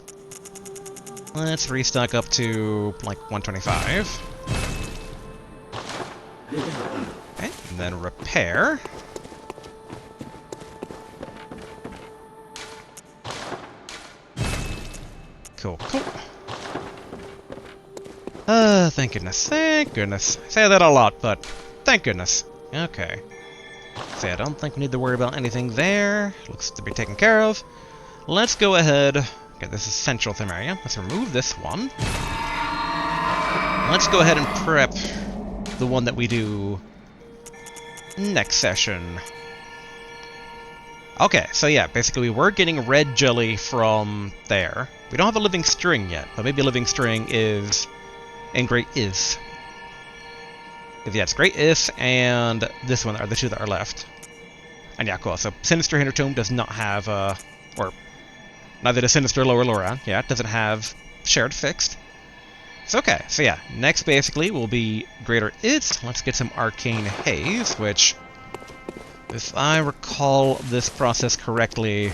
Let's restock up to, like, 125. Okay, and then repair. Cool, cool. Thank goodness. Thank goodness. I say that a lot, but thank goodness. Okay. So I don't think we need to worry about anything there. Looks to be taken care of. Let's go ahead. Okay, this is Central Themaria. Let's remove this one. Let's go ahead and prep the one that we do next session. Okay, so yeah, basically we were getting red jelly from there. We don't have a living string yet, but maybe a living string is in Great Is. Yeah, it's Great Is and this one are the 2 that are left. And yeah, cool. So Sinister Hinder Tomb does not have or neither does Sinister Lower Loran. Yeah, it doesn't have Shared Fixed. So okay, so yeah, next basically will be Greater Is. Let's get some Arcane Haze, which, if I recall this process correctly,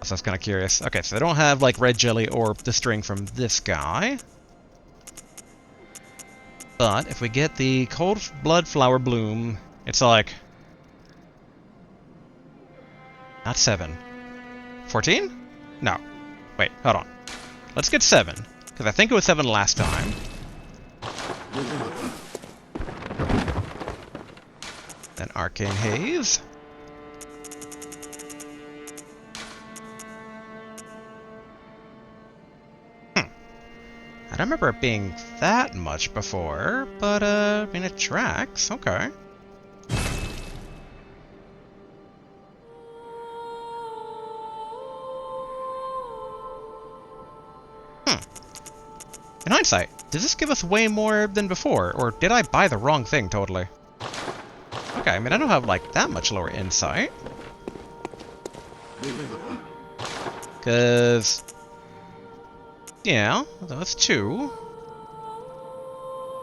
so I was kind of curious. Okay, so they don't have like red jelly or the string from this guy. But if we get the Cold Blood Flower Bloom, it's like not 7. 14? No. Wait, hold on. Let's get 7, because I think it was 7 last time. Then Arcane Haze. I don't remember it being that much before, but I mean it tracks. Okay. In hindsight, does this give us way more than before, or did I buy the wrong thing totally? Okay, I mean I don't have like that much lower insight. Cause yeah, that's 2.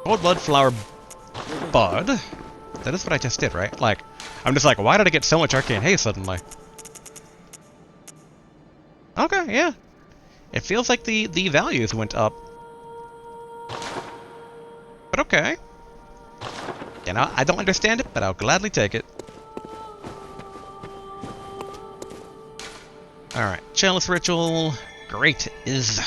Cold Blood Flower Bud. That is what I just did, right? Like, I'm just like, why did I get so much Arcane Haze suddenly? Okay, yeah. It feels like the values went up. But okay. You know, I don't understand it, but I'll gladly take it. Alright, Chalice Ritual. Great Is.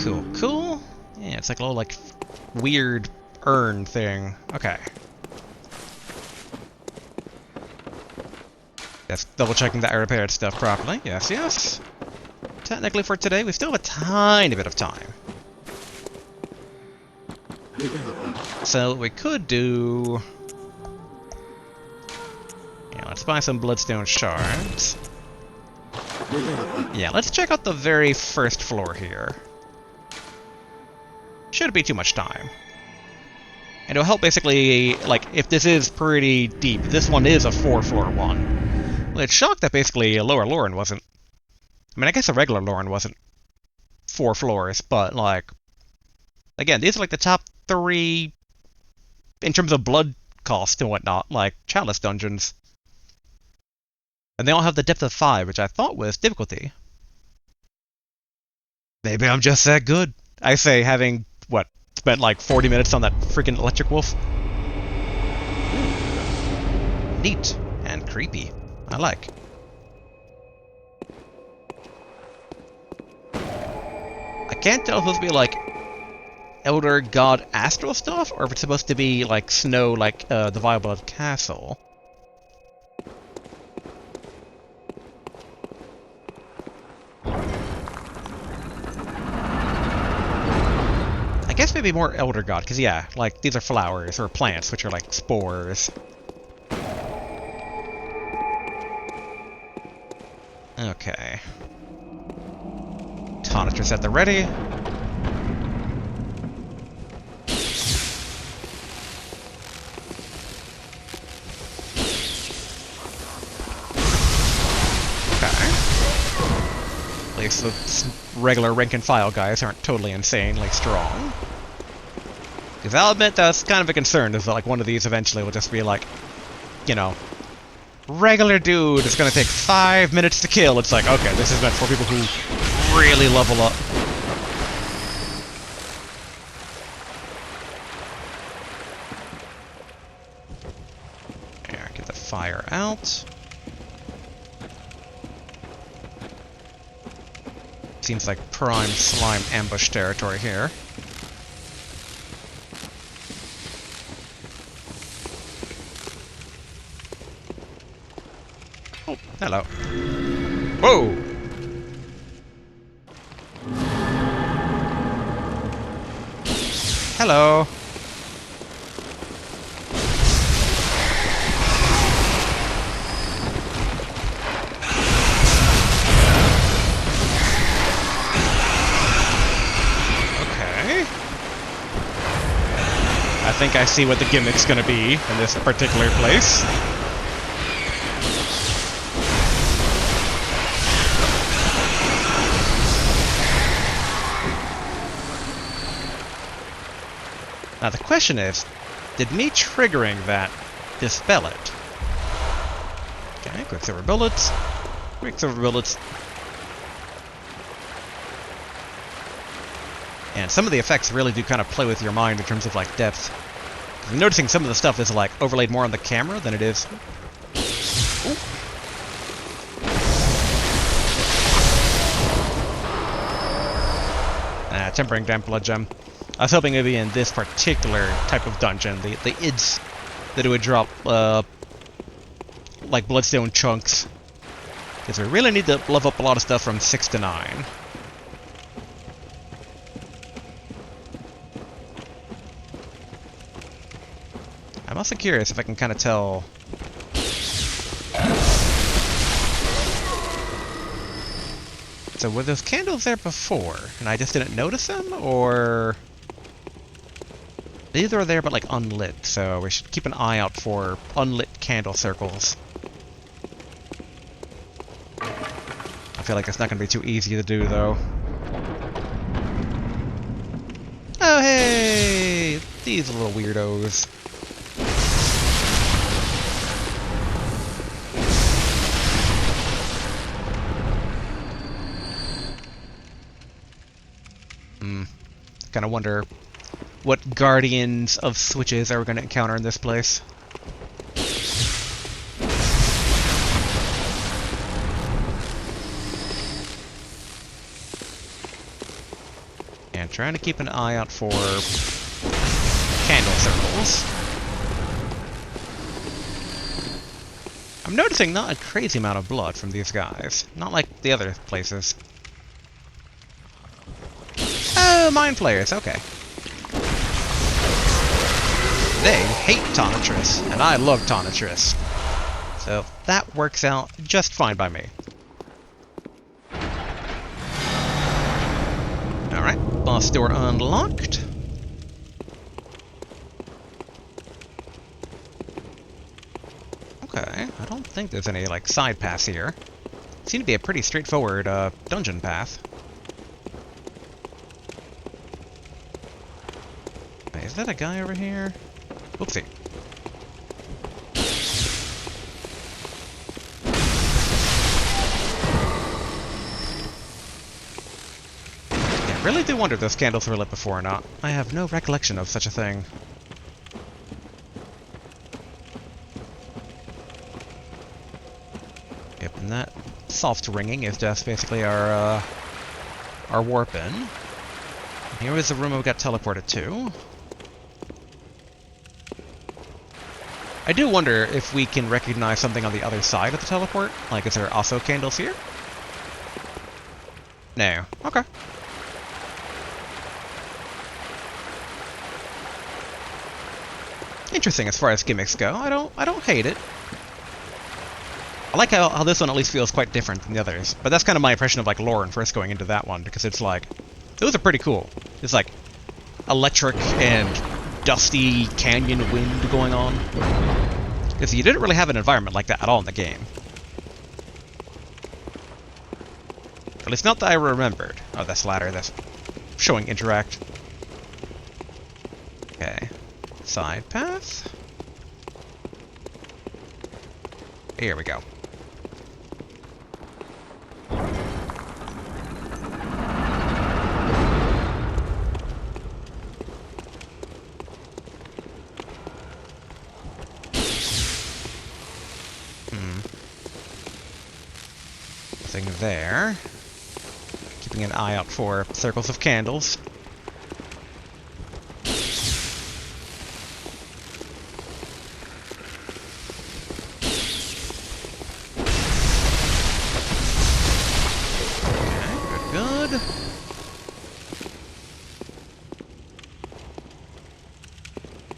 Cool, cool. Yeah, it's like a little, like, weird urn thing. Okay. That's double checking that I repaired stuff properly. Yes, yes. Technically for today, we still have a tiny bit of time. So what we could do... Yeah, let's buy some bloodstone shards. Yeah, let's check out the very first floor here. Shouldn't be too much time. And it'll help basically, like, if this is pretty deep, this one is a 4-floor one. Well, it's shocked that basically a Lower Loran wasn't... I mean, I guess a regular Loran wasn't 4 floors, but, like... Again, these are like the top 3 in terms of blood cost and whatnot, like Chalice Dungeons. And they all have the depth of 5, which I thought was difficulty. Maybe I'm just that good. I say, having, what, spent like 40 minutes on that freaking electric wolf? Ooh. Neat. And creepy. I like. I can't tell if it's supposed to be like Elder God Astral stuff, or if it's supposed to be like snow like the Vileblood Castle. I guess maybe more Elder God, because yeah, like these are flowers or plants, which are like spores. Okay. Tonitors at the ready. At least the regular rank and file guys aren't totally insanely strong. Because I'll admit that's kind of a concern, is that like one of these eventually will just be like, you know, regular dude is gonna take 5 minutes to kill. It's like, okay, this is meant for people who really level up. There, get the fire out. Seems like prime slime ambush territory here. Oh, hello. Whoa! Hello. I think I see what the gimmick's gonna be in this particular place. Now the question is, did me triggering that dispel it? Okay, Quicksilver bullets. Quicksilver bullets. And some of the effects really do kind of play with your mind in terms of like depth. I'm noticing some of the stuff is like overlaid more on the camera than it is. Ooh. Tempering Damp Blood Gem. I was hoping maybe in this particular type of dungeon, the IDs, that it would drop like bloodstone chunks. Because we really need to level up a lot of stuff from 6 to 9. I'm also curious if I can kind of tell... So were those candles there before, and I just didn't notice them, or... These are there but like unlit, so we should keep an eye out for unlit candle circles. I feel like it's not going to be too easy to do, though. Oh, hey! These little weirdos. Kind of wonder what guardians of switches are we going to encounter in this place. And trying to keep an eye out for candle circles. I'm noticing not a crazy amount of blood from these guys. Not like the other places. Oh, mind flayers, okay. They hate Tonitrus, and I love Tonitrus. So that works out just fine by me. Alright, boss door unlocked. Okay, I don't think there's any, like, side paths here. Seems to be a pretty straightforward, dungeon path. Wait, is that a guy over here? Oopsie. I really do wonder if those candles were lit before or not. I have no recollection of such a thing. Yep, and that soft ringing is just basically our warp in. Here is the room we got teleported to. I do wonder if we can recognize something on the other side of the teleport. Like, is there also candles here? No. Okay. Interesting as far as gimmicks go. I don't hate it. I like how this one at least feels quite different than the others. But that's kind of my impression of, like, Loran first going into that one, because it's like, those are pretty cool. It's like electric and dusty canyon wind going on. Because you didn't really have an environment like that at all in the game. At least not that I remembered. Oh, that's ladder. That's showing interact. Okay. Side path. Here we go. Nothing there. Keeping an eye out for circles of candles. Good.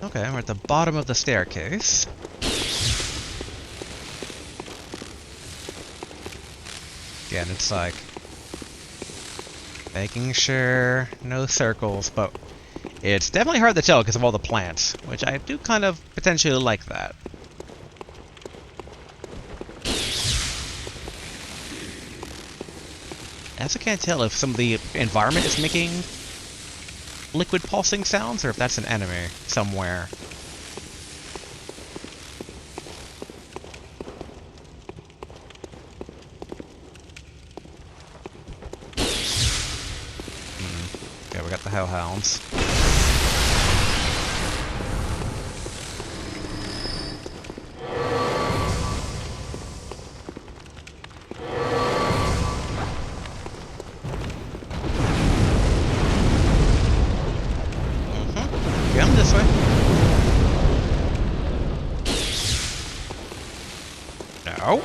Okay, we're at the bottom of the staircase. Again, it's like making sure no circles, but it's definitely hard to tell because of all the plants, which I do kind of potentially like that. I also can't tell if some of the environment is making liquid pulsing sounds, or if that's an enemy somewhere. Okay, we got the hellhounds. Come this way. No.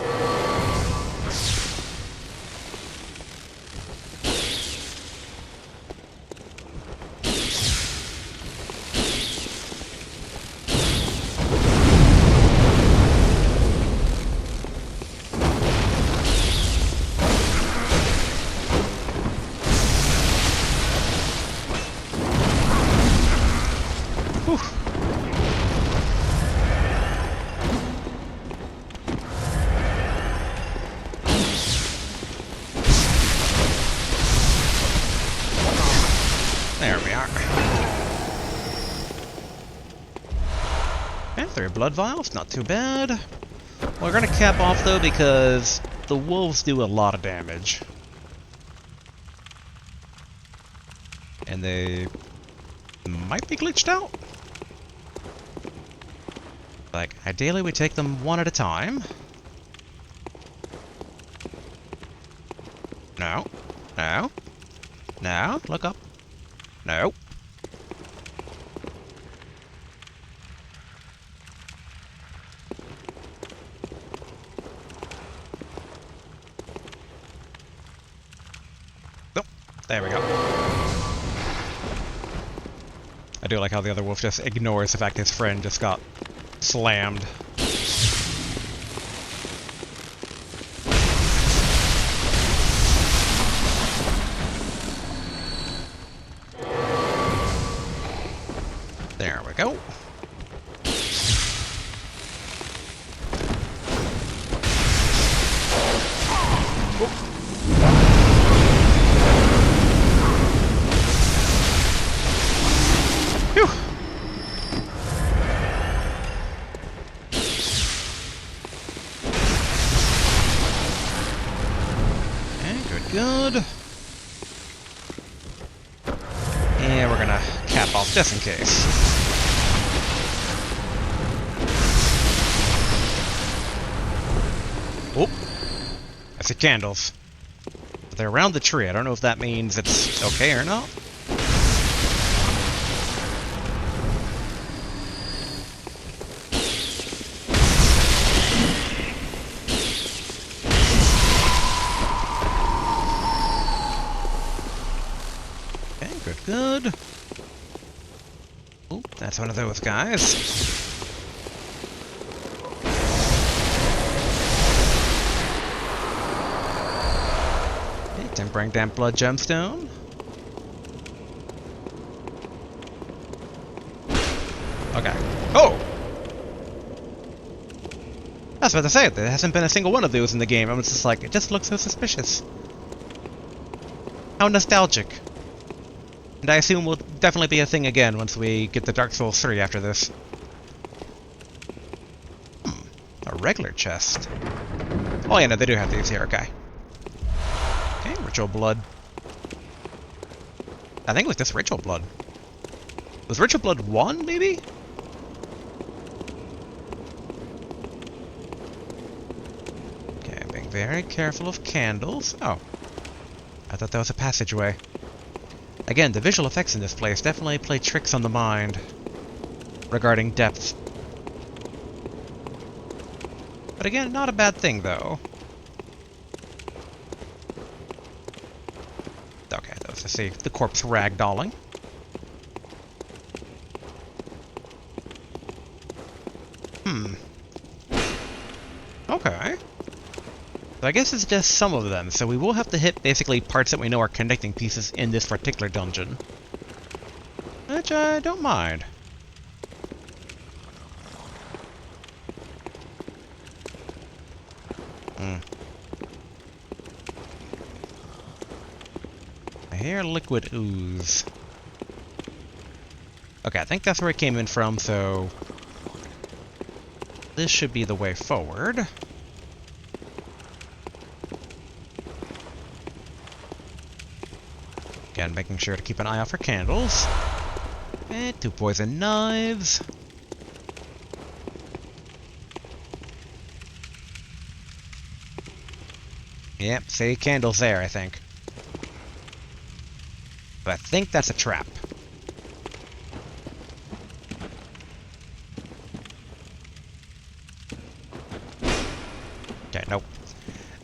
There we are. And 3 blood vials, not too bad. We're gonna cap off though because the wolves do a lot of damage. And they might be glitched out. Like, ideally we take them one at a time. No. No. No. Look up. No. Oh, there we go. I do like how the other wolf just ignores the fact his friend just got slammed. There we go. Whew. Okay, good. And we're gonna cap off just in case. Oh, I see candles. But they're around the tree. I don't know if that means it's okay or not. Okay, good. Oh, that's one of those guys. Tempering Damp Blood Gemstone. Okay. Oh! I was about to say, there hasn't been a single one of those in the game. I was just like, it just looks so suspicious. How nostalgic. And I assume will definitely be a thing again once we get the Dark Souls 3 after this. A regular chest. Oh yeah, no, they do have these here, okay. Okay, Ritual Blood. I think it was just Ritual Blood. Was Ritual Blood 1, maybe? Okay, I'm being very careful of candles. Oh. I thought that was a passageway. Again, the visual effects in this place definitely play tricks on the mind regarding depth. But again, not a bad thing, though. Okay, that was to see the corpse ragdolling. Okay. So I guess it's just some of them, so we will have to hit basically parts that we know are connecting pieces in this particular dungeon. Which I don't mind. I hear liquid ooze. Okay, I think that's where it came in from, so this should be the way forward. Again, making sure to keep an eye out for candles. And 2 poison knives. Yep, see candles there, I think. But I think that's a trap. Okay, nope.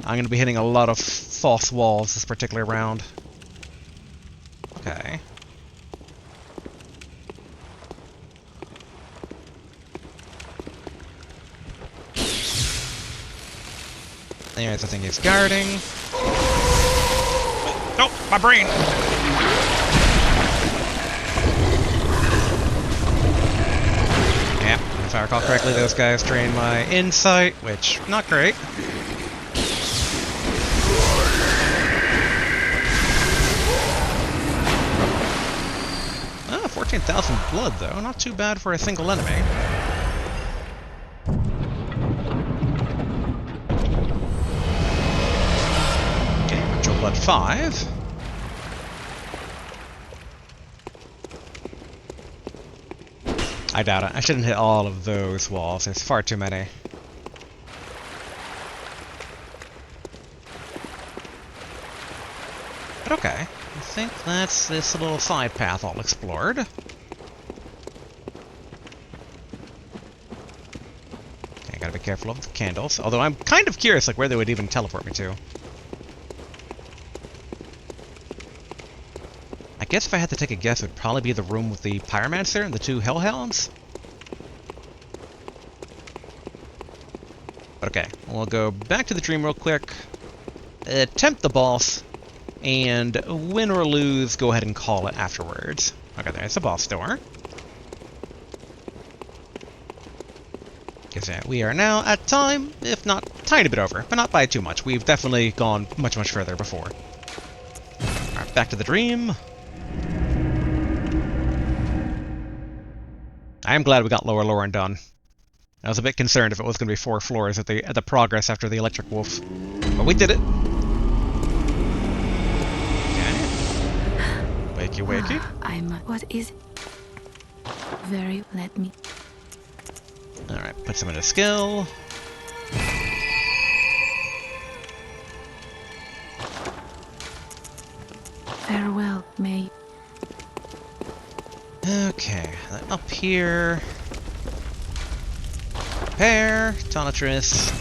I'm going to be hitting a lot of false walls this particular round. Okay. There's the thing he's guarding. Oh, my brain! Yeah, if I recall correctly, those guys drain my insight, which, not great. Ah, 14,000 blood, though. Not too bad for a single enemy. Blood 5. I doubt it. I shouldn't hit all of those walls. There's far too many. But okay. I think that's this little side path all explored. Okay, gotta be careful of the candles. Although I'm kind of curious like where they would even teleport me to. I guess if I had to take a guess, it would probably be the room with the pyromancer and the 2 hellhounds. But okay, we'll go back to the dream real quick, attempt the boss, and win or lose, go ahead and call it afterwards. Okay, there's the boss door. Guess that we are now at time, if not a tiny bit over, but not by too much. We've definitely gone much, much further before. Alright, back to the dream. I am glad we got Lower Loran done. I was a bit concerned if it was going to be 4 floors at the progress after the electric wolf. But we did it! Okay. Wakey, wakey. What is it? Very... Let me... Alright, put some in a skill. Farewell, May. Okay, up here. Repair, Tonatress.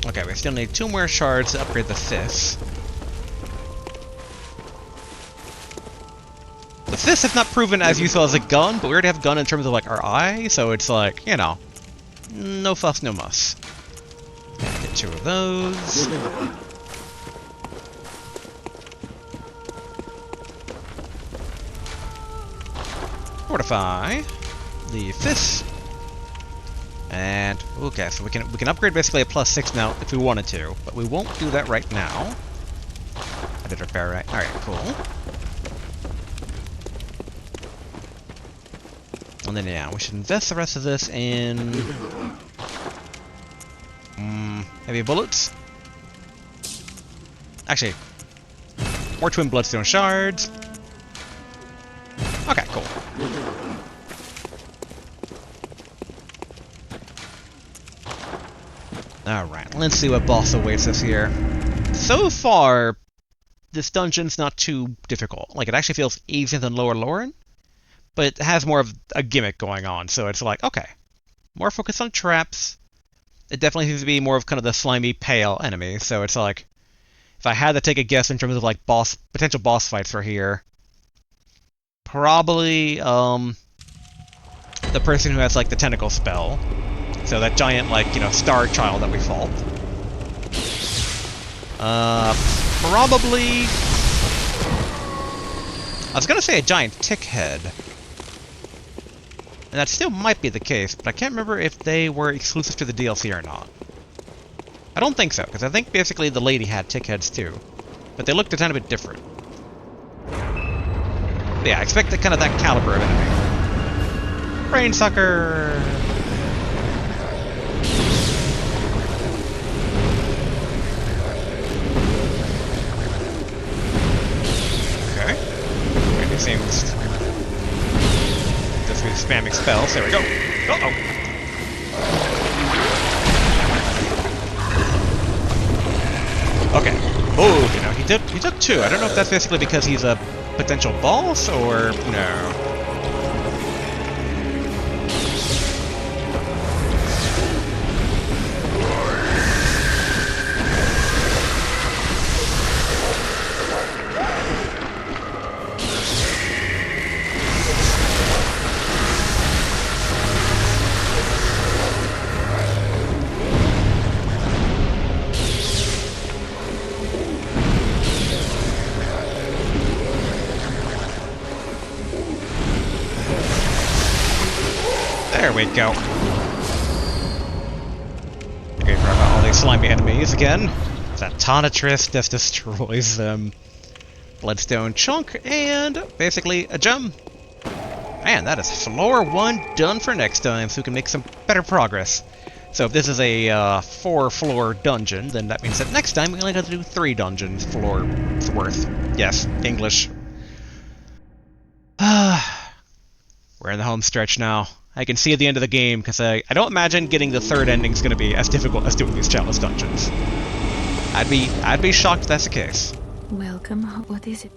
Okay, we still need 2 more shards to upgrade the fists. The fists have not proven as useful as a gun, but we already have a gun in terms of like our eye, so it's like, you know, no fuss, no muss. Get 2 of those. Fortify the fist. And okay, so we can upgrade basically a +6 now if we wanted to, but we won't do that right now. I did repair right. Alright, cool. And then yeah, we should invest the rest of this in heavy bullets. Actually, more twin bloodstone shards. Okay, cool. Alright, let's see what boss awaits us here. So far, this dungeon's not too difficult. Like, it actually feels easier than Lower Loran, but it has more of a gimmick going on, so it's like, okay. More focus on traps. It definitely seems to be more of kind of the slimy, pale enemy, so it's like, if I had to take a guess in terms of like potential boss fights for here, probably the person who has like the tentacle spell. So that giant, like, you know, star child that we fought. Probably... I was gonna say a giant tick head. And that still might be the case, but I can't remember if they were exclusive to the DLC or not. I don't think so, because I think basically the lady had tick heads too. But they looked a tiny bit different. But yeah, I expect kind of that caliber of enemy. Brain sucker! Seems just be spamming spells. There we go. Uh-oh. Okay. Oh, you know, he took 2. I don't know if that's basically because he's a potential boss or no. There we go. Okay, for all these slimy enemies again. That Tonatress just destroys them. Bloodstone chunk, and basically a gem. Man, that is floor 1 done for next time, so we can make some better progress. So if this is a 4-floor dungeon, then that means that next time we only have to do 3 dungeons floor worth. Yes, English. We're in the home stretch now. I can see at the end of the game, because I don't imagine getting the 3rd ending is going to be as difficult as doing these Chalice Dungeons. I'd be shocked if that's the case. Welcome. What is it?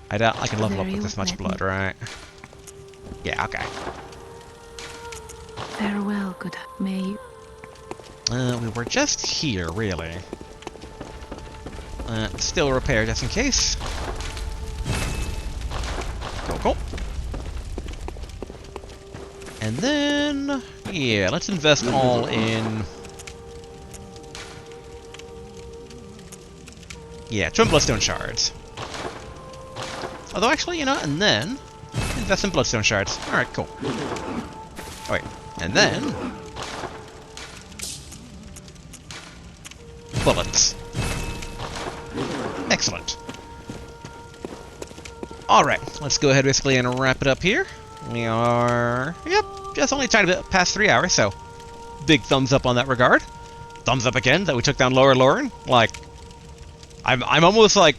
I doubt I can level up with this much blood, right? Yeah, okay. Farewell, good. May you... We were just here, really. Still repair just in case. Cool. And then, yeah, let's invest all in... Yeah, twin bloodstone shards. Although actually, you know, and then invest in bloodstone shards. Alright, cool. Oh, wait. And then bullets. Excellent. Alright, let's go ahead basically and wrap it up here. We are, yep, just only a tiny bit past 3 hours, so big thumbs up on that regard. Thumbs up again that we took down Lower Loran. Like, I'm almost like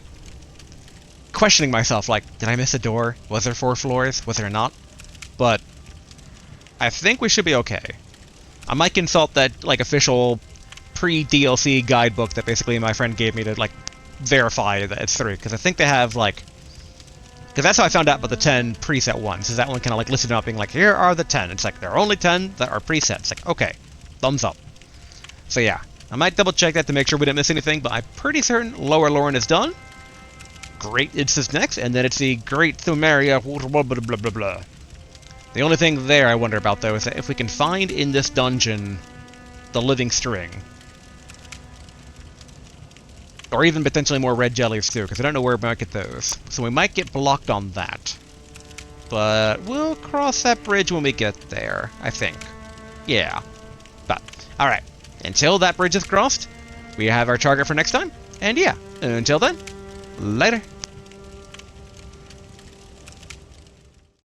questioning myself, like, did I miss a door? Was there 4 floors? Was there not? But I think we should be okay. I might consult that, like, official pre-DLC guidebook that basically my friend gave me to, like, verify that it's 3, because I think they have, like... Because that's how I found out about the 10 preset ones, is that one kind of, like, listed up being like, here are the 10. It's like, there are only 10 that are presets. It's like, okay, thumbs up. So yeah, I might double-check that to make sure we didn't miss anything, but I'm pretty certain Lower Loran is done. Great Instance next, and then it's the Great Thumeria, blah, blah, blah, blah, blah. The only thing there I wonder about, though, is that if we can find in this dungeon the living string, or even potentially more red jellies, too, because I don't know where we might get those. So we might get blocked on that. But we'll cross that bridge when we get there, I think. Yeah. But, alright. Until that bridge is crossed, we have our target for next time. And yeah, until then, later.